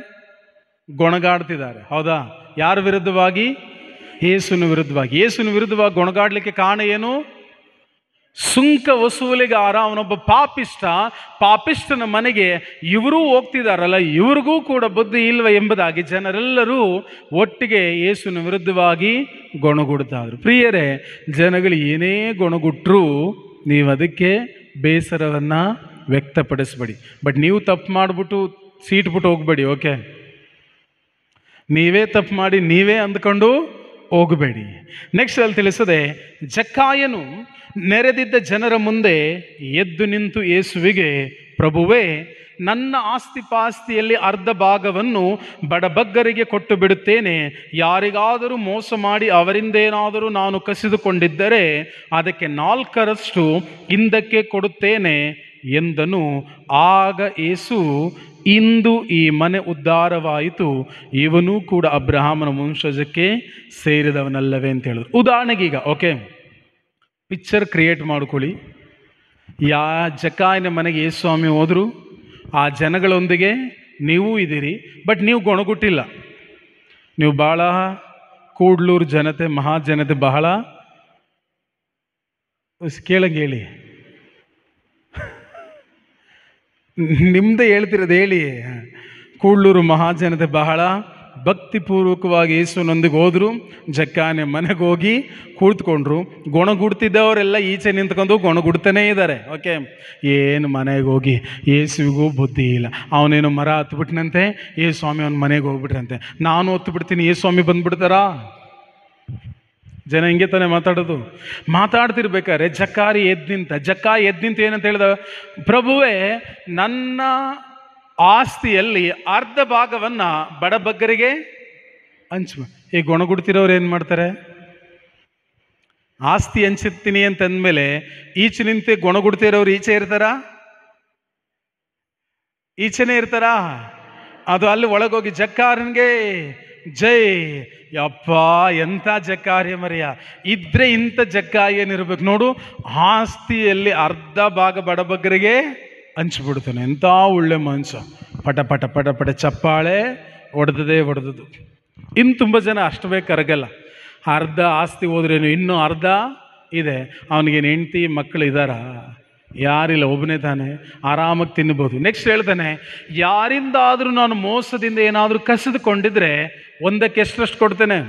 ಗೊಣಗಾಡ್ತಿದ್ದಾರೆ. ಹೌದಾ? ಯಾರ ವಿರುದ್ಧವಾಗಿ? ಯೇಸುವಿನ ವಿರುದ್ಧವಾಗಿ. ಯೇಸುವಿನ ವಿರುದ್ಧವಾಗಿ ಗೊಣಗಾಡ್ಲಿಕ್ಕೆ ಕಾರಣ ಏನು? ಸುಂಕ ವಸೂಲಿಗಾರ, ಅವನೊಬ್ಬ ಪಾಪಿಷ್ಟ. ಪಾಪಿಷ್ಟನ ಮನೆಗೆ ಇವರೂ ಹೋಗ್ತಿದಾರಲ್ಲ, ಇವ್ರಿಗೂ ಕೂಡ ಬುದ್ಧಿ ಇಲ್ವ ಎಂಬುದಾಗಿ ಜನರೆಲ್ಲರೂ ಒಟ್ಟಿಗೆ ಯೇಸುವಿನ ವಿರುದ್ಧವಾಗಿ ಗೊಣಗುಡ್ತಾದ್ರು. ಪ್ರಿಯರೇ, ಜನಗಳು ಏನೇ ಗೊಣಗುಟ್ರೂ ನೀವು ಅದಕ್ಕೆ ಬೇಸರವನ್ನು ವ್ಯಕ್ತಪಡಿಸ್ಬೇಡಿ. ಬಟ್ ನೀವು ತಪ್ಪು ಮಾಡಿಬಿಟ್ಟು ಸೀಟ್ಬಿಟ್ಟು ಹೋಗ್ಬೇಡಿ. ಓಕೆ, ನೀವೇ ತಪ್ಪು ಮಾಡಿ ನೀವೇ ಅಂದ್ಕೊಂಡು ಹೋಗಬೇಡಿ. ನೆಕ್ಸ್ಟ್ ಅಲ್ಲಿ ತಿಳಿಸದೆ, ಜಕ್ಕಾಯನು ನೆರೆದಿದ್ದ ಜನರ ಮುಂದೆ ಎದ್ದು ನಿಂತು ಯೇಸುವಿಗೆ, ಪ್ರಭುವೇ, ನನ್ನ ಆಸ್ತಿಪಾಸ್ತಿಯಲ್ಲಿ ಅರ್ಧ ಭಾಗವನ್ನು ಬಡಬಗ್ಗರಿಗೆ ಕೊಟ್ಟು ಬಿಡುತ್ತೇನೆ. ಯಾರಿಗಾದರೂ ಮೋಸ ಮಾಡಿ ಅವರಿಂದೇನಾದರೂ ನಾನು ಕಸಿದುಕೊಂಡಿದ್ದರೆ ಅದಕ್ಕೆ 4ರಷ್ಟು ಹಿಂದಕ್ಕೆ ಕೊಡುತ್ತೇನೆ ಎಂದನು. ಆಗ ಯೇಸು, ಇಂದು ಈ ಮನೆ ಉದ್ಧಾರವಾಯಿತು, ಇವನು ಕೂಡ ಅಬ್ರಹಾಮನ ವಂಶಜಕ್ಕೆ ಸೇರಿದವನಲ್ಲವೇ ಅಂತ ಹೇಳಿದ್ರು. ಉದಾಹರಣೆಗೀಗ ಓಕೆ, ಪಿಕ್ಚರ್ ಕ್ರಿಯೇಟ್ ಮಾಡ್ಕೊಳ್ಳಿ. ಜಕ್ಕಾಯನ ಮನೆಗೆ ಯೇಸು ಸ್ವಾಮಿ ಹೋದರು, ಆ ಜನಗಳೊಂದಿಗೆ ನೀವು ಇದ್ದೀರಿ, ಬಟ್ ನೀವು ಗೊಣಗುಟ್ಟಿಲ್ಲ. ನೀವು ಭಾಳ ಕೂಡ್ಲೂರು ಜನತೆ, ಮಹಾಜನತೆ, ಬಹಳ ಕೇಳಂಗೆ ಹೇಳಿ, ನಿಮ್ಮದೇ ಹೇಳ್ತಿರೋದು ಹೇಳಿ. ಕೂಡ್ಲೂರು ಮಹಾಜನತೆ ಬಹಳ ಭಕ್ತಿಪೂರ್ವಕವಾಗಿ ಯೇಸುವಿನೊಂದಿಗೆ ಹೋದರು. ಜಕ್ಕಾಯನ ಮನೆಗೆ ಹೋಗಿ ಕೂತ್ಕೊಂಡ್ರು. ಗೊಣಗುಡ್ತಿದ್ದವರೆಲ್ಲ ಈಚೆ ನಿಂತ್ಕೊಂಡು ಗೊಣಗುಡ್ತಾನೇ ಇದ್ದಾರೆ. ಓಕೆ, ಏನು ಮನೆಗೆ ಹೋಗಿ ಯೇಸುವಿಗೂ ಬುದ್ಧಿ ಇಲ್ಲ, ಅವನೇನು ಮರ ಹತ್ಬಿಟ್ನಂತೆ, ಯೇಸು ಸ್ವಾಮಿ ಅವನ ಮನೆಗೆ ಹೋಗ್ಬಿಟ್ರಂತೆ, ನಾನು ಹೊತ್ತು ಬಿಡ್ತೀನಿ, ಯೇಸು ಸ್ವಾಮಿ ಬಂದ್ಬಿಡ್ತಾರಾ? ಜನ ಹಿಂಗೆ ತಾನೇ ಮಾತಾಡೋದು. ಮಾತಾಡ್ತಿರ್ಬೇಕಾದ್ರೆ ಜಕ್ಕಾಯ ಎದ್ದು ನಿಂತು ಏನಂತ ಹೇಳ್ದ? ಪ್ರಭುವೇ, ನನ್ನ ಆಸ್ತಿಯಲ್ಲಿ ಅರ್ಧ ಭಾಗವನ್ನು ಬಡಬಗ್ಗರಿಗೆ ಹಂಚು. ಈ ಗೊಣಗುಡ್ತಿರೋರು ಏನು ಮಾಡ್ತಾರೆ? ಆಸ್ತಿ ಹಂಚಿರ್ತೀನಿ ಅಂತಂದಮೇಲೆ ಈಚೆ ನಿಂತೆ ಗೊಣಗುಡ್ತಿರೋರು ಈಚೆ ಇರ್ತಾರಾ? ಈಚೆನೇ ಇರ್ತಾರಾ? ಅದು ಅಲ್ಲಿ ಒಳಗೋಗಿ ಜಕ್ಕಾರನ್ಗೆ ಜೈ, ಯಪ್ಪ ಎಂಥ ಜಕ್ಕಾರ್ಯ ಮರ್ಯ ಇದ್ರೆ ಇಂಥ ಜಕ್ಕಾಯ ಏನಿರ್ಬೇಕು ನೋಡು. ಆಸ್ತಿಯಲ್ಲಿ ಅರ್ಧ ಭಾಗ ಬಡಬಗ್ಗರಿಗೆ ಹಂಚ್ಬಿಡ್ತಾನೆ. ಎಂಥ ಒಳ್ಳೆ ಮನುಷ್ಯ. ಪಟ ಪಟ ಪಟ ಪಟ ಚಪ್ಪಾಳೆ ಹೊಡೆದದ್ದು. ಇನ್ನು ತುಂಬ ಜನ ಅಷ್ಟು ಬೇಕು ಕರಗಲ್ಲ. ಅರ್ಧ ಆಸ್ತಿ ಹೋದ್ರೇನು, ಇನ್ನೂ ಅರ್ಧ ಇದೆ. ಅವನಿಗೇನು ಹೆಂಡತಿ ಮಕ್ಕಳು ಇದ್ದಾರಾ? ಯಾರಿಲ್ಲ, ಒಬ್ಬನೇ ತಾನೆ, ಆರಾಮಾಗಿ ತಿನ್ಬೋದು. ನೆಕ್ಸ್ಟ್ ಹೇಳ್ತಾನೆ, ಯಾರಿಂದಾದರೂ ನಾನು ಮೋಸದಿಂದ ಏನಾದರೂ ಕಸಿದುಕೊಂಡಿದ್ರೆ ಒಂದಕ್ಕೆ ಎಷ್ಟರಷ್ಟು ಕೊಡ್ತೇನೆ?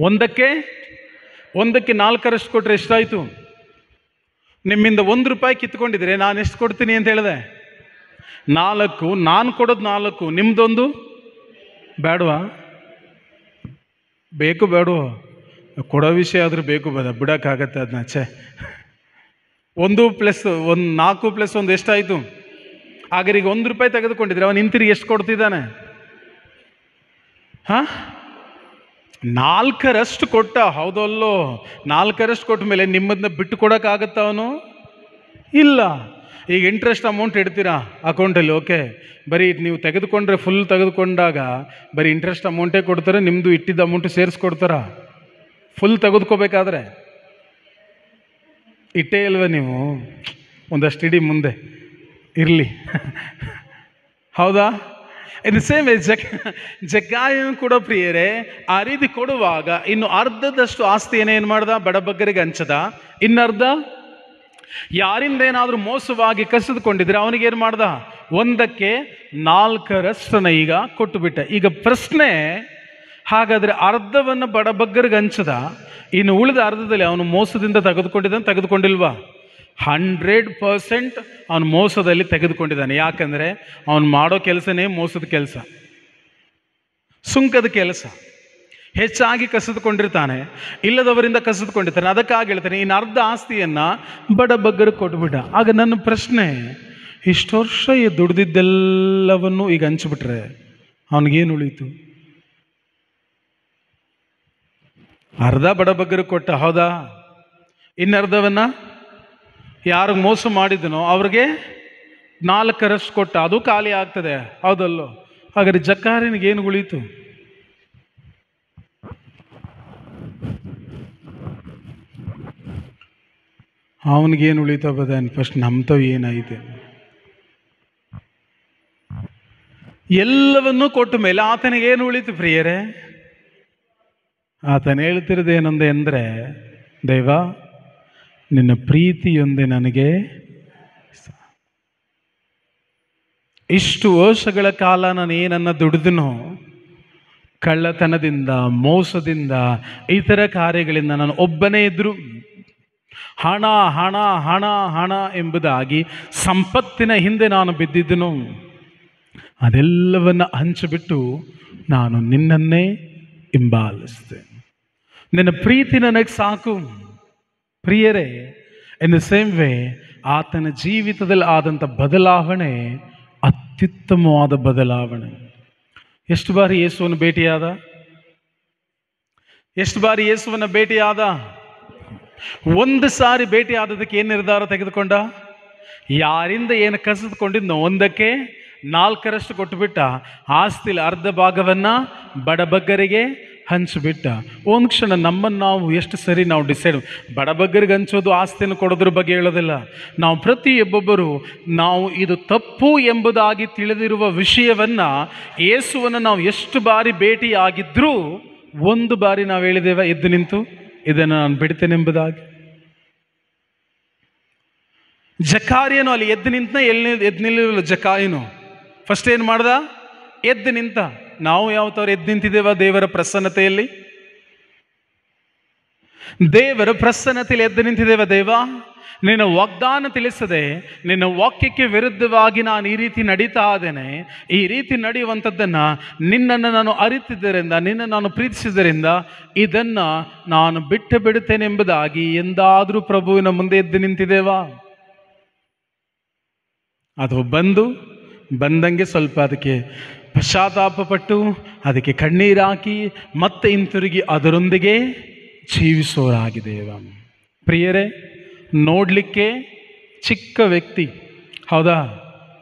ಒಂದಕ್ಕೆ 4ರಷ್ಟು ಕೊಟ್ಟರೆ ಎಷ್ಟಾಯಿತು? ನಿಮ್ಮಿಂದ ₹1 ಕಿತ್ಕೊಂಡಿದ್ರೆ ನಾನು ಎಷ್ಟು ಕೊಡ್ತೀನಿ ಅಂತ ಹೇಳಿದೆ? 4. ನಾನು ಕೊಡೋದು 4, ನಿಮ್ದೊಂದು ಬೇಡವಾ? ಬೇಕು ಬೇಡವಾ? ಕೊಡೋ ವಿಷಯ ಆದರೂ ಬೇಕು, ಬಿಡೋಕ್ಕಾಗತ್ತೆ ಅದನ್ನ. ಛೇ, 1 + 4 + 1 ಎಷ್ಟಾಯಿತು? ಹಾಗಾದ್ರೆ ಈಗ ₹1 ತೆಗೆದುಕೊಂಡಿದ್ರೆ ಅವನು ಹಿಂತಿರುಗಿ ಎಷ್ಟು ಕೊಡ್ತಿದ್ದಾನೆ? 4ರಷ್ಟು ಕೊಟ್ಟ. ಹೌದಲ್ಲೋ? 4ರಷ್ಟು ಕೊಟ್ಟ ಮೇಲೆ ನಿಮ್ಮದನ್ನ ಬಿಟ್ಟು ಕೊಡೋಕ್ಕಾಗತ್ತ ಅವನು? ಇಲ್ಲ. ಈಗ ಇಂಟ್ರೆಸ್ಟ್ ಅಮೌಂಟ್ ಇಡ್ತೀರಾ ಅಕೌಂಟಲ್ಲಿ, ಓಕೆ, ಬರೀ ನೀವು ತೆಗೆದುಕೊಂಡ್ರೆ ಫುಲ್ ತೆಗೆದುಕೊಂಡಾಗ ಬರೀ ಇಂಟ್ರೆಸ್ಟ್ ಅಮೌಂಟೇ ಕೊಡ್ತಾರೆ, ನಿಮ್ಮದು ಇಟ್ಟಿದ್ದ ಅಮೌಂಟು ಸೇರಿಸ್ಕೊಡ್ತಾರ? ಫುಲ್ ತೆಗೆದುಕೋಬೇಕಾದ್ರೆ ಇಟ್ಟೇ ಇಲ್ವ ನೀವು? ಒಂದಷ್ಟು ಇಡೀ ಮುಂದೆ ಇರಲಿ. ಹೌದಾ? ಇನ್ ಸೇಮ್ ಜಕ್ಕಾಯನು ಕೂಡ ಪ್ರಿಯರೇ ಆ ರೀತಿ ಕೊಡುವಾಗ ಇನ್ನು ಅರ್ಧದಷ್ಟು ಆಸ್ತಿಯನ್ನು ಏನು ಮಾಡ್ದ? ಬಡಬಗ್ಗರಿಗೆ ಹಂಚದ. ಇನ್ನರ್ಧ ಯಾರಿಂದ ಏನಾದರೂ ಮೋಸವಾಗಿ ಕಸಿದುಕೊಂಡಿದ್ರೆ ಅವನಿಗೇನು ಮಾಡ್ದ? 1/4 ಈಗ ಕೊಟ್ಟು ಬಿಟ್ಟ. ಈಗ ಪ್ರಶ್ನೆ, ಹಾಗಾದರೆ ಅರ್ಧವನ್ನು ಬಡಬಗ್ಗರಿಗೆ ಹಂಚದ, ಇನ್ನು ಉಳಿದ ಅರ್ಧದಲ್ಲಿ ಅವನು ಮೋಸದಿಂದ ತೆಗೆದುಕೊಂಡಿಲ್ವಾ? 100% ಅವನು ಮೋಸದಲ್ಲಿ ತೆಗೆದುಕೊಂಡಿದ್ದಾನೆ. ಯಾಕಂದರೆ ಅವನು ಮಾಡೋ ಕೆಲಸನೇ ಮೋಸದ ಕೆಲಸ, ಸುಂಕದ ಕೆಲಸ. ಹೆಚ್ಚಾಗಿ ಕಸಿದುಕೊಂಡಿರ್ತಾನೆ, ಇಲ್ಲದವರಿಂದ ಕಸಿದುಕೊಂಡಿರ್ತಾನೆ. ಅದಕ್ಕಾಗಿ ಹೇಳ್ತಾನೆ ಇನ್ನು ಅರ್ಧ ಆಸ್ತಿಯನ್ನು ಬಡಬಗ್ಗರಿಗೆ ಕೊಟ್ಬಿಟ್ಟ. ಆಗ ನನ್ನ ಪ್ರಶ್ನೆ, ಇಷ್ಟು ವರ್ಷ ದುಡ್ದಿದ್ದೆಲ್ಲವನ್ನು ಈಗ ಹಂಚಿಬಿಟ್ರೆ ಅವನಿಗೇನು ಉಳೀತು? ಅರ್ಧ ಬಡಬಗ್ಗರಿಗೆ ಕೊಟ್ಟ, ಹೌದಾ? ಇನ್ನರ್ಧವನ್ನು ಯಾರಿಗೆ ಮೋಸ ಮಾಡಿದನೋ ಅವ್ರಿಗೆ 4 ಕೊಟ್ಟ, ಅದು ಖಾಲಿ ಆಗ್ತದೆ, ಹೌದಲ್ಲೋ? ಹಾಗಾದ್ರೆ ಜಕ್ಕಾಯನಿಗೇನು ಉಳೀತು? ಅವನಿಗೇನು ಉಳೀತು ಬದನ್? ಫಸ್ಟ್ ನಮ್ತವ ಏನಾಯಿತು? ಎಲ್ಲವನ್ನೂ ಕೊಟ್ಟ ಮೇಲೆ ಆತನಿಗೇನು ಉಳೀತು ಪ್ರಿಯರೇ? ಆತನ ಹೇಳ್ತಿರೋದೇನಂದೆ ಅಂದರೆ, ದೇವ ನಿನ್ನ ಪ್ರೀತಿಯೊಂದೇ ನನಗೆ. ಇಷ್ಟು ವರ್ಷಗಳ ಕಾಲ ನಾನು ಏನನ್ನ ದುಡಿದನೋ, ಕಳ್ಳತನದಿಂದ, ಮೋಸದಿಂದ, ಇತರ ಕಾರ್ಯಗಳಿಂದ ನಾನು ಒಬ್ಬನೇ ಇದ್ದರು ಹಣ ಹಣ ಹಣ ಹಣ ಎಂಬುದಾಗಿ ಸಂಪತ್ತಿನ ಹಿಂದೆ ನಾನು ಬಿದ್ದಿದ್ದನು. ಅದೆಲ್ಲವನ್ನು ಹಂಚಿಬಿಟ್ಟು ನಾನು ನಿನ್ನನ್ನೇ ಹಿಂಬಾಲಿಸಿದೆ. ನಿನ್ನ ಪ್ರೀತಿ ನನಗೆ ಸಾಕು ಪ್ರಿಯರೇ. ಇನ್ ದ ಸೇಮ್ ವೇ ಆತನ ಜೀವಿತದಲ್ಲಿ ಆದಂಥ ಬದಲಾವಣೆ ಅತ್ಯುತ್ತಮವಾದ ಬದಲಾವಣೆ. ಎಷ್ಟು ಬಾರಿ ಯೇಸುವನ್ನು ಭೇಟಿಯಾದ? ಎಷ್ಟು ಬಾರಿ ಯೇಸುವನ್ನು ಭೇಟಿಯಾದ? ಒಂದು ಸಾರಿ ಭೇಟಿಯಾದದಕ್ಕೆ ಏನು ನಿರ್ಧಾರ ತೆಗೆದುಕೊಂಡ? ಯಾರಿಂದ ಏನು ಕಸಿದುಕೊಂಡಿದ್ನೋ 1/4 ಕೊಟ್ಟುಬಿಟ್ಟ. ಆಸ್ತಿಲಿ ಅರ್ಧ ಭಾಗವನ್ನು ಬಡಬಗ್ಗರಿಗೆ ಹಂಚಿಬಿಟ್ಟ. ಒಂದು ಕ್ಷಣ ನಮ್ಮನ್ನು ನಾವು ಎಷ್ಟು ಸರಿ ನಾವು ಡಿಸೈಡ್, ಬಡಬಗ್ಗರಿಗೆ ಹಂಚೋದು ಆಸ್ತಿಯನ್ನು ಕೊಡೋದ್ರ ಬಗ್ಗೆ ಹೇಳೋದಿಲ್ಲ. ನಾವು ಪ್ರತಿಯೊಬ್ಬೊಬ್ಬರು ನಾವು ಇದು ತಪ್ಪು ಎಂಬುದಾಗಿ ತಿಳಿದಿರುವ ವಿಷಯವನ್ನು, ಯೇಸುವನ್ನು ನಾವು ಎಷ್ಟು ಬಾರಿ ಭೇಟಿಯಾಗಿದ್ರೂ ಒಂದು ಬಾರಿ ನಾವು ಹೇಳಿದ್ದೇವೆ ಎದ್ದು ನಿಂತು ಇದನ್ನು ನಾನು ಬಿಡ್ತೇನೆ ಎಂಬುದಾಗಿ? ಜಕ್ಕಾಯನು ಅಲ್ಲಿ ಎದ್ದು ನಿಲ್ಲಿರಲಿಲ್ಲ. ಜಕ್ಕಾಯನು ಫಸ್ಟ್ ಏನು ಮಾಡ್ದ? ಎದ್ದು ನಿಂತ. ನಾವು ಯಾವತ್ತವ್ರು ಎದ್ದು ನಿಂತಿದ್ದೇವ ದೇವರ ಪ್ರಸನ್ನತೆಯಲ್ಲಿ? ದೇವರ ಪ್ರಸನ್ನತೆಯಲ್ಲಿ ಎದ್ದು ನಿಂತಿದ್ದೇವ? ದೇವ ನಿನ್ನ ವಾಗ್ದಾನ ತಿಳಿಸದೆ, ನಿನ್ನ ವಾಕ್ಯಕ್ಕೆ ವಿರುದ್ಧವಾಗಿ ನಾನು ಈ ರೀತಿ ನಡೀತಾ ಇದ್ದೇನೆ, ಈ ರೀತಿ ನಡೆಯುವಂಥದ್ದನ್ನು ನಿನ್ನನ್ನು ನಾನು ಅರಿತಿದ್ದರಿಂದ, ನಿನ್ನನ್ನು ನಾನು ಪ್ರೀತಿಸಿದ್ದರಿಂದ ಇದನ್ನು ನಾನು ಬಿಟ್ಟು ಬಿಡುತ್ತೇನೆ ಎಂಬುದಾಗಿ ಎಂದಾದರೂ ಪ್ರಭುವಿನ ಮುಂದೆ ಎದ್ದು ನಿಂತಿದ್ದೇವಾ? ಅಥವಾ ಬಂದಂಗೆ ಸ್ವಲ್ಪ ಅದಕ್ಕೆ ಪಶ್ಚಾತ್ತಾಪಪಟ್ಟು ಅದಕ್ಕೆ ಕಣ್ಣೀರು ಹಾಕಿ ಮತ್ತೆ ಹಿಂತಿರುಗಿ ಅದರೊಂದಿಗೆ ಜೀವಿಸೋರಾಗಿದ್ದೇವ? ಪ್ರಿಯರೇ, ನೋಡಲಿಕ್ಕೆ ಚಿಕ್ಕ ವ್ಯಕ್ತಿ, ಹೌದಾ?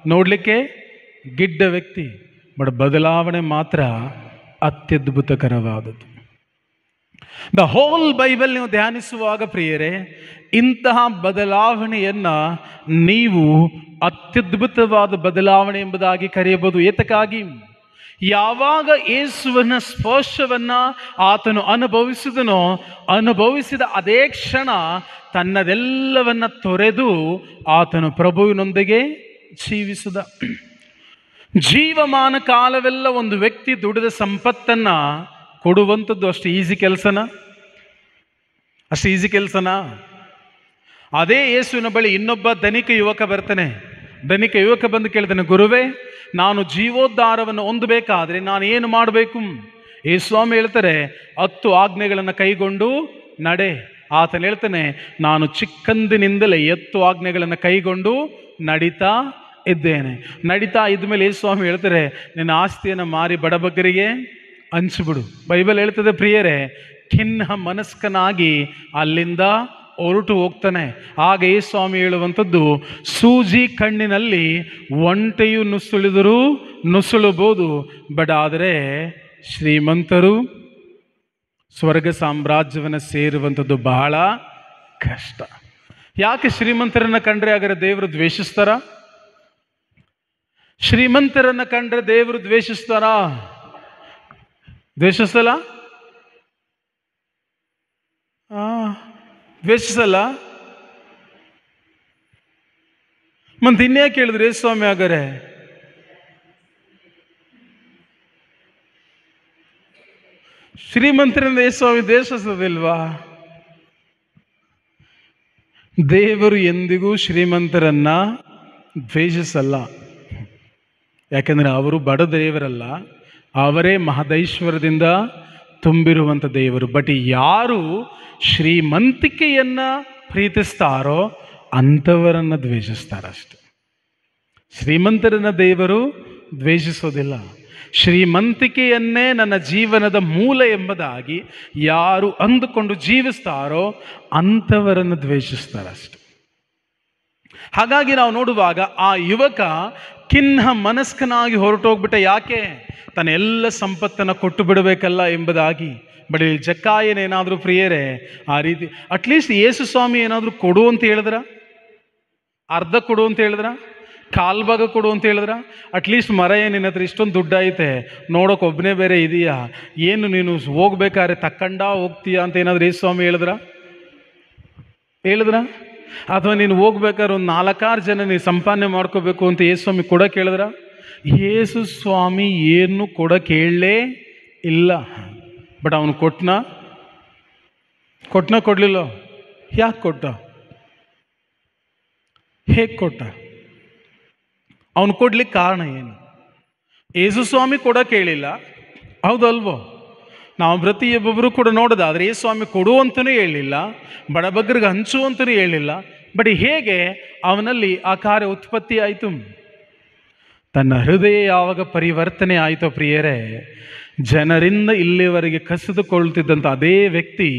ನೋಡಲಿಕ್ಕೆ ಗಿಡ್ಡ ವ್ಯಕ್ತಿ, ಬಟ್ ಬದಲಾವಣೆ ಮಾತ್ರ ಅತ್ಯದ್ಭುತಕರವಾದದ್ದು. ದ ಹೋಲ್ ಬೈಬಲ್ ನೀವು ಧ್ಯಾನಿಸುವಾಗ ಪ್ರಿಯರೇ, ಇಂತಹ ಬದಲಾವಣೆಯನ್ನು ನೀವು ಅತ್ಯದ್ಭುತವಾದ ಬದಲಾವಣೆ ಎಂಬುದಾಗಿ ಕರೆಯಬಹುದು. ಏತಕ್ಕಾಗಿ? ಯಾವಾಗ ಯೇಸುವಿನ ಸ್ಪರ್ಶವನ್ನು ಆತನು ಅನುಭವಿಸಿದ ಅದೇ ಕ್ಷಣ ತನ್ನದೆಲ್ಲವನ್ನ ತೊರೆದು ಆತನು ಪ್ರಭುವಿನೊಂದಿಗೆ ಜೀವಿಸಿದ. ಜೀವಮಾನ ಕಾಲವೆಲ್ಲ ಒಂದು ವ್ಯಕ್ತಿ ದುಡಿದ ಸಂಪತ್ತನ್ನು ಕೊಡುವಂಥದ್ದು ಅಷ್ಟು ಈಸಿ ಕೆಲಸನಾ? ಅದೇ ಯೇಸುವಿನ ಬಳಿ ಇನ್ನೊಬ್ಬ ಧನಿಕ ಯುವಕ ಬರ್ತಾನೆ. ಧನಿಕ ಯುವಕ ಬಂದು ಕೇಳ್ತಾನೆ, ಗುರುವೇ, ನಾನು ಜೀವೋದ್ಧಾರವನ್ನು ಹೊಂದಬೇಕಾದ್ರೆ ನಾನು ಏನು ಮಾಡಬೇಕು? ಯೇಸುಸ್ವಾಮಿ ಹೇಳ್ತಾರೆ, 10 ಆಜ್ಞೆಗಳನ್ನು ಕೈಗೊಂಡು ನಡೆ. ಆತನು ಹೇಳ್ತಾನೆ, ನಾನು ಚಿಕ್ಕಂದಿನಿಂದಲೇ 10 ಆಜ್ಞೆಗಳನ್ನು ಕೈಗೊಂಡು ನಡೀತಾ ಇದ್ದೇನೆ. ನಡೀತಾ ಇದ್ಮೇಲೆ ಯೇಸುಸ್ವಾಮಿ ಹೇಳ್ತಾರೆ, ನಿನ್ನ ಆಸ್ತಿಯನ್ನು ಮಾರಿ ಬಡಬಗ್ಗರಿಗೆ ಹಂಚಿಬಿಡು. ಬೈಬಲ್ ಹೇಳ್ತದೆ ಪ್ರಿಯರೇ, ಖಿನ್ನ ಮನಸ್ಕನಾಗಿ ಅಲ್ಲಿಂದ ಹೊರಟು ಹೋಗ್ತಾನೆ. ಆಗ ಯೇಸುಸ್ವಾಮಿ ಹೇಳುವಂಥದ್ದು, ಸೂಜಿ ಕಣ್ಣಿನಲ್ಲಿ ಒಂಟೆಯು ನುಸುಳಬಹುದು, ಬಟ್ ಆದರೆ ಶ್ರೀಮಂತರು ಸ್ವರ್ಗ ಸಾಮ್ರಾಜ್ಯವನ್ನು ಸೇರುವಂಥದ್ದು ಬಹಳ ಕಷ್ಟ. ಯಾಕೆ ಶ್ರೀಮಂತರನ್ನು ಕಂಡ್ರೆ ಹಾಗಾದ್ರೆ ದೇವರು ದ್ವೇಷಿಸ್ತಾರ? ಶ್ರೀಮಂತರನ್ನ ಕಂಡ್ರೆ ದೇವರು ದ್ವೇಷಿಸ್ತಾರ? ದ್ವೇಷಿಸಲ್ಲ? ದ್ವೇಷಿಸಲ್ಲ? ಮತ್ತೆ ಇನ್ಯಾಕೆ ಹೇಳಿದ್ರಿ ಸ್ವಾಮಿ? ಹಾಗಾರೆ ಶ್ರೀಮಂತರಿಂದ ಸ್ವಾಮಿ ದ್ವೇಷಿಸೋದಿಲ್ವಾ? ದೇವರು ಎಂದಿಗೂ ಶ್ರೀಮಂತರನ್ನ ದ್ವೇಷಿಸಲ್ಲ. ಯಾಕೆಂದರೆ ಅವರು ಬಡ ದೇವರಲ್ಲ, ಅವರೇ ಮಹದೈಶ್ವರ್ಯದಿಂದ ತುಂಬಿರುವಂಥ ದೇವರು. ಬಟ್ ಯಾರು ಶ್ರೀಮಂತಿಕೆಯನ್ನ ಪ್ರೀತಿಸ್ತಾರೋ ಅಂಥವರನ್ನು ದ್ವೇಷಿಸ್ತಾರಷ್ಟೆ. ಶ್ರೀಮಂತರನ್ನ ದೇವರು ದ್ವೇಷಿಸೋದಿಲ್ಲ. ಶ್ರೀಮಂತಿಕೆಯನ್ನೇ ನನ್ನ ಜೀವನದ ಮೂಲ ಎಂಬುದಾಗಿ ಯಾರು ಅಂದುಕೊಂಡು ಜೀವಿಸ್ತಾರೋ ಅಂಥವರನ್ನು ದ್ವೇಷಿಸ್ತಾರಷ್ಟೆ. ಹಾಗಾಗಿ ನಾವು ನೋಡುವಾಗ ಆ ಯುವಕ ಖಿನ್ನ ಮನಸ್ಕನಾಗಿ ಹೊರಟೋಗ್ಬಿಟ್ಟ. ಯಾಕೆ? ತನ್ನ ಎಲ್ಲ ಸಂಪತ್ತನ್ನು ಕೊಟ್ಟು ಬಿಡಬೇಕಲ್ಲ ಎಂಬುದಾಗಿ. ಬಟ್ ಜಕ್ಕಾಯನೇನಾದರೂ ಪ್ರಿಯರೇ ಆ ರೀತಿ ಅಟ್ಲೀಸ್ಟ್ ಯೇಸು ಸ್ವಾಮಿ ಏನಾದರೂ ಕೊಡು ಅಂತ ಹೇಳಿದ್ರ? ಅರ್ಧ ಕೊಡು ಅಂತ ಹೇಳಿದ್ರ? ಕಾಲ್ಭಾಗ ಕೊಡು ಅಂತ ಹೇಳಿದ್ರ? ಅಟ್ಲೀಸ್ಟ್ ಮರ ನಿನ್ನ ಹತ್ರ ಇಷ್ಟೊಂದು ದುಡ್ಡು ಐತೆ, ನೋಡೋಕೆ ಒಬ್ಬನೇ ಬೇರೆ ಇದೆಯಾ, ಏನು ನೀನು ಹೋಗ್ಬೇಕಾದ್ರೆ ತಕ್ಕಂಡ ಹೋಗ್ತೀಯಾ ಅಂತ ಏನಾದರೂ ಯೇಸು ಸ್ವಾಮಿ ಹೇಳಿದ್ರ? ಅಥವಾ ನೀನು ಹೋಗ್ಬೇಕಾದ್ರೆ ಒಂದು 4-6 ಜನ ನೀನು ಸಂಪಾದನೆ ಮಾಡ್ಕೋಬೇಕು ಅಂತ ಯೇಸು ಸ್ವಾಮಿ ಕೊಡೋಕೆ ಹೇಳಿದ್ರ? ಯೇಸು ಸ್ವಾಮಿ ಏನು ಕೊಡೋಕೆ ಹೇಳಲೇ ಇಲ್ಲ. ಬಟ್ ಅವನು ಕೊಟ್ಟನ ಕೊಡಲಿಲ್ಲ? ಯಾಕೆ ಕೊಟ್ಟ? ಹೇಗೆ ಕೊಟ್ಟ? ಅವನು ಕೊಡ್ಲಿಕ್ಕೆ ಕಾರಣ ಏನು? ಯೇಸು ಸ್ವಾಮಿ ಕೊಡೋಕೆ ಹೇಳಿಲ್ಲ, ಹೌದಲ್ವೋ? ನಾವು ಪ್ರತಿಯೊಬ್ಬೊಬ್ಬರು ಕೂಡ ನೋಡೋದಾದ್ರೆ ಯೇಸು ಸ್ವಾಮಿ ಕೊಡುವಂತನೂ ಹೇಳಿಲ್ಲ, ಬಡಬಗ್ಗರಿಗೆ ಹಂಚುವಂತನೂ ಹೇಳಿಲ್ಲ. ಬಟ್ ಹೇಗೆ ಅವನಲ್ಲಿ ಆ ಕಾರ್ಯ ಉತ್ಪತ್ತಿ ಆಯಿತು? ತನ್ನ ಹೃದಯ ಯಾವಾಗ ಪರಿವರ್ತನೆ ಆಯಿತೋ ಪ್ರಿಯರೇ, ಜನರಿಂದ ಇಲ್ಲಿವರೆಗೆ ಕಸಿದುಕೊಳ್ತಿದ್ದಂಥ ಅದೇ ವ್ಯಕ್ತಿ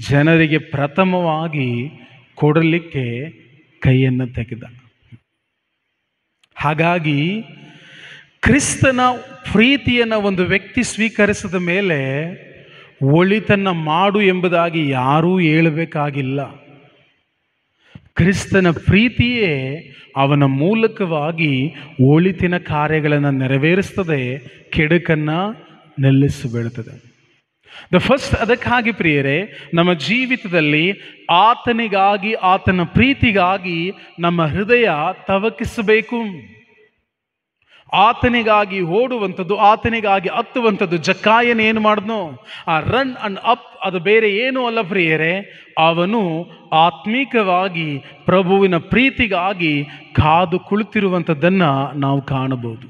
ಜನರಿಗೆ ಪ್ರಥಮವಾಗಿ ಕೊಡಲಿಕ್ಕೆ ಕೈಯನ್ನು ತೆಗೆದ. ಹಾಗಾಗಿ ಕ್ರಿಸ್ತನ ಪ್ರೀತಿಯನ್ನು ಒಂದು ವ್ಯಕ್ತಿ ಸ್ವೀಕರಿಸಿದ ಮೇಲೆ ಒಳಿತನ್ನು ಮಾಡು ಎಂಬುದಾಗಿ ಯಾರೂ ಹೇಳಬೇಕಾಗಿಲ್ಲ. ಕ್ರಿಸ್ತನ ಪ್ರೀತಿಯೇ ಅವನ ಮೂಲಕವಾಗಿ ಒಳಿತಿನ ಕಾರ್ಯಗಳನ್ನು ನೆರವೇರಿಸ್ತದೆ, ಕೆಡುಕನ್ನು ನಿಲ್ಲಿಸಿಬಿಡುತ್ತದೆ. ಫಸ್ಟ್ ಅದಕ್ಕಾಗಿ ಪ್ರಿಯರೇ, ನಮ್ಮ ಜೀವಿತದಲ್ಲಿ ಆತನಿಗಾಗಿ, ಆತನ ಪ್ರೀತಿಗಾಗಿ ನಮ್ಮ ಹೃದಯ ತವಕಿಸಬೇಕು. ಆತನಿಗಾಗಿ ಓಡುವಂಥದ್ದು, ಆತನಿಗಾಗಿ ಹತ್ತುವಂಥದ್ದು. ಜಕ್ಕಾಯನ ಏನು ಮಾಡಿದ್ನೋ ಆ ರನ್ ಅಂಡ್ ಅಪ್, ಅದು ಬೇರೆ ಏನೂ ಅಲ್ಲ ಪ್ರಿಯರೇ, ಅವನು ಆತ್ಮೀಕವಾಗಿ ಪ್ರಭುವಿನ ಪ್ರೀತಿಗಾಗಿ ಕಾದು ಕುಳಿತಿರುವಂಥದ್ದನ್ನು ನಾವು ಕಾಣಬಹುದು.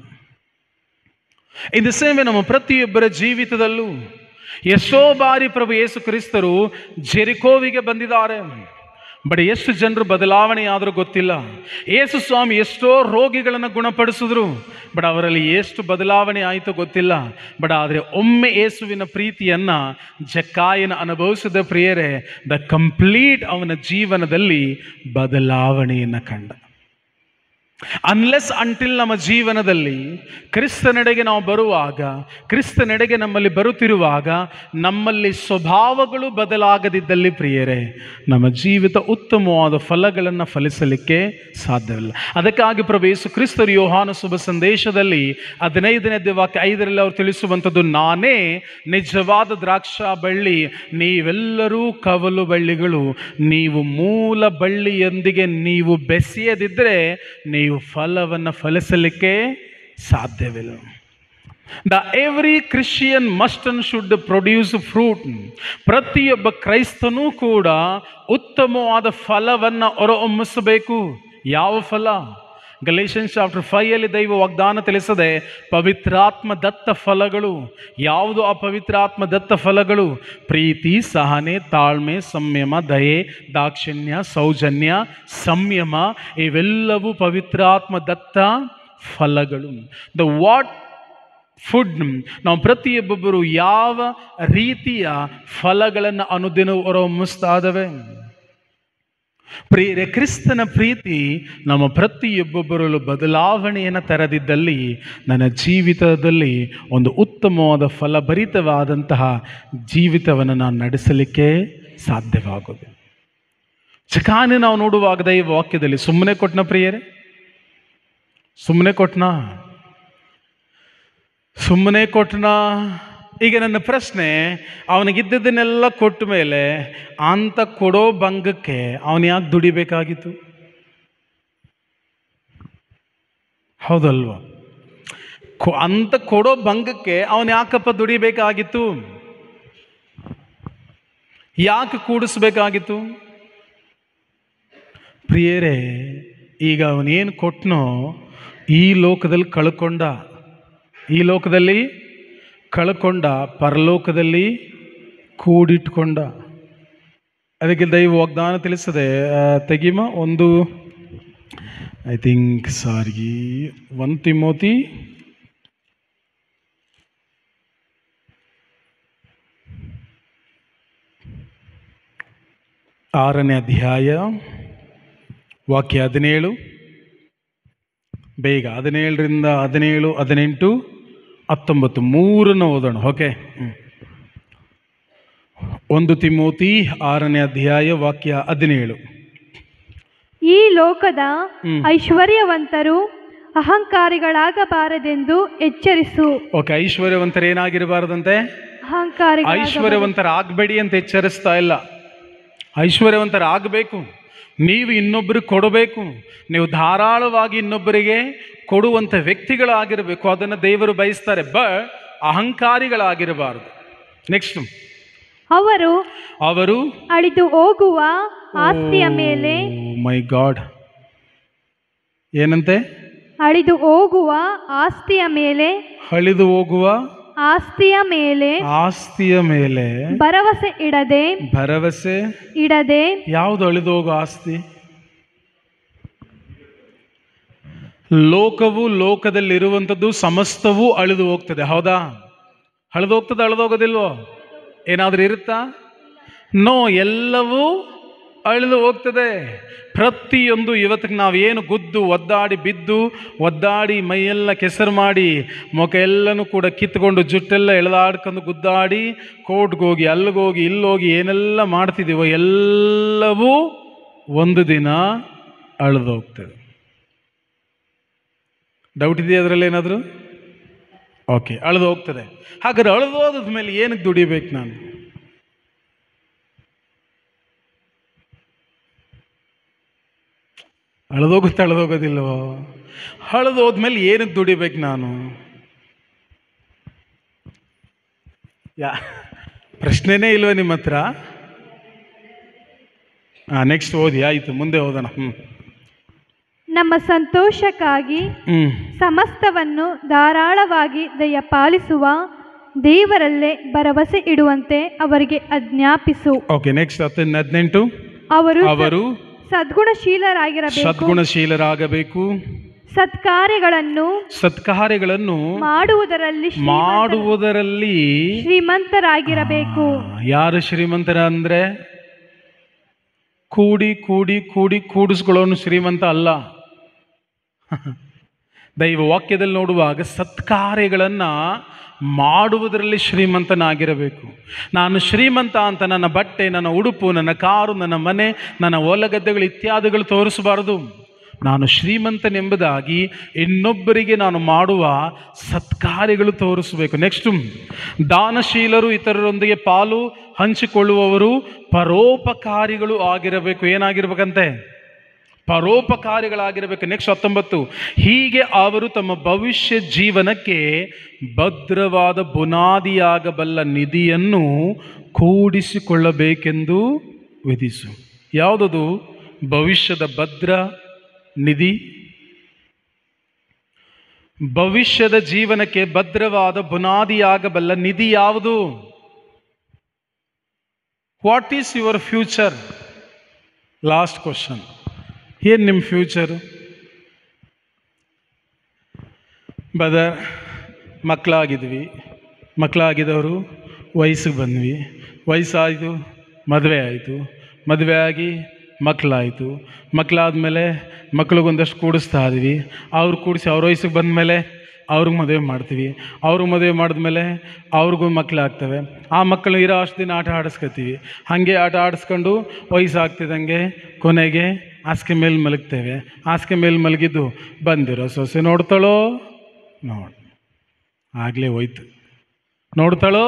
ಇನ್ ದ ಸೇಮ್ ವೇ ನಮ್ಮ ಪ್ರತಿಯೊಬ್ಬರ ಜೀವಿತದಲ್ಲೂ ಎಷ್ಟೋ ಬಾರಿ ಪ್ರಭು ಯೇಸು ಕ್ರಿಸ್ತರು ಜೆರಿಕೋವಿಗೆ ಬಂದಿದ್ದಾರೆ. ಬಟ್ ಎಷ್ಟು ಜನರು ಬದಲಾವಣೆ ಆದರೂ ಗೊತ್ತಿಲ್ಲ. ಯೇಸು ಸ್ವಾಮಿ ಎಷ್ಟೋ ರೋಗಿಗಳನ್ನು ಗುಣಪಡಿಸಿದ್ರು, ಬಟ್ ಅವರಲ್ಲಿ ಎಷ್ಟು ಬದಲಾವಣೆ ಆಯಿತು ಗೊತ್ತಿಲ್ಲ. ಬಟ್ ಆದರೆ ಒಮ್ಮೆ ಯೇಸುವಿನ ಪ್ರೀತಿಯನ್ನು ಜಕ್ಕಾಯನ ಅನುಭವಿಸಿದ ಪ್ರಿಯರೇ, ದ ಕಂಪ್ಲೀಟ್ ಅವನ ಜೀವನದಲ್ಲಿ ಬದಲಾವಣೆಯನ್ನು ಕಂಡ. ಅನ್ಲೆಸ್ ಅಂಟಿಲ್ ನಮ್ಮ ಜೀವನದಲ್ಲಿ ಕ್ರಿಸ್ತನೆಡೆಗೆ ನಾವು ಬರುವಾಗ, ಕ್ರಿಸ್ತನೆಡೆಗೆ ನಮ್ಮಲ್ಲಿ ಬರುತ್ತಿರುವಾಗ ನಮ್ಮಲ್ಲಿ ಸ್ವಭಾವಗಳು ಬದಲಾಗದಿದ್ದಲ್ಲಿ ಪ್ರಿಯರೇ, ನಮ್ಮ ಜೀವಿತ ಉತ್ತಮವಾದ ಫಲಗಳನ್ನು ಫಲಿಸಲಿಕ್ಕೆ ಸಾಧ್ಯವಿಲ್ಲ. ಅದಕ್ಕಾಗಿ ಪ್ರಭು ಯೇಸು ಕ್ರಿಸ್ತರು ಯೋಹಾನ ಶುಭ ಸಂದೇಶದಲ್ಲಿ 15ನೇ ವಾಕ್ಯ 5ರಲ್ಲಿ ಅವರು ತಿಳಿಸುವಂಥದ್ದು, ನಾನೇ ನಿಜವಾದ ದ್ರಾಕ್ಷಾ ಬಳ್ಳಿ, ನೀವೆಲ್ಲರೂ ಕವಲು ಬಳ್ಳಿಗಳು. ನೀವು ಮೂಲ ಬಳ್ಳಿಯೊಂದಿಗೆ ನೀವು ಬೆಸೆಯದಿದ್ದರೆ ನೀವು ಫಲವನ್ನು ಫಲಿಸಲಿಕ್ಕೆ ಸಾಧ್ಯವಿಲ್ಲ. Every Christian must and should produce fruit. ಪ್ರತಿಯೊಬ್ಬ ಕ್ರೈಸ್ತನೂ ಕೂಡ ಉತ್ತಮವಾದ ಫಲವನ್ನು ಹೊರಹೊಮ್ಮಿಸಬೇಕು. ಯಾವ ಫಲ? ಗಲೇಷಿಯನ್ಸ್ ಚಾಪ್ಟರ್ 5 ದೈವ ವಾಗ್ದಾನ ತಿಳಿಸದೆ ಪವಿತ್ರಾತ್ಮ ದತ್ತ ಫಲಗಳು. ಯಾವುದು ಆ ಪವಿತ್ರಾತ್ಮ ದತ್ತ ಫಲಗಳು? ಪ್ರೀತಿ, ಸಹನೆ, ತಾಳ್ಮೆ, ಸಂಯಮ, ದಯೆ, ದಾಕ್ಷಿಣ್ಯ, ಸೌಜನ್ಯ, ಸಂಯಮ, ಇವೆಲ್ಲವೂ ಪವಿತ್ರಾತ್ಮ ದತ್ತ ಫಲಗಳು. ದ ವಾಟ್ ಫುಡ್, ನಾವು ಪ್ರತಿಯೊಬ್ಬೊಬ್ಬರು ಯಾವ ರೀತಿಯ ಫಲಗಳನ್ನು ಅನುದಿನ ಹೊರಹೊಮ್ಮಿಸ್ತಾ ಇದ್ದಾವೆ? ಪ್ರಿಯರೇ, ಕ್ರಿಸ್ತನ ಪ್ರೀತಿ ನಮ್ಮ ಪ್ರತಿಯೊಬ್ಬೊಬ್ಬರಲ್ಲೂ ಬದಲಾವಣೆಯನ್ನು ತರದಿದ್ದಲ್ಲಿ ನನ್ನ ಜೀವಿತದಲ್ಲಿ ಒಂದು ಉತ್ತಮವಾದ ಫಲಭರಿತವಾದಂತಹ ಜೀವಿತವನ್ನು ನಾನು ನಡೆಸಲಿಕ್ಕೆ ಸಾಧ್ಯವಾಗೋದು. ಜಕ್ಕಾಯನ ನಾವು ನೋಡುವಾಗ ದೈವ ವಾಕ್ಯದಲ್ಲಿ ಸುಮ್ಮನೆ ಕೊಟ್ಟನ ಪ್ರಿಯರೇ, ಸುಮ್ಮನೆ ಕೊಟ್ನಾ? ಸುಮ್ಮನೆ ಕೊಟ್ನಾ? ಈಗ ನನ್ನ ಪ್ರಶ್ನೆ, ಅವನಿಗಿದ್ದದನ್ನೆಲ್ಲ ಕೊಟ್ಟ ಮೇಲೆ ಅಂತ ಕೊಡೋ ಭಂಗಕ್ಕೆ ಅವನು ಯಾಕೆ ದುಡಿಬೇಕಾಗಿತ್ತು? ಹೌದಲ್ವ? ಅಂತ ಕೊಡೋ ಭಂಗಕ್ಕೆ ಅವನು ಯಾಕಪ್ಪ ದುಡಿಬೇಕಾಗಿತ್ತು? ಯಾಕೆ ಕೂಡಿಸ್ಬೇಕಾಗಿತ್ತು? ಪ್ರಿಯರೇ, ಈಗ ಅವನೇನು ಕೊಟ್ಟನೋ ಈ ಲೋಕದಲ್ಲಿ ಕಳ್ಕೊಂಡ, ಈ ಲೋಕದಲ್ಲಿ ಕಳ್ಕೊಂಡ, ಪರಲೋಕದಲ್ಲಿ ಕೂಡಿಟ್ಕೊಂಡ. ಅದಕ್ಕೆ ದೈವ ವಾಗ್ದಾನ ತಿಳಿಸದೆ, ತೆಗಿಮ ಒಂದು, ಐ ಥಿಂಕ್ 1 ತಿಮೋತಿ 6ನೇ ಅಧ್ಯಾಯ ವಾಕ್ಯ 17. ಬೇಗ 17ರಿಂದ 17, 18, 19 ಮೂರನ್ನು ಓದೋಣ. ಓಕೆ. 1 ತಿಮೋತಿ 6ನೇ ಅಧ್ಯಾಯ ವಾಕ್ಯ 17. ಈ ಲೋಕದ ಐಶ್ವರ್ಯವಂತರು ಅಹಂಕಾರಿಗಳಾಗಬಾರದೆಂದು ಎಚ್ಚರಿಸು. ಓಕೆ, ಐಶ್ವರ್ಯವಂತರು ಏನಾಗಿರಬಾರದಂತೆ? ಐಶ್ವರ್ಯವಂತರಾಗಬೇಡಿ ಅಂತ ಎಚ್ಚರಿಸ್ತಾ ಇಲ್ಲ. ಐಶ್ವರ್ಯವಂತರಾಗಬೇಕು. ನೀವು ಇನ್ನೊಬ್ಬರಿಗೆ ಕೊಡಬೇಕು. ನೀವು ಧಾರಾಳವಾಗಿ ಇನ್ನೊಬ್ಬರಿಗೆ ಕೊಡುವಂಥ ವ್ಯಕ್ತಿಗಳಾಗಿರಬೇಕು. ಅದನ್ನು ದೇವರು ಬಯಸ್ತಾರೆ. ಅಹಂಕಾರಿಗಳಾಗಿರಬಾರದು. ನೆಕ್ಸ್ಟ್, ಅವರು ಅಳಿದು ಹೋಗುವ ಆಸ್ತಿಯ ಮೇಲೆ, ಮೈ ಗಾಡ್, ಏನಂತೆ? ಅಳಿದು ಹೋಗುವ ಆಸ್ತಿಯ ಮೇಲೆ, ಅಳಿದು ಹೋಗುವ ಆಸ್ತಿಯ ಮೇಲೆ ಭರವಸೆ ಇಡದೆ. ಯಾವುದು ಅಳಿದು ಹೋಗೋ ಆಸ್ತಿ? ಲೋಕವು, ಲೋಕದಲ್ಲಿರುವಂಥದ್ದು ಸಮಸ್ತವೂ ಅಳಿದು ಹೋಗ್ತದೆ. ಹೌದಾ? ಅಳಿದು ಹೋಗ್ತದೆ, ಅಳಿದು ಹೋಗೋದಿಲ್ವೋ? ಏನಾದರೂ ಇರುತ್ತಾ? ನೋ, ಎಲ್ಲವೂ ಅಳಿದು ಹೋಗ್ತದೆ. ಪ್ರತಿಯೊಂದು ಇವತ್ತಿಗೆ ನಾವೇನು ಗುದ್ದು ಒದ್ದಾಡಿ ಬಿದ್ದು ಒದ್ದಾಡಿ ಮೈಯೆಲ್ಲ ಕೆಸರು ಮಾಡಿ ಮುಖ ಎಲ್ಲನೂ ಕೂಡ ಕಿತ್ಕೊಂಡು ಜುಟ್ಟೆಲ್ಲ ಎಳೆದಾಡ್ಕೊಂಡು ಗುದ್ದಾಡಿ ಕೋರ್ಟ್ಗೋಗಿ ಅಲ್ಲಿಗೋಗಿ ಇಲ್ಲೋಗಿ ಏನೆಲ್ಲ ಮಾಡ್ತಿದ್ದೀವೋ ಎಲ್ಲವೂ ಒಂದು ದಿನ ಅಳಿದು ಹೋಗ್ತದೆ. ಡೌಟ್ ಇದೆಯಾ ಅದರಲ್ಲಿ ಏನಾದರೂ? ಓಕೆ, ಅಳಿದು ಹೋಗ್ತದೆ. ಹಾಗಾದ್ರೆ ಅಳಿದು ಹೋದ ಮೇಲೆ ಏನಕ್ಕೆ ದುಡಿಬೇಕು ನಾನು? ಅಳದೋಗೋದಿಲ್ವೋ? ಹಳದು ಹೋದ್ಮೇಲೆ ಏನಕ್ಕೆ ದುಡಿಬೇಕು ನಾನು? ಪ್ರಶ್ನೆನೇ ಇಲ್ವ ನಿಮ್ಮ ಹತ್ರ? ನೆಕ್ಸ್ಟ್ ಓದಿ. ಆಯಿತು, ಮುಂದೆ ಓದೋಣ. ನಮ್ಮ ಸಂತೋಷಕ್ಕಾಗಿ ಸಮಸ್ತವನ್ನು ಧಾರಾಳವಾಗಿ ದಯಪಾಲಿಸುವ ದೇವರಲ್ಲೇ ಭರವಸೆ ಇಡುವಂತೆ ಅವರಿಗೆ ಆಜ್ಞಾಪಿಸು. Okay, next 18. ಅವರು ಸದ್ಗುಣಶೀಲರಾಗಬೇಕು. ಸತ್ಕಾರ್ಯಗಳನ್ನು ಮಾಡುವುದರಲ್ಲಿ ಶ್ರೀಮಂತರಾಗಿರಬೇಕು. ಯಾರು ಶ್ರೀಮಂತರ ಅಂದ್ರೆ? ಕೂಡಿಸ್ಕೊಳ್ಳೋನು ಶ್ರೀಮಂತ ಅಲ್ಲ. ದೈವ ವಾಕ್ಯದಲ್ಲಿ ನೋಡುವಾಗ ಸತ್ಕಾರ್ಯಗಳನ್ನು ಮಾಡುವುದರಲ್ಲಿ ಶ್ರೀಮಂತನಾಗಿರಬೇಕು. ನಾನು ಶ್ರೀಮಂತ ಅಂತ ನನ್ನ ಬಟ್ಟೆ, ನನ್ನ ಉಡುಪು, ನನ್ನ ಕಾರು, ನನ್ನ ಮನೆ, ನನ್ನ ಹೊಲಗದ್ದೆಗಳು ಇತ್ಯಾದಿಗಳು ತೋರಿಸಬಾರದು. ನಾನು ಶ್ರೀಮಂತನೆಂಬುದಾಗಿ ಇನ್ನೊಬ್ಬರಿಗೆ ನಾನು ಮಾಡುವ ಸತ್ಕಾರ್ಯಗಳು ತೋರಿಸಬೇಕು. ನೆಕ್ಸ್ಟು, ದಾನಶೀಲರು, ಇತರರೊಂದಿಗೆ ಪಾಲು ಹಂಚಿಕೊಳ್ಳುವವರು, ಪರೋಪಕಾರಿಗಳು ಆಗಿರಬೇಕು. ಏನಾಗಿರ್ಬೇಕಂತೆ? ಪರೋಪಕಾರಿಗಳಾಗಿರಬೇಕು. ನೆಕ್ಸ್ಟ್ 19, ಹೀಗೆ ಅವರು ತಮ್ಮ ಭವಿಷ್ಯ ಜೀವನಕ್ಕೆ ಭದ್ರವಾದ ಬುನಾದಿಯಾಗಬಲ್ಲ ನಿಧಿಯನ್ನು ಕೂಡಿಸಿಕೊಳ್ಳಬೇಕೆಂದು ವಿಧಿಸು. ಯಾವುದದು ಭವಿಷ್ಯದ ಭದ್ರ ನಿಧಿ? ಭವಿಷ್ಯದ ಜೀವನಕ್ಕೆ ಭದ್ರವಾದ ಬುನಾದಿಯಾಗಬಲ್ಲ ನಿಧಿ ಯಾವುದು? What is your future? Last question. ಏನು ನಿಮ್ಮ ಫ್ಯೂಚರು? ಬದರ್ ಮಕ್ಕಳಾಗಿದ್ದವರು ವಯಸ್ಸಿಗೆ ಬಂದ್ವಿ, ವಯಸ್ಸಾಯಿತು, ಮದುವೆ ಆಯಿತು, ಮದುವೆ ಆಗಿ ಮಕ್ಕಳಾಯಿತು, ಮಕ್ಕಳಾದಮೇಲೆ ಮಕ್ಕಳಿಗೊಂದಷ್ಟು ಕೂಡಿಸ್ತಾ ಇದ್ವಿ. ಅವ್ರು ಕೂಡಿಸಿ ಅವ್ರ ವಯಸ್ಸಿಗೆ ಬಂದಮೇಲೆ ಅವ್ರಿಗೆ ಮದುವೆ ಮಾಡ್ತೀವಿ. ಅವ್ರಿಗೆ ಮದುವೆ ಮಾಡಿದ್ಮೇಲೆ ಅವ್ರಿಗೂ ಮಕ್ಕಳಾಗ್ತವೆ. ಆ ಮಕ್ಕಳು ಇರೋ ಅಷ್ಟು ದಿನ ಆಟ ಆಡಿಸ್ಕೊತೀವಿ. ಹಾಗೆ ಆಟ ಆಡಿಸ್ಕೊಂಡು ವಯಸ್ಸಾಗ್ತಿದ್ದಂಗೆ ಕೊನೆಗೆ ಹಾಸಿಗೆ ಮೇಲೆ ಮಲಗ್ತೇವೆ. ಹಾಸಿಗೆ ಮೇಲೆ ಮಲಗಿದ್ದು ಬಂದಿರೋ ಸೊಸೆ ನೋಡ್ತಾಳೋ, ಆಗಲೇ ಹೋಯ್ತು. ನೋಡ್ತಾಳೋ,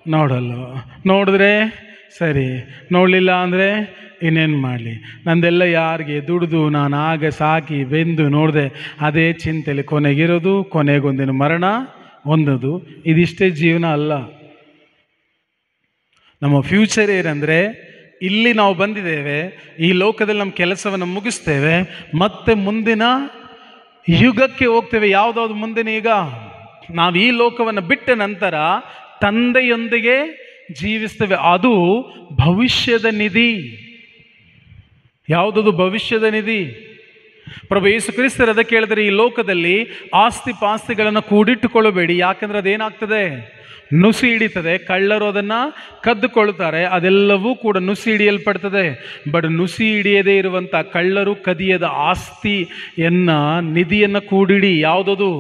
ನೋಡಲ್ಲೋ, ನೋಡಿದ್ರೆ ಸರಿ, ನೋಡಲಿಲ್ಲ ಅಂದರೆ ಇನ್ನೇನು ಮಾಡಲಿ, ನಂದೆಲ್ಲ ಯಾರಿಗೆ ದುಡಿದು ನಾನು ಆಗ ಸಾಕಿ ಬೆಂದು ನೋಡಿದೆ, ಅದೇ ಚಿಂತೆಯಲ್ಲಿ ಕೊನೆಗಿರೋದು, ಕೊನೆಗೊಂದಿನ ಮರಣ ಹೊಂದೋದು. ಇದಿಷ್ಟೇ ಜೀವನ ಅಲ್ಲ. ನಮ್ಮ ಫ್ಯೂಚರ್ ಏನಂದರೆ, ಇಲ್ಲಿ ನಾವು ಬಂದಿದ್ದೇವೆ, ಈ ಲೋಕದಲ್ಲಿ ನಮ್ಮ ಕೆಲಸವನ್ನು ಮುಗಿಸ್ತೇವೆ, ಮತ್ತೆ ಮುಂದಿನ ಯುಗಕ್ಕೆ ಹೋಗ್ತೇವೆ. ಯಾವುದಾದ್ರು ಮುಂದಿನ ಯುಗ? ನಾವು ಈ ಲೋಕವನ್ನು ಬಿಟ್ಟ ನಂತರ ತಂದೆಯೊಂದಿಗೆ ಜೀವಿಸ್ತೇವೆ. ಅದು ಭವಿಷ್ಯದ ನಿಧಿ. ಯಾವುದದು ಭವಿಷ್ಯದ ನಿಧಿ? ಪ್ರಭು ಯೇಸು ಕ್ರಿಸ್ತರು ಅದಕ್ಕೆ ಹೇಳಿದರೆ, ಈ ಲೋಕದಲ್ಲಿ ಆಸ್ತಿ ಪಾಸ್ತಿಗಳನ್ನು ಕೂಡಿಟ್ಟುಕೊಳ್ಳಬೇಡಿ, ಯಾಕಂದರೆ ಅದೇನಾಗ್ತದೆ, ನುಸಿ ಹಿಡಿತದೆ, ಕಳ್ಳರು ಅದನ್ನು ಕದ್ದುಕೊಳ್ತಾರೆ, ಅದೆಲ್ಲವೂ ಕೂಡ ನುಸಿ ಹಿಡಿಯಲ್ಪಡ್ತದೆ. ಬಟ್ ನುಸಿ ಹಿಡಿಯದೇ ಇರುವಂಥ, ಕಳ್ಳರು ಕದಿಯದ ಆಸ್ತಿಯನ್ನು, ನಿಧಿಯನ್ನು ಕೂಡಿಡಿ. ಯಾವುದದು?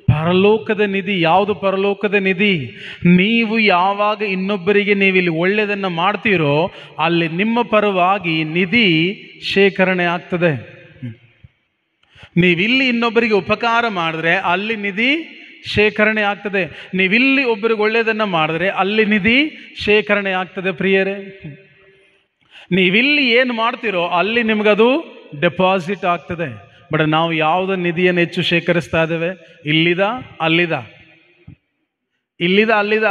ಪರಲೋಕದ ನಿಧಿ. ಯಾವುದು ಪರಲೋಕದ ನಿಧಿ? ನೀವು ಯಾವಾಗ ಇನ್ನೊಬ್ಬರಿಗೆ ನೀವಿಲ್ಲಿ ಒಳ್ಳೆಯದನ್ನು ಮಾಡ್ತೀರೋ, ಅಲ್ಲಿ ನಿಮ್ಮ ಪರವಾಗಿ ನಿಧಿ ಶೇಖರಣೆ ಆಗ್ತದೆ. ನೀವಿಲ್ಲಿ ಇನ್ನೊಬ್ಬರಿಗೆ ಉಪಕಾರ ಮಾಡಿದ್ರೆ ಅಲ್ಲಿ ನಿಧಿ ಶೇಖರಣೆ ಆಗ್ತದೆ. ನೀವಿಲ್ಲಿ ಒಬ್ಬರಿಗೆ ಒಳ್ಳೆಯದನ್ನು ಮಾಡಿದ್ರೆ ಅಲ್ಲಿ ನಿಧಿ ಶೇಖರಣೆ ಆಗ್ತದೆ. ಪ್ರಿಯರೇ, ನೀವಿಲ್ಲಿ ಏನು ಮಾಡ್ತೀರೋ ಅಲ್ಲಿ ನಿಮಗದು ಡೆಪಾಸಿಟ್ ಆಗ್ತದೆ. ಬಟ್ ನಾವು ಯಾವುದೋ ನಿಧಿಯನ್ನು ಹೆಚ್ಚು ಶೇಖರಿಸ್ತಾ ಇದ್ದೇವೆ? ಇಲ್ಲಿದ ಅಲ್ಲಿದ, ಇಲ್ಲಿದ ಅಲ್ಲಿದ.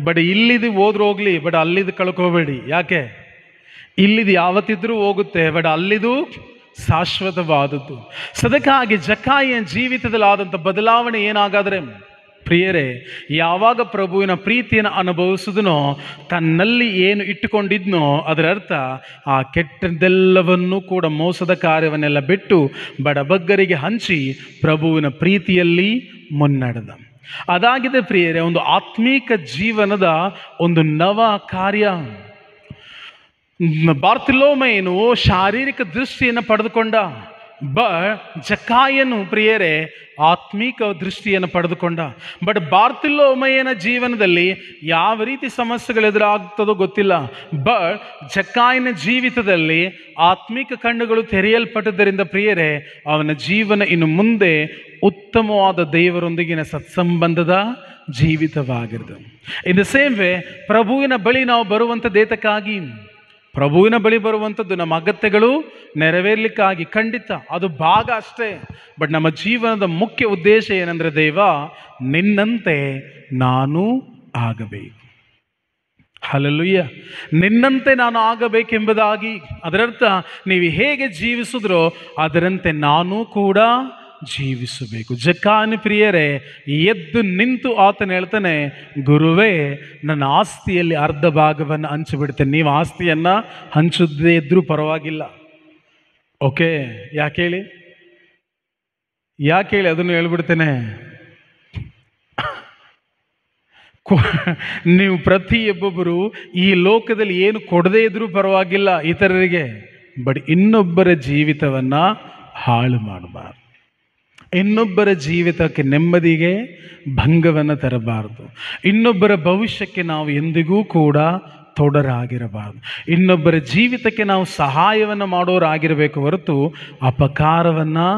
ಬಟ್ ಇಲ್ಲಿದು ಹೋದ್ರೂ ಹೋಗ್ಲಿ, ಬಟ್ ಅಲ್ಲಿದು ಕಳ್ಕೋಬೇಡಿ. ಯಾಕೆ? ಇಲ್ಲಿದು ಯಾವತ್ತಿದ್ರೂ ಹೋಗುತ್ತೆ, ಬಟ್ ಅಲ್ಲಿದು ಶಾಶ್ವತವಾದದ್ದು. ಸದಕ್ಕಾಗಿ ಜಕ್ಕಾಯಿಯ ಜೀವಿತದಲ್ಲಿ ಆದಂಥ ಬದಲಾವಣೆ ಏನಾಗಾದರೆ, ಪ್ರಿಯರೇ, ಯಾವಾಗ ಪ್ರಭುವಿನ ಪ್ರೀತಿಯನ್ನು ಅನುಭವಿಸಿದನೋ, ತನ್ನಲ್ಲಿ ಏನು ಇಟ್ಟುಕೊಂಡಿದ್ನೋ ಅದರ ಅರ್ಥ ಆ ಕೆಟ್ಟದ್ದೆಲ್ಲವನ್ನೂ ಕೂಡ, ಮೋಸದ ಕಾರ್ಯವನ್ನೆಲ್ಲ ಬಿಟ್ಟು ಬಡಬಗ್ಗರಿಗೆ ಹಂಚಿ ಪ್ರಭುವಿನ ಪ್ರೀತಿಯಲ್ಲಿ ಮುನ್ನಡೆದ. ಅದಾಗಿದೆ ಪ್ರಿಯರೇ ಒಂದು ಆತ್ಮೀಕ ಜೀವನದ ಒಂದು ನವ ಕಾರ್ಯ. ಬಾರ್ತಿಲೋಮೆಯನು ಶಾರೀರಿಕ ದೃಷ್ಟಿಯನ್ನು ಪಡೆದುಕೊಂಡ, ಜಕ್ಕಾಯನು ಪ್ರಿಯರೇ ಆತ್ಮೀಕ ದೃಷ್ಟಿಯನ್ನು ಪಡೆದುಕೊಂಡ. ಬಟ್ ಬಾರ್ತಿಲೋಮೆಯನ ಜೀವನದಲ್ಲಿ ಯಾವ ರೀತಿ ಸಮಸ್ಯೆಗಳು ಎದುರಾಗ್ತದೋ ಗೊತ್ತಿಲ್ಲ. ಬಟ್ ಜಕ್ಕಾಯನ ಜೀವಿತದಲ್ಲಿ ಆತ್ಮೀಕ ಕಣ್ಣುಗಳು ತೆರೆಯಲ್ಪಟ್ಟದ್ದರಿಂದ ಪ್ರಿಯರೇ ಅವನ ಜೀವನ ಇನ್ನು ಮುಂದೆ ಉತ್ತಮವಾದ ದೇವರೊಂದಿಗಿನ ಸತ್ಸಂಬಂಧದ ಜೀವಿತವಾಗಿರ್ತದೆ. ಇನ್ ದ ಸೇಮ್ ವೇ ಪ್ರಭುವಿನ ಬಳಿ ನಾವು ಬರುವಂಥದ್ದೇತಕ್ಕಾಗಿ? ಪ್ರಭುವಿನ ಬಳಿ ಬರುವಂಥದ್ದು ನಮ್ಮ ಅಗತ್ಯಗಳು ನೆರವೇರ್ಲಿಕ್ಕಾಗಿ. ಖಂಡಿತ ಅದು ಭಾಗ ಅಷ್ಟೇ. ಬಟ್ ನಮ್ಮ ಜೀವನದ ಮುಖ್ಯ ಉದ್ದೇಶ ಏನಂದರೆ, ದೇವ ನಿನ್ನಂತೆ ನಾನು ಆಗಬೇಕು. ಹಲ್ಲೆಲೂಯಾ. ನಿನ್ನಂತೆ ನಾನು ಆಗಬೇಕೆಂಬುದಾಗಿ. ಅದರರ್ಥ ನೀವು ಹೇಗೆ ಜೀವಿಸಿದ್ರೋ ಅದರಂತೆ ನಾನು ಕೂಡ ಜೀವಿಸಬೇಕು. ಜಕ್ಕಾಯನ ಪ್ರಿಯರೇ ಎದ್ದು ನಿಂತು ಆತನ ಹೇಳ್ತಾನೆ, ಗುರುವೇ ನನ್ನ ಆಸ್ತಿಯಲ್ಲಿ ಅರ್ಧ ಭಾಗವನ್ನು ಹಂಚಿಬಿಡ್ತೇನೆ. ನೀವು ಆಸ್ತಿಯನ್ನು ಹಂಚದೇ ಇದ್ರೂ ಪರವಾಗಿಲ್ಲ. ಓಕೆ, ಯಾಕೆ ಹೇಳಿ? ಅದನ್ನು ಹೇಳ್ಬಿಡ್ತೇನೆ. ನೀವು ಪ್ರತಿಯೊಬ್ಬೊಬ್ಬರು ಈ ಲೋಕದಲ್ಲಿ ಏನು ಕೊಡದೇ ಇದ್ರೂ ಪರವಾಗಿಲ್ಲ ಇತರರಿಗೆ, ಬಟ್ ಇನ್ನೊಬ್ಬರ ಜೀವಿತವನ್ನು ಹಾಳು ಮಾಡಬಾರ್ದು. ಇನ್ನೊಬ್ಬರ ಜೀವಿತಕ್ಕೆ ನೆಮ್ಮದಿಗೆ ಭಂಗವನ್ನು ತರಬಾರದು. ಇನ್ನೊಬ್ಬರ ಭವಿಷ್ಯಕ್ಕೆ ನಾವು ಎಂದಿಗೂ ಕೂಡ ತೊಡರಾಗಿರಬಾರದು. ಇನ್ನೊಬ್ಬರ ಜೀವಿತಕ್ಕೆ ನಾವು ಸಹಾಯವನ್ನು ಮಾಡೋರಾಗಿರಬೇಕು ಹೊರತು ಅಪಕಾರವನ್ನು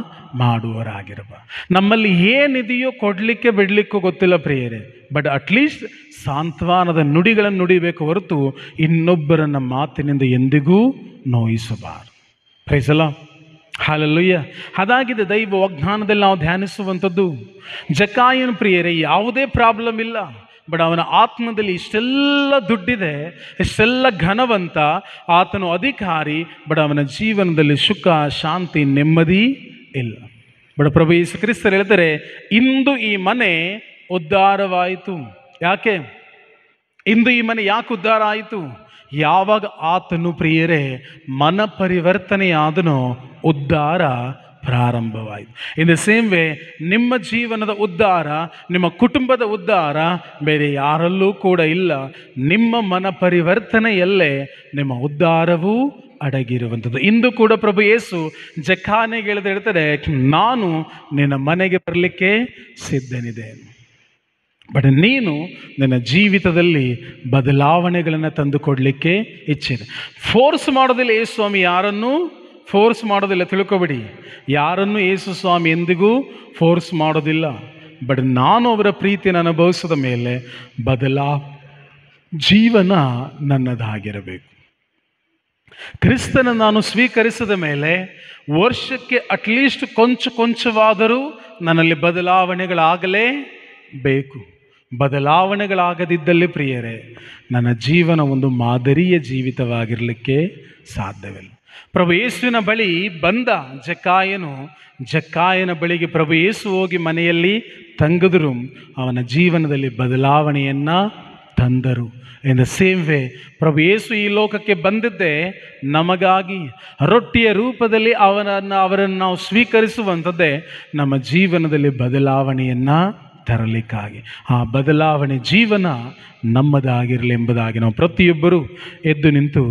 ಮಾಡುವವರಾಗಿರಬಾರದು. ನಮ್ಮಲ್ಲಿ ಏನಿದೆಯೋ ಕೊಡಲಿಕ್ಕೆ ಬಿಡಲಿಕ್ಕೂ ಗೊತ್ತಿಲ್ಲ ಪ್ರಿಯರೇ, ಬಟ್ ಅಟ್ಲೀಸ್ಟ್ ಸಾಂತ್ವನದ ನುಡಿಗಳನ್ನು ನುಡಿಬೇಕು ಹೊರತು ಇನ್ನೊಬ್ಬರನ್ನ ಮಾತಿನಿಂದ ಎಂದಿಗೂ ನೋಯಿಸಬಾರದು. Praise the Lord. ಹಲ್ಲೆಲೂಯಾ. ಅದಾಗಿದೆ ದೈವ ವಾಗ್ದಾನದಲ್ಲಿ ನಾವು ಧ್ಯಾನಿಸುವಂಥದ್ದು. ಜಕ್ಕಾಯನ ಪ್ರಿಯರೇ ಯಾವುದೇ ಪ್ರಾಬ್ಲಮ್ ಇಲ್ಲ, ಬಟ್ ಅವನ ಆತ್ಮದಲ್ಲಿ ಇಷ್ಟೆಲ್ಲ ದುಡ್ಡಿದೆ, ಇಷ್ಟೆಲ್ಲ ಘನವಂತ, ಆತನು ಅಧಿಕಾರಿ, ಬಟ್ ಅವನ ಜೀವನದಲ್ಲಿ ಸುಖ, ಶಾಂತಿ, ನೆಮ್ಮದಿ ಇಲ್ಲ. ಬಟ್ ಪ್ರಭು ಯೇಸು ಕ್ರಿಸ್ತರು ಹೇಳ್ತಾರೆ, ಇಂದು ಈ ಮನೆ ಉದ್ಧಾರವಾಯಿತು. ಯಾಕೆ ಇಂದು ಈ ಮನೆ ಯಾಕೆ ಉದ್ಧಾರ ಆಯಿತು? ಯಾವಾಗ ಆತನು ಪ್ರಿಯರೇ ಮನ ಪರಿವರ್ತನೆಯಾದನೋ ಉದ್ಧಾರ ಪ್ರಾರಂಭವಾಯಿತು. ಇನ್ ದ ಸೇಮ್ ವೇ ನಿಮ್ಮ ಜೀವನದ ಉದ್ಧಾರ, ನಿಮ್ಮ ಕುಟುಂಬದ ಉದ್ಧಾರ ಬೇರೆ ಯಾರಲ್ಲೂ ಕೂಡ ಇಲ್ಲ. ನಿಮ್ಮ ಮನ ಪರಿವರ್ತನೆಯಲ್ಲೇ ನಿಮ್ಮ ಉದ್ಧಾರವೂ ಅಡಗಿರುವಂಥದ್ದು. ಇಂದು ಕೂಡ ಪ್ರಭು ಯೇಸು ಜಕ್ಕಾಯನಿಗೆ ಹೇಳ್ತಾರೆ, ನಾನು ನಿನ್ನ ಮನೆಗೆ ಬರಲಿಕ್ಕೆ ಸಿದ್ಧನಿದ್ದೇನೆ. ಬಟ್ ನೀನು ನಿನ್ನ ಜೀವಿತದಲ್ಲಿ ಬದಲಾವಣೆಗಳನ್ನು ತಂದುಕೊಡ್ಲಿಕ್ಕೆ ಇಚ್ಛಿದೆ. ಫೋರ್ಸ್ ಮಾಡೋದಿಲ್ಲ ಯೇಸು ಸ್ವಾಮಿ, ಯಾರನ್ನೂ ಫೋರ್ಸ್ ಮಾಡೋದಿಲ್ಲ, ತಿಳ್ಕೊಬೇಡಿ. ಯಾರನ್ನು ಯೇಸು ಸ್ವಾಮಿ ಎಂದಿಗೂ ಫೋರ್ಸ್ ಮಾಡೋದಿಲ್ಲ. ಬಟ್ ನಾನು ಅವರ ಪ್ರೀತಿಯನ್ನು ಅನುಭವಿಸಿದ ಮೇಲೆ ಜೀವನ ನನ್ನದಾಗಿರಬೇಕು. ಕ್ರಿಸ್ತನ ನಾನು ಸ್ವೀಕರಿಸಿದ ಮೇಲೆ ವರ್ಷಕ್ಕೆ ಅಟ್ಲೀಸ್ಟ್ ಕೊಂಚವಾದರೂ ನನ್ನಲ್ಲಿ ಬದಲಾವಣೆಗಳಾಗಲೇಬೇಕು. ಬದಲಾವಣೆಗಳಾಗದಿದ್ದಲ್ಲಿ ಪ್ರಿಯರೇ, ನನ್ನ ಜೀವನ ಒಂದು ಮಾದರಿಯ ಜೀವಿತವಾಗಿರಲಿಕ್ಕೆ ಸಾಧ್ಯವಿಲ್ಲ. ಪ್ರಭು ಯೇಸುವಿನ ಬಳಿ ಬಂದ ಜಕ್ಕಾಯನ ಬಳಿಗೆ ಪ್ರಭು ಯೇಸು ಹೋಗಿ ಮನೆಯಲ್ಲಿ ತಂಗಿದ್ರು, ಅವನ ಜೀವನದಲ್ಲಿ ಬದಲಾವಣೆಯನ್ನು ತಂದರು. ಇನ್ ದ ಸೇಮ್ ವೇ ಪ್ರಭು ಯೇಸು ಈ ಲೋಕಕ್ಕೆ ಬಂದಿದ್ದೇ ನಮಗಾಗಿ. ರೊಟ್ಟಿಯ ರೂಪದಲ್ಲಿ ಅವರನ್ನು ನಾವು ಸ್ವೀಕರಿಸುವಂಥದ್ದೇ ನಮ್ಮ ಜೀವನದಲ್ಲಿ ಬದಲಾವಣೆಯನ್ನು ತರಲಿಕ್ಕಾಗಿ. ಆ ಬದಲಾವಣೆ ಜೀವನ ನಮ್ಮದಾಗಿರಲಿ ಎಂಬುದಾಗಿ ನಾವು ಪ್ರತಿಯೊಬ್ಬರು ಎದ್ದು ನಿಂತು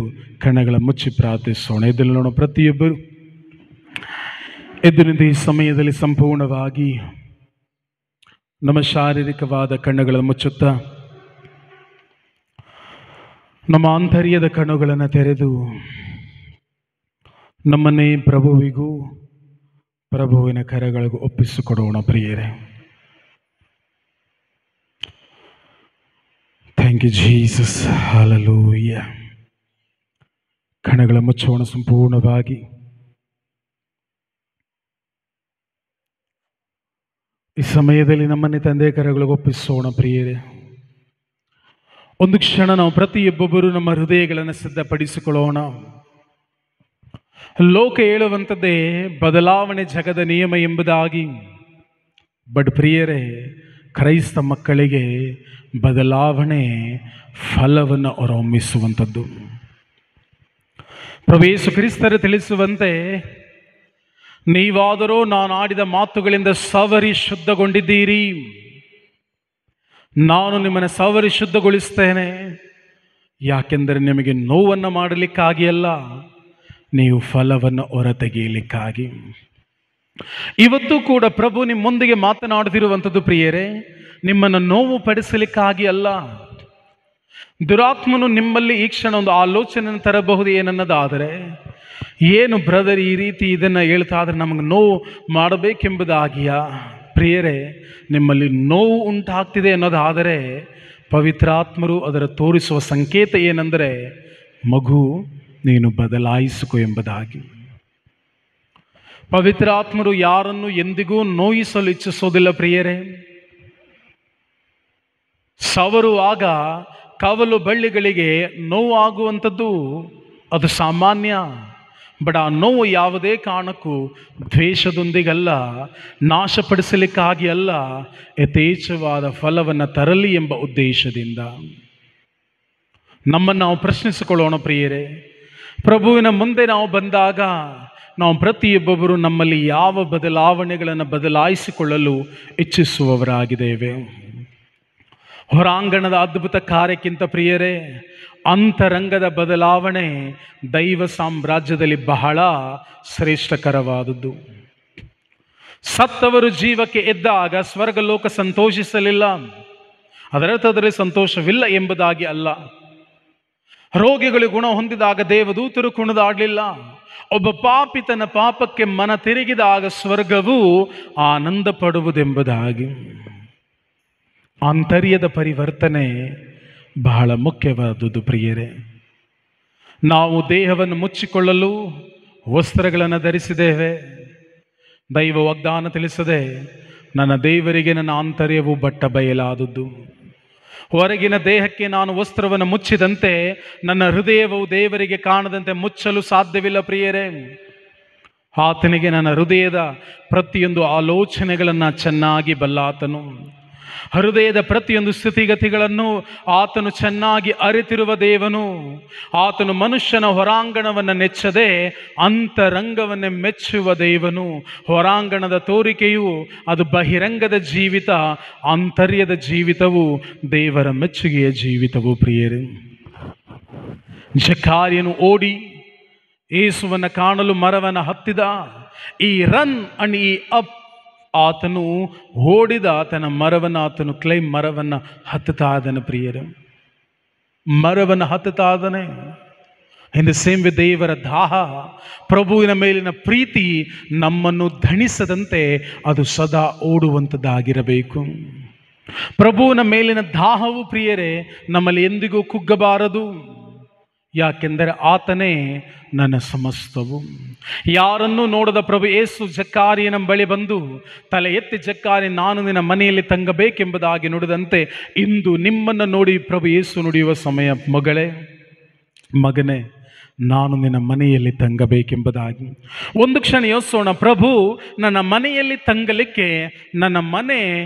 ಕಣ್ಣುಗಳ ಮುಚ್ಚಿ ಪ್ರಾರ್ಥಿಸೋಣ. ಎದ್ದು ನೋಡೋಣ, ಪ್ರತಿಯೊಬ್ಬರು ಎದ್ದು ನಿಂತು ಈ ಸಮಯದಲ್ಲಿ ಸಂಪೂರ್ಣವಾಗಿ ನಮ್ಮ ಶಾರೀರಿಕವಾದ ಕಣ್ಣುಗಳನ್ನು ಮುಚ್ಚುತ್ತಾ ನಮ್ಮ ಆಂತರ್ಯದ ಕಣ್ಣುಗಳನ್ನು ತೆರೆದು ನಮ್ಮನ್ನೇ ಪ್ರಭುವಿಗೂ ಪ್ರಭುವಿನ ಕರಗಳಿಗೂ ಒಪ್ಪಿಸಿಕೊಡೋಣ. ಪ್ರಿಯರೇ, ಥ್ಯಾಂಕ್ ಯು ಜೀಸಸ್. ಹಲ್ಲೆಲೂಯಾ. ಕಣ್ಣುಗಳ ಮುಚ್ಚೋಣ ಸಂಪೂರ್ಣವಾಗಿ. ಈ ಸಮಯದಲ್ಲಿ ನಮ್ಮನ್ನೇ ತಂದೆ ಕರಗಳಿಗೆ ಒಪ್ಪಿಸೋಣ. ಪ್ರಿಯರೇ, ಒಂದು ಕ್ಷಣ ನಾವು ಪ್ರತಿಯೊಬ್ಬೊಬ್ಬರು ನಮ್ಮ ಹೃದಯಗಳನ್ನು ಸಿದ್ಧಪಡಿಸಿಕೊಳ್ಳೋಣ. ಲೋಕ ಹೇಳುವಂಥದ್ದೇ ಬದಲಾವಣೆ ಜಗದ ನಿಯಮ ಎಂಬುದಾಗಿ. ಬಟ್ ಪ್ರಿಯರೇ, ಕ್ರೈಸ್ತ ಮಕ್ಕಳಿಗೆ ಬದಲಾವಣೆ ಫಲವನ್ನು ಹೊರಹೊಮ್ಮಿಸುವಂಥದ್ದು. ಪ್ರಭು ಯೇಸು ಕ್ರಿಸ್ತರು ತಿಳಿಸುವಂತೆ, ನೀವಾದರೂ ನಾನು ಆಡಿದ ಮಾತುಗಳಿಂದ ಸವರಿ ಶುದ್ಧಗೊಂಡಿದ್ದೀರಿ, ನಾನು ನಿಮ್ಮನ್ನು ಸವರಿ ಶುದ್ಧಗೊಳಿಸ್ತೇನೆ. ಯಾಕೆಂದರೆ ನಿಮಗೆ ನೋವನ್ನು ಮಾಡಲಿಕ್ಕಾಗಿ ಅಲ್ಲ, ನೀವು ಫಲವನ್ನು ಹೊರತೆಗೆಯಲಿಕ್ಕಾಗಿ. ಇವತ್ತು ಕೂಡ ಪ್ರಭು ನಿಮ್ಮೊಂದಿಗೆ ಮಾತನಾಡುತ್ತಿರುವಂಥದ್ದು ಪ್ರಿಯರೇ, ನಿಮ್ಮನ್ನು ನೋವು ಪಡಿಸಲಿಕ್ಕಾಗಿ ಅಲ್ಲ. ದುರಾತ್ಮನು ನಿಮ್ಮಲ್ಲಿ ಈ ಕ್ಷಣ ಒಂದು ಆಲೋಚನೆಯನ್ನು ತರಬಹುದು ಏನನ್ನೋದಾದರೆ, ಏನು ಬ್ರದರ್ ಈ ರೀತಿ ಇದನ್ನು ಹೇಳ್ತಾ ಆದರೆ ನಮಗೆ ನೋವು ಮಾಡಬೇಕೆಂಬುದಾಗಿಯಾ? ಪ್ರಿಯರೇ, ನಿಮ್ಮಲ್ಲಿ ನೋವು ಉಂಟಾಗ್ತಿದೆ ಅನ್ನೋದಾದರೆ ಪವಿತ್ರಾತ್ಮರು ಅದರ ತೋರಿಸುವ ಸಂಕೇತ ಏನೆಂದರೆ, ಮಗು ನೀನು ಬದಲಾಯಿಸಿಕೊ ಎಂಬುದಾಗಿ. ಪವಿತ್ರಾತ್ಮರು ಯಾರನ್ನು ಎಂದಿಗೂ ನೋಯಿಸಲು ಇಚ್ಛಿಸೋದಿಲ್ಲ ಪ್ರಿಯರೇ. ಸವರುವಾಗ ಕವಲು ಬಳ್ಳಿಗಳಿಗೆ ನೋವು ಆಗುವಂಥದ್ದು ಅದು ಸಾಮಾನ್ಯ. ಬಟ್ ಆ ನೋವು ಯಾವುದೇ ಕಾರಣಕ್ಕೂ ದ್ವೇಷದೊಂದಿಗಲ್ಲ, ನಾಶಪಡಿಸಲಿಕ್ಕಾಗಿ ಅಲ್ಲ, ಯಥೇಚ್ಛವಾದ ಫಲವನ್ನು ತರಲಿ ಎಂಬ ಉದ್ದೇಶದಿಂದ. ನಮ್ಮನ್ನು ನಾವು ಪ್ರಶ್ನಿಸಿಕೊಳ್ಳೋಣ ಪ್ರಿಯರೇ. ಪ್ರಭುವಿನ ಮುಂದೆ ನಾವು ಬಂದಾಗ ನಾವು ಪ್ರತಿಯೊಬ್ಬೊಬ್ಬರು ನಮ್ಮಲ್ಲಿ ಯಾವ ಬದಲಾವಣೆಗಳನ್ನು ಬದಲಾಯಿಸಿಕೊಳ್ಳಲು ಇಚ್ಛಿಸುವವರಾಗಿದ್ದೇವೆ. ಹೊರಾಂಗಣದ ಅದ್ಭುತ ಕಾರ್ಯಕ್ಕಿಂತ ಪ್ರಿಯರೇ, ಅಂತರಂಗದ ಬದಲಾವಣೆ ದೈವ ಸಾಮ್ರಾಜ್ಯದಲ್ಲಿ ಬಹಳ ಶ್ರೇಷ್ಠಕರವಾದದ್ದು. ಸತ್ತವರು ಜೀವಕ್ಕೆ ಎದ್ದಾಗ ಸ್ವರ್ಗಲೋಕ ಸಂತೋಷಿಸಲಿಲ್ಲ, ಅದರಲ್ಲಿ ಸಂತೋಷವಿಲ್ಲ ಎಂಬುದಾಗಿ ಅಲ್ಲ. ರೋಗಿಗಳು ಗುಣ ಹೊಂದಿದಾಗ ದೇವದೂತರು ಕುಣಿದಾಡಲಿಲ್ಲ. ಒಬ್ಬ ಪಾಪಿ ತನ್ನ ಪಾಪಕ್ಕೆ ಮನ ತಿರುಗಿದಾಗ ಸ್ವರ್ಗವು ಆನಂದ ಪಡುವುದೆಂಬುದಾಗಿ. ಆಂತರ್ಯದ ಪರಿವರ್ತನೆ ಬಹಳ ಮುಖ್ಯವಾದುದು ಪ್ರಿಯರೇ. ನಾವು ದೇಹವನ್ನು ಮುಚ್ಚಿಕೊಳ್ಳಲು ವಸ್ತ್ರಗಳನ್ನು ಧರಿಸಿದ್ದೇವೆ. ದೈವ ವಾಗ್ದಾನ ತಿಳಿಸದೆ, ನನ್ನ ದೇವರಿಗೆ ನನ್ನ ಆಂತರ್ಯವು ಬಟ್ಟ ಬಯಲಾದದ್ದು. ಹೊರಗಿನ ದೇಹಕ್ಕೆ ನಾನು ವಸ್ತ್ರವನ್ನು ಮುಚ್ಚಿದಂತೆ ನನ್ನ ಹೃದಯವು ದೇವರಿಗೆ ಕಾಣದಂತೆ ಮುಚ್ಚಲು ಸಾಧ್ಯವಿಲ್ಲ ಪ್ರಿಯರೇ. ಆತನಿಗೆ ನನ್ನ ಹೃದಯದ ಪ್ರತಿಯೊಂದು ಆಲೋಚನೆಗಳನ್ನು ಚೆನ್ನಾಗಿ ಬಲ್ಲಾತನು. ಹೃದಯದ ಪ್ರತಿಯೊಂದು ಸ್ಥಿತಿಗತಿಗಳನ್ನು ಆತನು ಚೆನ್ನಾಗಿ ಅರಿತಿರುವ ದೇವನು. ಆತನು ಮನುಷ್ಯನ ಹೊರಾಂಗಣವನ್ನು ನೆಚ್ಚದೆ ಅಂತರಂಗವನ್ನೇ ಮೆಚ್ಚುವ ದೇವನು. ಹೊರಾಂಗಣದ ತೋರಿಕೆಯು ಅದು ಬಹಿರಂಗದ ಜೀವಿತ, ಆಂತರ್ಯದ ಜೀವಿತವು ದೇವರ ಮೆಚ್ಚುಗೆಯ ಜೀವಿತವು ಪ್ರಿಯರೇ. ಜಕಾರ್ಯನು ಓಡಿ ಯೇಸುವನ್ನು ಕಾಣಲು ಮರವನ್ನು ಹತ್ತಿದ. ಈ ರನ್ ಅಂಡ್ ಈ ಅಪ್ ಆತನು ಓಡಿದ ತನ್ನ ಮರವನ್ನು ಆತನು ಕ್ಲೈಮ್ ಮರವನ್ನು ಹತ್ತುತ್ತಾ ಇದ್ದಾನೆ ಪ್ರಿಯರೇ, ಮರವನ್ನು ಹತ್ತುತ್ತಾ ಇದ್ದಾನೆ. ಇನ್ ದ ಸೇಮ್ ವೇ ದೇವರ ದಾಹ, ಪ್ರಭುವಿನ ಮೇಲಿನ ಪ್ರೀತಿ ನಮ್ಮನ್ನು ಧಣಿಸದಂತೆ ಅದು ಸದಾ ಓಡುವಂಥದ್ದಾಗಿರಬೇಕು. ಪ್ರಭುವಿನ ಮೇಲಿನ ದಾಹವು ಪ್ರಿಯರೇ ನಮ್ಮಲ್ಲಿ ಎಂದಿಗೂ ಕುಗ್ಗಬಾರದು. ಯಾಕೆಂದರೆ ಆತನೇ ನನ್ನ ಸಮಸ್ತವು. ಯಾರನ್ನೂ ನೋಡದ ಪ್ರಭು ಯೇಸು ಜಕ್ಕಾರಿಯನ ಬಳಿ ಬಂದು ತಲೆ ಎತ್ತಿ, ಜಕ್ಕಾರಿ ನಾನು ನಿನ್ನ ಮನೆಯಲ್ಲಿ ತಂಗಬೇಕೆಂಬುದಾಗಿ ನುಡಿದಂತೆ ಇಂದು ನಿಮ್ಮನ್ನು ನೋಡಿ ಪ್ರಭು ಯೇಸು ನುಡಿಯುವ ಸಮಯ. ಮಗಳೇ, ಮಗನೇ, ನಾನು ನಿನ್ನ ಮನೆಯಲ್ಲಿ ತಂಗಬೇಕೆಂಬುದಾಗಿ. ಒಂದು ಕ್ಷಣ ಯೋಚಿಸೋಣ, ಪ್ರಭು ನನ್ನ ಮನೆಯಲ್ಲಿ ತಂಗಲಿಕ್ಕೆ ನನ್ನ ಮನೆ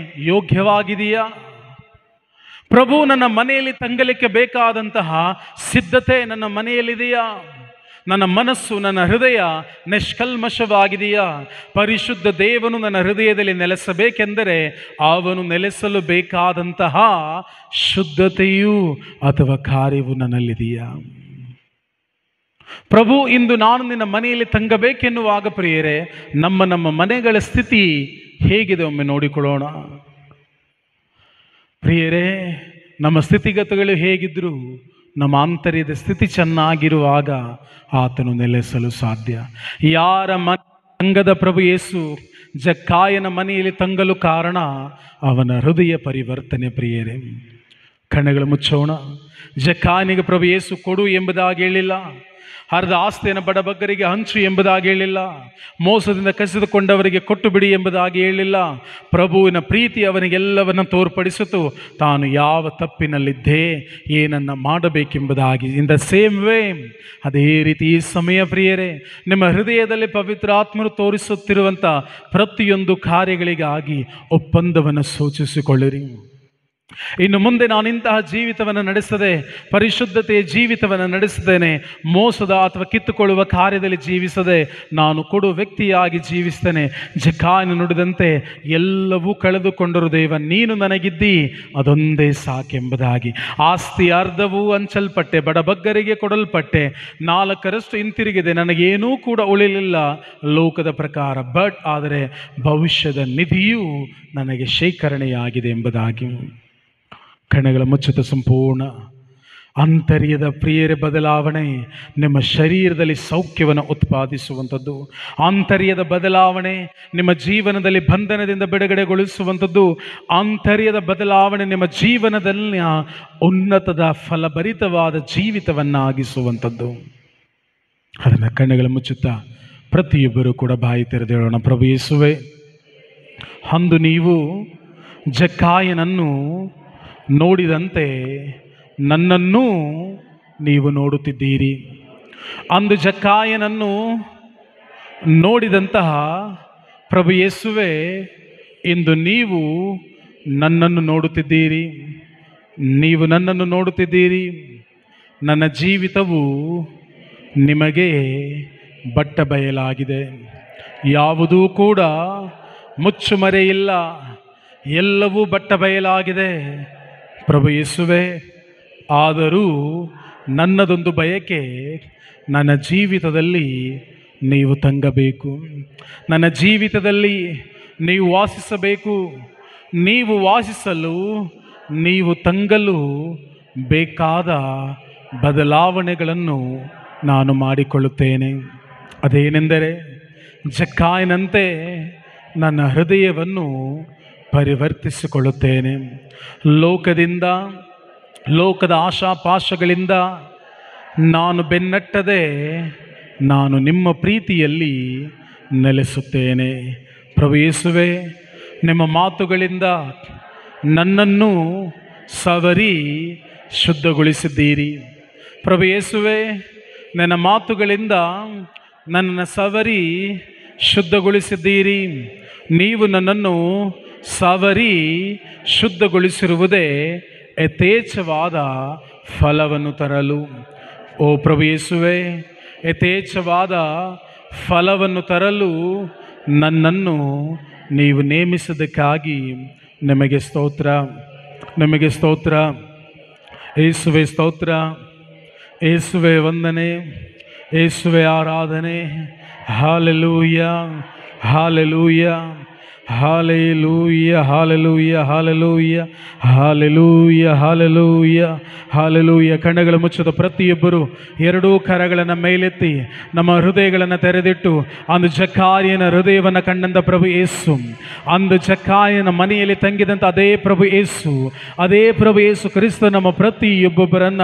ಯೋಗ್ಯವಾಗಿದೆಯಾ? ಪ್ರಭು ನನ್ನ ಮನೆಯಲ್ಲಿ ತಂಗಲಿಕ್ಕೆ ಬೇಕಾದಂತಹ ಸಿದ್ಧತೆ ನನ್ನ ಮನೆಯಲ್ಲಿದೆಯಾ? ನನ್ನ ಮನಸ್ಸು, ನನ್ನ ಹೃದಯ ನಿಷ್ಕಲ್ಮಶವಾಗಿದೆಯಾ? ಪರಿಶುದ್ಧ ದೇವನು ನನ್ನ ಹೃದಯದಲ್ಲಿ ನೆಲೆಸಬೇಕೆಂದರೆ ಅವನು ನೆಲೆಸಲು ಬೇಕಾದಂತಹ ಶುದ್ಧತೆಯು ಅಥವಾ ಕಾರ್ಯವು ನನ್ನಲ್ಲಿದೆಯಾ? ಪ್ರಭು ಇಂದು ನಾನು ನಿನ್ನ ಮನೆಯಲ್ಲಿ ತಂಗಬೇಕೆನ್ನುವಾಗ ಪ್ರಿಯರೇ, ನಮ್ಮ ಮನೆಗಳ ಸ್ಥಿತಿ ಹೇಗಿದೆ ಒಮ್ಮೆ ನೋಡಿಕೊಳ್ಳೋಣ. ಪ್ರಿಯರೇ, ನಮ್ಮ ಸ್ಥಿತಿಗತಿಗಳು ಹೇಗಿದ್ದರೂ ನಮ್ಮ ಆಂತರ್ಯದ ಸ್ಥಿತಿ ಚೆನ್ನಾಗಿರುವಾಗ ಆತನು ನೆಲೆಸಲು ಸಾಧ್ಯ. ಯಾರ ತಂಗದ ಪ್ರಭು ಯೇಸು ಜಕ್ಕಾಯನ ಮನೆಯಲ್ಲಿ ತಂಗಲು ಕಾರಣ ಅವನ ಹೃದಯ ಪರಿವರ್ತನೆ. ಪ್ರಿಯರೇ, ಕಣ್ಣುಗಳು ಮುಚ್ಚೋಣ. ಜಕ್ಕಾಯನಿಗೆ ಪ್ರಭು ಯೇಸು ಕೊಡು ಎಂಬುದಾಗಿ ಹೇಳಿಲ್ಲ, ಅರ್ಧ ಆಸ್ತಿಯನ್ನು ಬಡಬಗ್ಗರಿಗೆ ಹಂಚು ಎಂಬುದಾಗಿ ಹೇಳಿಲ್ಲ, ಮೋಸದಿಂದ ಕಸಿದುಕೊಂಡವರಿಗೆ ಕೊಟ್ಟು ಬಿಡಿ ಎಂಬುದಾಗಿ ಹೇಳಿಲ್ಲ. ಪ್ರಭುವಿನ ಪ್ರೀತಿ ಅವನಿಗೆಲ್ಲವನ್ನು ತೋರ್ಪಡಿಸಿತು, ತಾನು ಯಾವ ತಪ್ಪಿನಲ್ಲಿದ್ದೇ ಏನನ್ನು ಮಾಡಬೇಕೆಂಬುದಾಗಿ. ಇನ್ ದ ಸೇಮ್ ವೇ, ಅದೇ ರೀತಿ ಈ ಸಮಯ ಪ್ರಿಯರೇ, ನಿಮ್ಮ ಹೃದಯದಲ್ಲಿ ಪವಿತ್ರಾತ್ಮನು ತೋರಿಸುತ್ತಿರುವಂಥ ಪ್ರತಿಯೊಂದು ಕಾರ್ಯಗಳಿಗಾಗಿ ಒಪ್ಪಂದವನ್ನು ಸೂಚಿಸಿಕೊಳ್ಳಿರಿ. ಇನ್ನು ಮುಂದೆ ನಾನು ಇಂತಹ ಜೀವಿತವನ್ನು ನಡೆಸದೆ ಪರಿಶುದ್ಧತೆಯ ಜೀವಿತವನ್ನು ನಡೆಸಿದ್ದೇನೆ, ಮೋಸದ ಅಥವಾ ಕಿತ್ತುಕೊಳ್ಳುವ ಕಾರ್ಯದಲ್ಲಿ ಜೀವಿಸದೆ ನಾನು ಕೊಡುವ ವ್ಯಕ್ತಿಯಾಗಿ ಜೀವಿಸ್ತೇನೆ. ಜಕ್ಕಾಯನು ನುಡಿದಂತೆ ಎಲ್ಲವೂ ಕಳೆದುಕೊಂಡರು ದೇವ ನೀನು ನನಗಿದ್ದಿ, ಅದೊಂದೇ ಸಾಕೆಂಬುದಾಗಿ. ಆಸ್ತಿ ಅರ್ಧವೂ ಹಂಚಲ್ಪಟ್ಟೆ, ಬಡಬಗ್ಗರಿಗೆ ಕೊಡಲ್ಪಟ್ಟೆ, 4ರಷ್ಟು ಹಿಂತಿರುಗಿದೆ, ನನಗೇನೂ ಕೂಡ ಉಳಿಲಿಲ್ಲ ಲೋಕದ ಪ್ರಕಾರ, ಆದರೆ ಭವಿಷ್ಯದ ನಿಧಿಯು ನನಗೆ ಶೇಖರಣೆಯಾಗಿದೆ ಎಂಬುದಾಗಿ. ಕಣ್ಣುಗಳ ಮುಚ್ಚುತ್ತ ಸಂಪೂರ್ಣ ಆಂತರ್ಯದ ಪ್ರಿಯರ ಬದಲಾವಣೆ ನಿಮ್ಮ ಶರೀರದಲ್ಲಿ ಸೌಖ್ಯವನ್ನು ಉತ್ಪಾದಿಸುವಂಥದ್ದು. ಆಂತರ್ಯದ ಬದಲಾವಣೆ ನಿಮ್ಮ ಜೀವನದಲ್ಲಿ ಬಂಧನದಿಂದ ಬಿಡುಗಡೆಗೊಳಿಸುವಂಥದ್ದು. ಆಂತರ್ಯದ ಬದಲಾವಣೆ ನಿಮ್ಮ ಜೀವನದಲ್ಲಿ ಉನ್ನತದ ಫಲಭರಿತವಾದ ಜೀವಿತವನ್ನಾಗಿಸುವಂಥದ್ದು. ಅದನ್ನು ಕಣ್ಣುಗಳ ಮುಚ್ಚುತ್ತಾ ಪ್ರತಿಯೊಬ್ಬರೂ ಕೂಡ ಬಾಯಿ ತೆರೆದು ಹೇಳೋಣ. ಪ್ರಭು ಯೇಸುವೇ, ಅಂದು ನೀವು ಜಕ್ಕಾಯನನ್ನು ನೋಡಿದಂತೆ ನನ್ನನ್ನು ನೀವು ನೋಡುತ್ತಿದ್ದೀರಿ. ಅಂದು ಜಕ್ಕಾಯನನ್ನು ನೋಡಿದಂತಹ ಪ್ರಭು ಯೇಸುವೇ, ಇಂದು ನೀವು ನನ್ನನ್ನು ನೋಡುತ್ತಿದ್ದೀರಿ. ನೀವು ನನ್ನನ್ನು ನೋಡುತ್ತಿದ್ದೀರಿ. ನನ್ನ ಜೀವಿತವು ನಿಮಗೆ ಬಟ್ಟ ಬಯಲಾಗಿದೆ. ಯಾವುದೂ ಕೂಡ ಮುಚ್ಚುಮರೆಯಿಲ್ಲ, ಎಲ್ಲವೂ ಬಟ್ಟ ಬಯಲಾಗಿದೆ ಪ್ರಭು ಯೇಸುವೇ. ಆದರೂ ನನ್ನದೊಂದು ಬಯಕೆ, ನನ್ನ ಜೀವಿತದಲ್ಲಿ ನೀವು ತಂಗಬೇಕು, ನನ್ನ ಜೀವಿತದಲ್ಲಿ ನೀವು ವಾಸಿಸಬೇಕು. ನೀವು ವಾಸಿಸಲು, ನೀವು ತಂಗಲು ಬೇಕಾದ ಬದಲಾವಣೆಗಳನ್ನು ನಾನು ಮಾಡಿಕೊಳ್ಳುತ್ತೇನೆ. ಅದೇನೆಂದರೆ, ಜಕ್ಕಾಯನಂತೆ ನನ್ನ ಹೃದಯವನ್ನು ಪರಿವರ್ತಿಸಿಕೊಳ್ಳುತ್ತೇನೆ. ಲೋಕದಿಂದ, ಲೋಕದ ಆಶಾಪಾಶಗಳಿಂದ ನಾನು ಬೆನ್ನಟ್ಟದೆ ನಾನು ನಿಮ್ಮ ಪ್ರೀತಿಯಲ್ಲಿ ನೆಲೆಸುತ್ತೇನೆ. ಪ್ರಭು ಯೇಸುವೇ, ನಿಮ್ಮ ಮಾತುಗಳಿಂದ ನನ್ನನ್ನು ಸವರಿ ಶುದ್ಧಗೊಳಿಸಿದ್ದೀರಿ. ಪ್ರಭು ಯೇಸುವೇ, ನನ್ನ ಮಾತುಗಳಿಂದ ನನ್ನನ್ನು ಸವರಿ ಶುದ್ಧಗೊಳಿಸಿದ್ದೀರಿ. ನೀವು ನನ್ನನ್ನು ಸವರಿ ಶುದ್ಧಗೊಳಿಸಿರುವುದೇ ಯಥೇಚ್ಛವಾದ ಫಲವನ್ನು ತರಲು. ಓ ಪ್ರಭು ಯೇಸುವೇ, ಯಥೇಚ್ಛವಾದ ಫಲವನ್ನು ತರಲು ನನ್ನನ್ನು ನೀವು ನೇಮಿಸಿದ್ದಕ್ಕಾಗಿ ನಿಮಗೆ ಸ್ತೋತ್ರ, ನಿಮಗೆ ಸ್ತೋತ್ರ. ಯೇಸುವೆ ಸ್ತೋತ್ರ, ಯೇಸುವೆ ವಂದನೆ, ಯೇಸುವೆ ಆರಾಧನೆ. Hallelujah, hallelujah, hallelujah hallelujah hallelujah hallelujah hallelujah hallelujah. ಕಣ್ಣುಗಳ ಮುಚ್ಚದ ಪ್ರತಿಯೊಬ್ಬರು ಎರಡೂ ಕರಗಳನ್ನು ಮೇಲೆತ್ತಿ ನಮ್ಮ ಹೃದಯಗಳನ್ನು ತೆರೆದಿಟ್ಟು ಅಂದು ಜಕ್ಕಾಯನ ಹೃದಯವನ್ನು ಕಂಡಂತ ಪ್ರಭು ಯೇಸು, ಅಂದು ಜಕ್ಕಾಯನ ಮನೆಯಲ್ಲಿ ತಂಗಿದಂಥ ಅದೇ ಪ್ರಭು ಯೇಸು ಕ್ರಿಸ್ತ ನಮ್ಮ ಪ್ರತಿಯೊಬ್ಬೊಬ್ಬರನ್ನ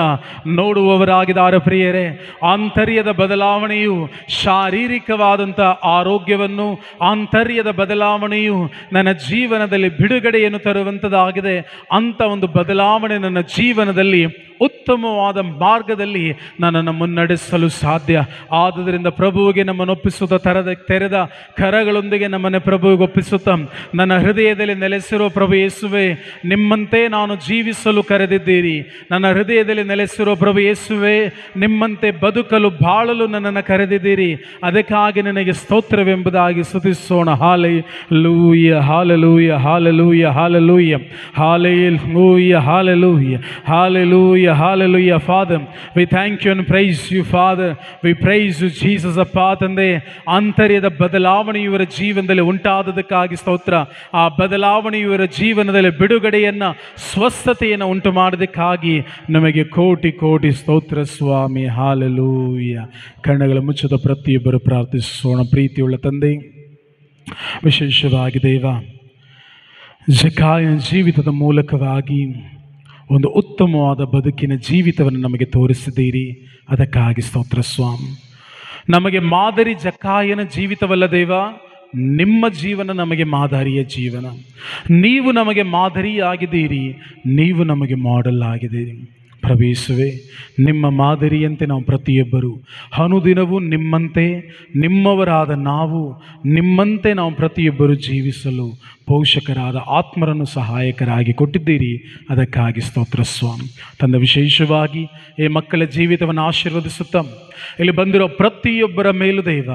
ನೋಡುವವರಾಗಿದ್ದಾರೆ. ಪ್ರಿಯರೇ, ಆಂತರ್ಯದ ಬದಲಾವಣೆಯು ಶಾರೀರಿಕವಾದಂಥ ಆರೋಗ್ಯವನ್ನು, ಆಂತರ್ಯದ ಬದಲಾವಣೆಯು ನನ್ನ ಜೀವನದಲ್ಲಿ ಬಿಡುಗಡೆಯನ್ನು ತರುವಂಥದ್ದಾಗಿದೆ. ಅಂಥ ಒಂದು ಬದಲಾವಣೆ ನನ್ನ ಜೀವನದಲ್ಲಿ ಉತ್ತಮವಾದ ಮಾರ್ಗದಲ್ಲಿ ನನ್ನನ್ನು ಮುನ್ನಡೆಸಲು ಸಾಧ್ಯ. ಆದುದರಿಂದ ಪ್ರಭುವಿಗೆ ನಮ್ಮನ್ನು ಒಪ್ಪಿಸುತ್ತಾ ತೆರೆದ ಕರಗಳೊಂದಿಗೆ ನಮ್ಮನ್ನು ಪ್ರಭುವಿಗೆ ಒಪ್ಪಿಸುತ್ತಾ, ನನ್ನ ಹೃದಯದಲ್ಲಿ ನೆಲೆಸಿರುವ ಪ್ರಭು ಯೇಸುವೆ, ನಿಮ್ಮಂತೆ ನಾನು ಜೀವಿಸಲು ಕರೆದಿದ್ದೀರಿ. ನನ್ನ ಹೃದಯದಲ್ಲಿ ನೆಲೆಸಿರುವ ಪ್ರಭು ಯೇಸುವೆ, ನಿಮ್ಮಂತೆ ಬದುಕಲು ಬಾಳಲು ನನ್ನನ್ನು ಕರೆದಿದ್ದೀರಿ. ಅದಕ್ಕಾಗಿ ನನಗೆ ಸ್ತೋತ್ರವೆಂಬುದಾಗಿ ಸ್ತುತಿಸೋಣ. Hallelujah hallelujah hallelujah hallelujah hallelujah hallelujah hallelujah hallelujah. Father, we thank you and praise you, Father. We praise you, Jesus. ಅಪ್ಪ ತಂದೆ, ಆಂತರ್ಯದ ಬದಲಾವಣೆ ಇವರ ಜೀವನದಲ್ಲಿ ಉಂಟಾದದಕ್ಕಾಗಿ ಸ್ತೋತ್ರ. ಆ ಬದಲಾವಣೆ ಇವರ ಜೀವನದಲ್ಲಿ ಬಿಡುಗಡೆಯನ್ನು, ಸ್ವಸ್ಥತೆಯನ್ನು ಉಂಟು ಮಾಡೋದಕ್ಕಾಗಿ ನಮಗೆ ಕೋಟಿ ಕೋಟಿ ಸ್ತೋತ್ರ ಸ್ವಾಮಿ. ಹಾಲೆಲೂಯ. ಕಣ್ಣುಗಳ ಮುಚ್ಚದ ಪ್ರತಿಯೊಬ್ಬರು ಪ್ರಾರ್ಥಿಸೋಣ. ಪ್ರೀತಿಯುಳ್ಳ ತಂದೆ, ವಿಶೇಷವಾಗಿ ದೇವ, ಜಕ್ಕಾಯನ ಜೀವಿತದ ಮೂಲಕವಾಗಿ ಒಂದು ಉತ್ತಮವಾದ ಬದುಕಿನ ಜೀವಿತವನ್ನು ನಮಗೆ ತೋರಿಸಿದ್ದೀರಿ. ಅದಕ್ಕಾಗಿ ಸ್ತೋತ್ರ ಸ್ವಾಮಿ. ನಮಗೆ ಮಾದರಿ ಜಕ್ಕಾಯನ ಜೀವಿತವಲ್ಲ ದೇವ, ನಿಮ್ಮ ಜೀವನ ನಮಗೆ ಮಾದರಿಯ ಜೀವನ. ನೀವು ನಮಗೆ ಮಾದರಿಯಾಗಿದ್ದೀರಿ, ನೀವು ನಮಗೆ ಮಾಡೆಲ್ ಆಗಿದ್ದೀರಿ. ಪ್ರವೇಶವೇ, ನಿಮ್ಮ ಮಾದರಿಯಂತೆ ನಾವು ಪ್ರತಿಯೊಬ್ಬರು ಅನುದಿನವೂ ನಿಮ್ಮಂತೆ, ನಿಮ್ಮವರಾದ ನಾವು ನಿಮ್ಮಂತೆ ನಾವು ಪ್ರತಿಯೊಬ್ಬರು ಜೀವಿಸಲು ಪೋಷಕರಾದ ಆತ್ಮರನ್ನು ಸಹಾಯಕರಾಗಿ ಕೊಟ್ಟಿದ್ದೀರಿ. ಅದಕ್ಕಾಗಿ ಸ್ತೋತ್ರ ಸ್ವಾಮಿ. ತಂದೆ, ವಿಶೇಷವಾಗಿ ಈ ಮಕ್ಕಳ ಜೀವಿತವನ್ನು ಆಶೀರ್ವದಿಸುತ್ತಾ ಇಲ್ಲಿ ಬಂದಿರೋ ಪ್ರತಿಯೊಬ್ಬರ ಮೇಲೂ ದೇವ,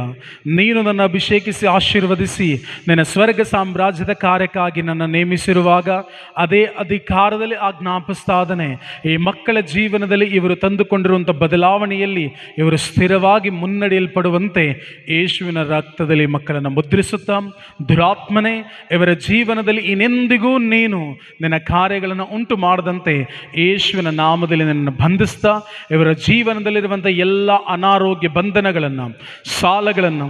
ನೀನು ನನ್ನ ಅಭಿಷೇಕಿಸಿ ಆಶೀರ್ವದಿಸಿ ನನ್ನ ಸ್ವರ್ಗ ಸಾಮ್ರಾಜ್ಯದ ಕಾರ್ಯಕ್ಕಾಗಿ ನನ್ನ ನೇಮಿಸಿರುವಾಗ ಅದೇ ಅಧಿಕಾರದಲ್ಲಿ ಆಜ್ಞಾಪಿಸ್ತಾದನೆ ಈ ಮಕ್ಕಳ ಜೀವನದಲ್ಲಿ ಇವರು ತಂದುಕೊಂಡಿರುವಂಥ ಬದಲಾವಣೆಯಲ್ಲಿ ಇವರು ಸ್ಥಿರವಾಗಿ ಮುನ್ನಡೆಯಲ್ಪಡುವಂತೆ ಯೇಸುವಿನ ರಕ್ತದಲ್ಲಿ ಮಕ್ಕಳನ್ನು ಮುದ್ರಿಸುತ್ತಾ, ದುರಾತ್ಮನೆ ಇವರ ಜೀವನದಲ್ಲಿ ಇನ್ನೆಂದಿಗೂ ನೀನು ನಿನ್ನ ಕಾರ್ಯಗಳನ್ನು ಉಂಟು ಮಾಡದಂತೆ ಯೇಸುವಿನ ನಾಮದಲ್ಲಿ ನನ್ನನ್ನು ಬಂಧಿಸ್ತಾ, ಇವರ ಜೀವನದಲ್ಲಿರುವಂಥ ಎಲ್ಲ ಅನಾರೋಗ್ಯ ಬಂಧನಗಳನ್ನು, ಸಾಲಗಳನ್ನು,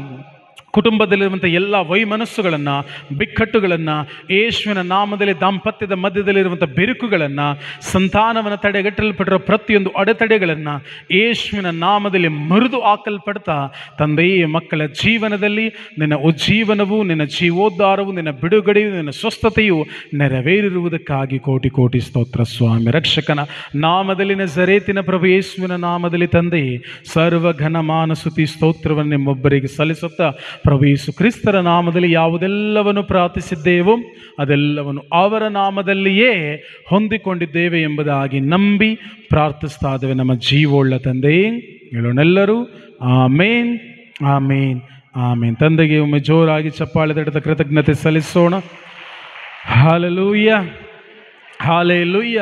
ಕುಟುಂಬದಲ್ಲಿರುವಂಥ ಎಲ್ಲ ವೈಮನಸ್ಸುಗಳನ್ನು, ಬಿಕ್ಕಟ್ಟುಗಳನ್ನು, ಯೇಸುವಿನ ನಾಮದಲ್ಲಿ ದಾಂಪತ್ಯದ ಮಧ್ಯದಲ್ಲಿರುವಂಥ ಬಿರುಕುಗಳನ್ನು, ಸಂತಾನವನ್ನು ತಡೆಗಟ್ಟಲ್ಪಟ್ಟಿರೋ ಪ್ರತಿಯೊಂದು ಅಡೆತಡೆಗಳನ್ನು ಯೇಸುವಿನ ನಾಮದಲ್ಲಿ ಮುರಿದು ಹಾಕಲ್ಪಡ್ತಾ ತಂದೆಯೇ ಮಕ್ಕಳ ಜೀವನದಲ್ಲಿ ನಿನ್ನ ಉಜ್ಜೀವನವು, ನಿನ್ನ ಜೀವೋದ್ಧಾರವು, ನಿನ್ನ ಬಿಡುಗಡೆಯು, ನಿನ್ನ ಸ್ವಸ್ಥತೆಯು ನೆರವೇರಿರುವುದಕ್ಕಾಗಿ ಕೋಟಿ ಕೋಟಿ ಸ್ತೋತ್ರ ಸ್ವಾಮಿ. ರಕ್ಷಕನ ನಾಮದಲ್ಲಿ, ನಜರೇತಿನ ಪ್ರಭು ಯೇಸುವಿನ ನಾಮದಲ್ಲಿ ತಂದೆಯೇ ಸರ್ವ ಘನಮಾನ ಸ್ತುತಿ ಸ್ತೋತ್ರವನ್ನು ನಿಮ್ಮೊಬ್ಬರಿಗೆ ಸಲ್ಲಿಸುತ್ತಾ ಪ್ರಭು ಯೇಸು ಕ್ರಿಸ್ತರ ನಾಮದಲ್ಲಿ ಯಾವುದೆಲ್ಲವನ್ನು ಪ್ರಾರ್ಥಿಸಿದ್ದೇವೋ ಅದೆಲ್ಲವನ್ನು ಅವರ ನಾಮದಲ್ಲಿಯೇ ಹೊಂದಿಕೊಂಡಿದ್ದೇವೆ ಎಂಬುದಾಗಿ ನಂಬಿ ಪ್ರಾರ್ಥಿಸ್ತಾ ಇದ್ದೇವೆ ನಮ್ಮ ಜೀವೋಳ್ಳ ತಂದೆಯೇ. ಹೇಳೋಣೆಲ್ಲರೂ ಆಮೇನ್ ಆಮೇನ್ ಆಮೇನ್. ತಂದೆಗೆ ಒಮ್ಮೆ ಜೋರಾಗಿ ಚಪ್ಪಾಳೆ ತಡೆದ ಕೃತಜ್ಞತೆ ಸಲ್ಲಿಸೋಣ. Hallelujah hallelujah.